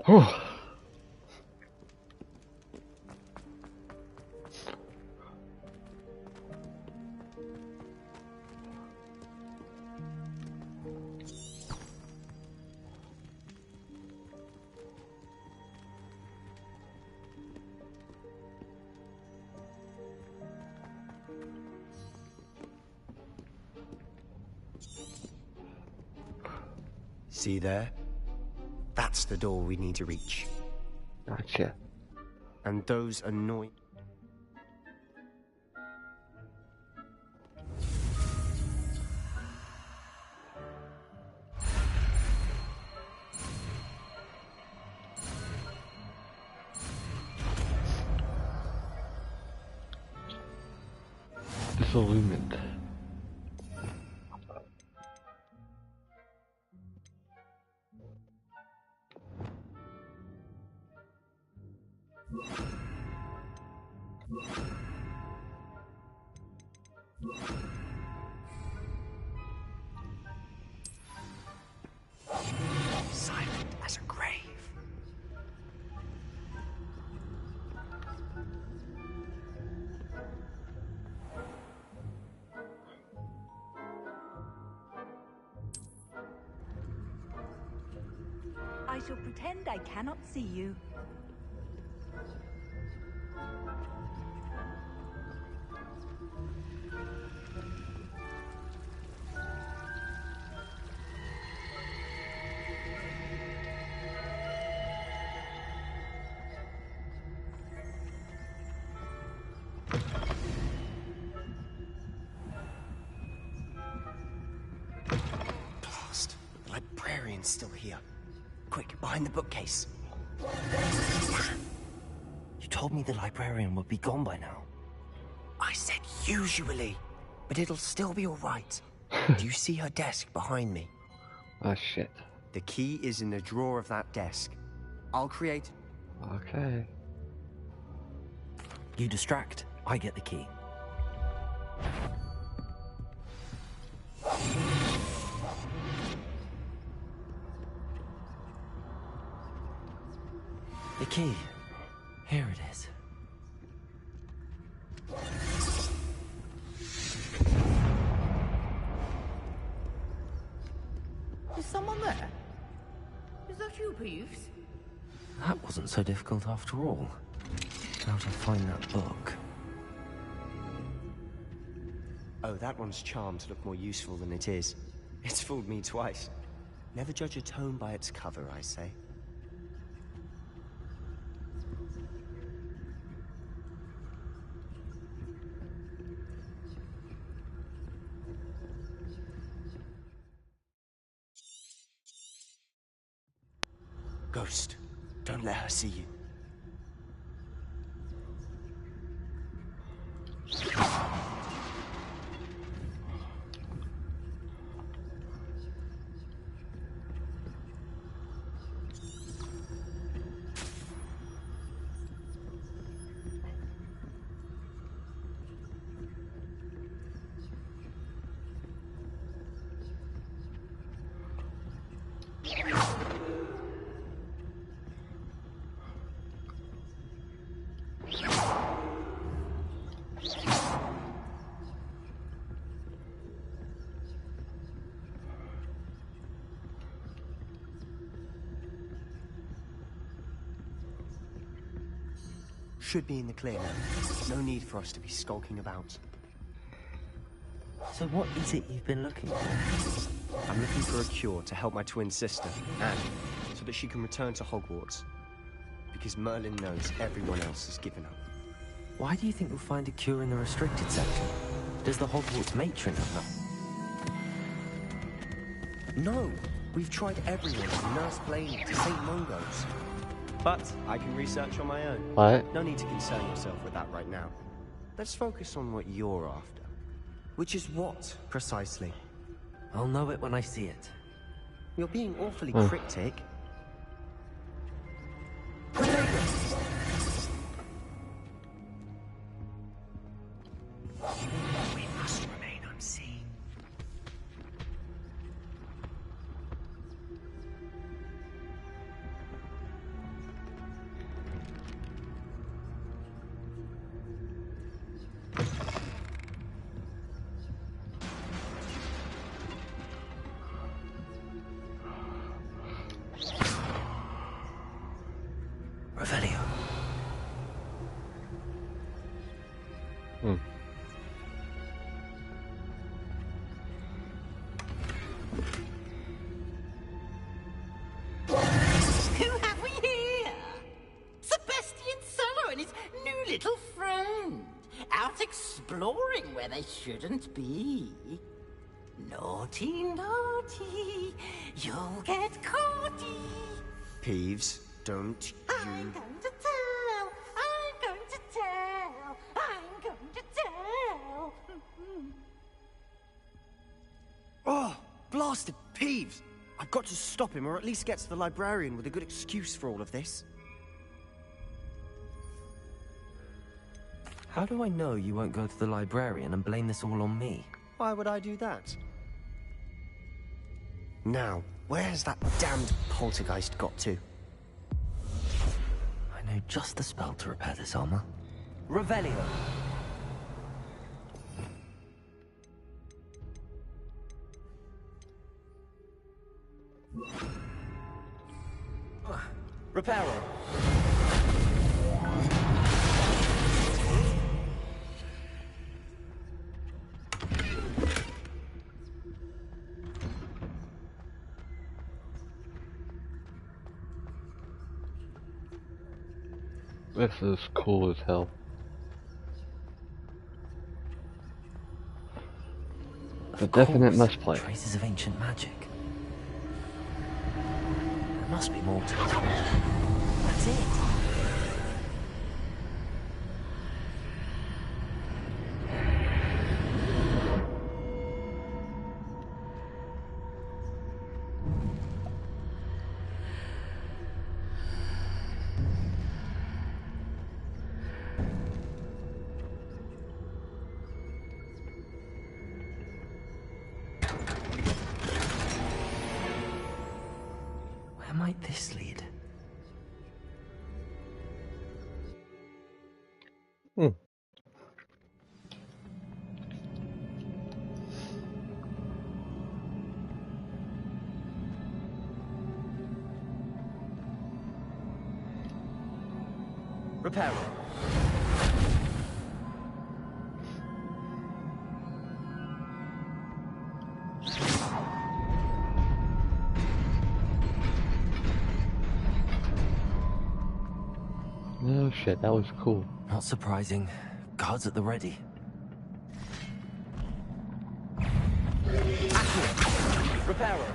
Speaker 7: Oh.
Speaker 16: See there? That's the door we need to reach.
Speaker 7: Gotcha.
Speaker 16: And those annoying...
Speaker 7: Disillumined.
Speaker 16: Silent as a grave.
Speaker 8: I shall pretend I cannot see you.
Speaker 16: Blast. The librarian's still here. Quick, behind the bookcase.
Speaker 3: You told me the librarian would be gone by now.
Speaker 16: I said usually, but it'll still be all right. Do you see her desk behind me?
Speaker 7: Oh shit.
Speaker 16: The key is in the drawer of that desk. I'll create...
Speaker 7: Okay.
Speaker 3: You distract, I get the key. The key. Here it is.
Speaker 1: Is someone there? Is that you, Peeves?
Speaker 3: That wasn't so difficult after all. How to find that book?
Speaker 16: Oh, that one's charmed to look more useful than it is. It's fooled me twice. Never judge a tome by its cover, I say. Ghost, don't let her see you. Should be in the clear now. No need for us to be skulking about.
Speaker 3: So what is it you've been looking for?
Speaker 16: I'm looking for a cure to help my twin sister, Anne, so that she can return to Hogwarts. because Merlin knows everyone else has given up.
Speaker 3: Why do you think we'll find a cure in the restricted section? Does the Hogwarts matron know?
Speaker 16: No! We've tried everyone from Nurse Blaney to St. Mungo's. But I can research on my own.
Speaker 7: What?
Speaker 16: No need to concern yourself with that right now. Let's focus on what you're after. Which is what, precisely?
Speaker 3: I'll know it when I see it.
Speaker 16: You're being awfully cryptic.
Speaker 3: We must remain unseen. Revelio.
Speaker 1: Who have we here? Sebastian Sallow and his new little friend. Out exploring where they shouldn't be. Naughty, naughty. You'll get caughty.
Speaker 16: Peeves, don't
Speaker 1: I'm going to tell. I'm going to tell. I'm going to tell.
Speaker 16: Oh, blasted Peeves! I've got to stop him, or at least get to the librarian with a good excuse for all of this.
Speaker 3: How do I know you won't go to the librarian and blame this all on me?
Speaker 16: Why would I do that? Now, where's that damned poltergeist got to?
Speaker 3: I know just the spell to repair this armor. Revelio! Reparo!
Speaker 7: This is cool as hell. A definite must play.
Speaker 3: Traces of ancient magic. There must be more to it. That's it. Where might this lead? Reparo.
Speaker 7: Oh shit, that was cool.
Speaker 3: Not surprising. Guards at the ready. Reparo.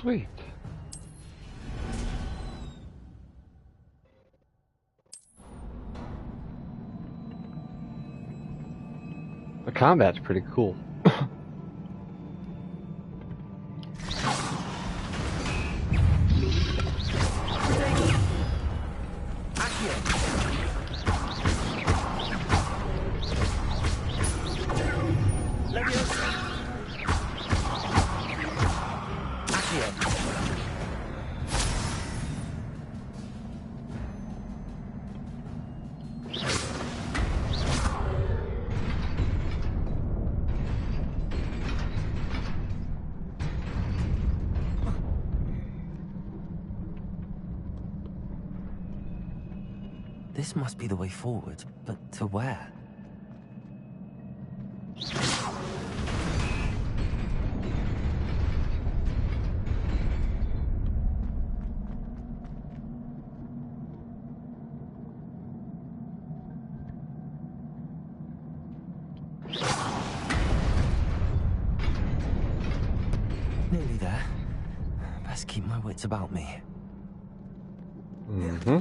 Speaker 7: Sweet. The combat's pretty cool.
Speaker 3: This must be the way forward, but to where? Nearly there. Best keep my wits about me.
Speaker 7: Mm-hmm.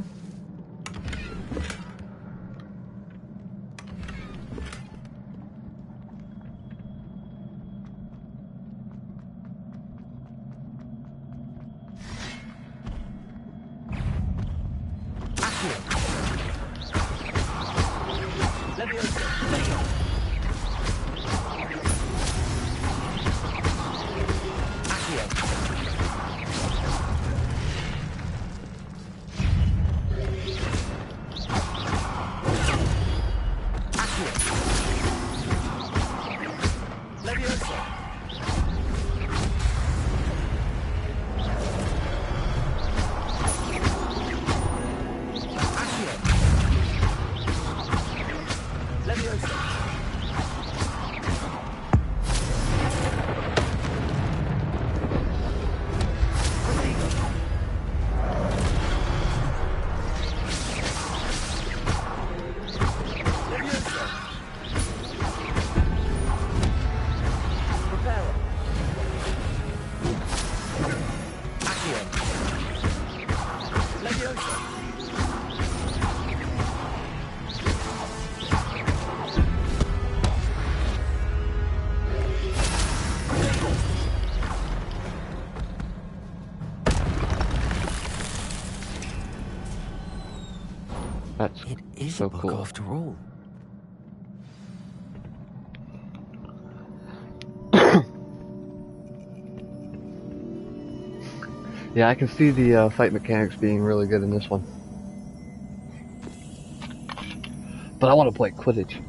Speaker 7: That's
Speaker 3: It is
Speaker 7: so
Speaker 3: a book
Speaker 7: cool.
Speaker 3: after all.
Speaker 7: Yeah, I can see the fight mechanics being really good in this one. But I want to play Quidditch.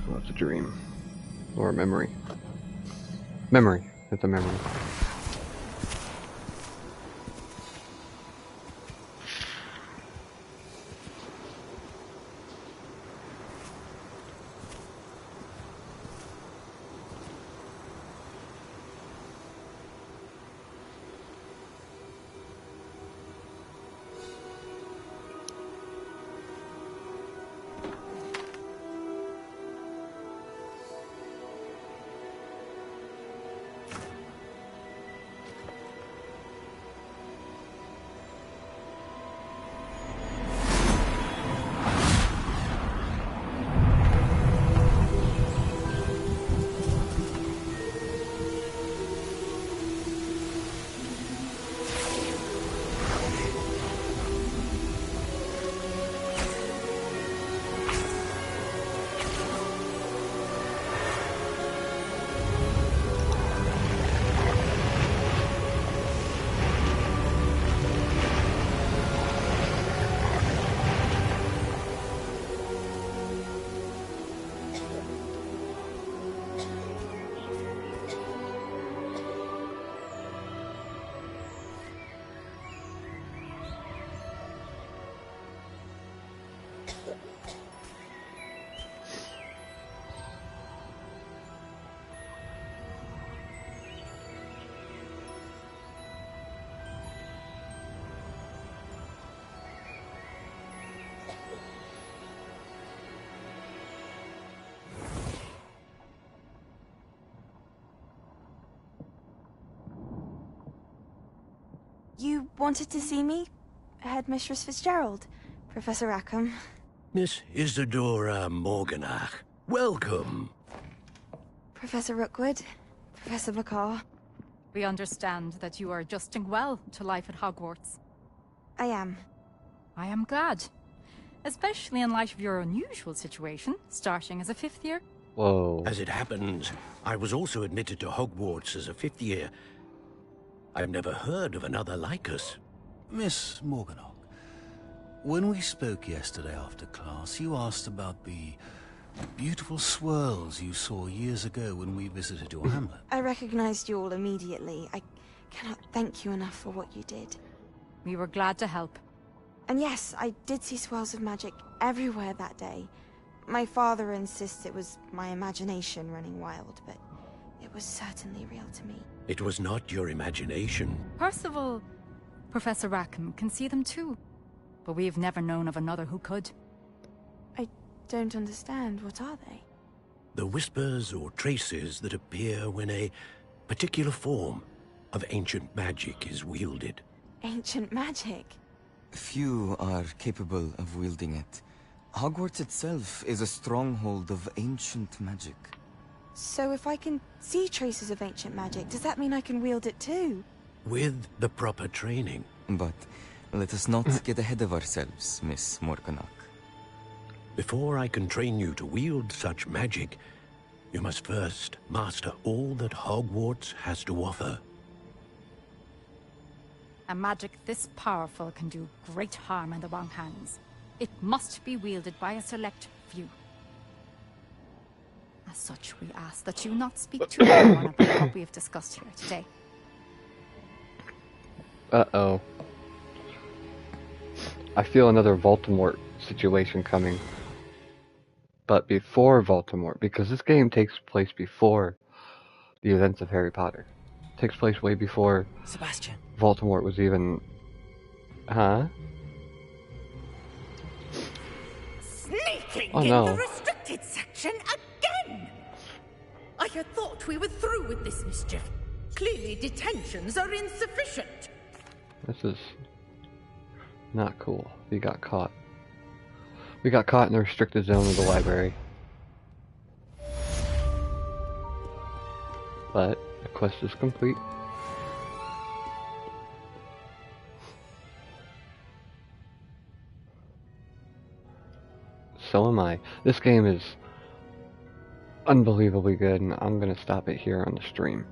Speaker 7: So it's a dream. Or a memory. Memory. It's a memory.
Speaker 10: You wanted to see me? Headmistress Fitzgerald? Professor Rackham?
Speaker 18: Miss Isadora Morganach, welcome.
Speaker 10: Professor Rookwood? Professor McCaw?
Speaker 20: We understand that you are adjusting well to life at Hogwarts.
Speaker 10: I am.
Speaker 20: I am glad. Especially in light of your unusual situation, starting as a 5th year.
Speaker 7: Whoa.
Speaker 18: As it happens, I was also admitted to Hogwarts as a 5th year. I've never heard of another like us.
Speaker 22: Miss Morganach, when we spoke yesterday after class, you asked about the
Speaker 18: Beautiful swirls you saw years ago when we visited your hamlet.
Speaker 10: I recognized you all immediately. I cannot thank you enough for what you did.
Speaker 20: We were glad to help.
Speaker 10: And yes, I did see swirls of magic everywhere that day. My father insists it was my imagination running wild, but it was certainly real to me.
Speaker 18: It was not your imagination.
Speaker 20: Percival, Professor Rackham can see them too. But we've never known of another who could.
Speaker 10: I don't understand. What are they?
Speaker 18: The whispers or traces that appear when a particular form of ancient magic is wielded.
Speaker 10: Ancient magic?
Speaker 11: Few are capable of wielding it. Hogwarts itself is a stronghold of ancient magic.
Speaker 10: So if I can see traces of ancient magic, does that mean I can wield it too?
Speaker 18: With the proper training.
Speaker 11: But let us not get ahead of ourselves, Miss Morganach.
Speaker 18: Before I can train you to wield such magic, you must first master all that Hogwarts has to offer.
Speaker 20: A magic this powerful can do great harm in the wrong hands. It must be wielded by a select few. As such, we ask that you not speak to anyone about what we have discussed here today.
Speaker 7: Uh-oh. I feel another Voldemort situation coming. But before Voldemort, because this game takes place before the events of Harry Potter. It takes place way before
Speaker 1: Sebastian.
Speaker 7: Voldemort was even... Huh?
Speaker 1: Sneaking
Speaker 7: Oh,
Speaker 1: in
Speaker 7: no.
Speaker 1: the restricted section again! I had thought we were through with this mischief. Clearly detentions are insufficient.
Speaker 7: This is not cool. We got caught. We got caught in the restricted zone of the library. But the quest is complete. So am I. This game is unbelievably good, and I'm gonna stop it here on the stream.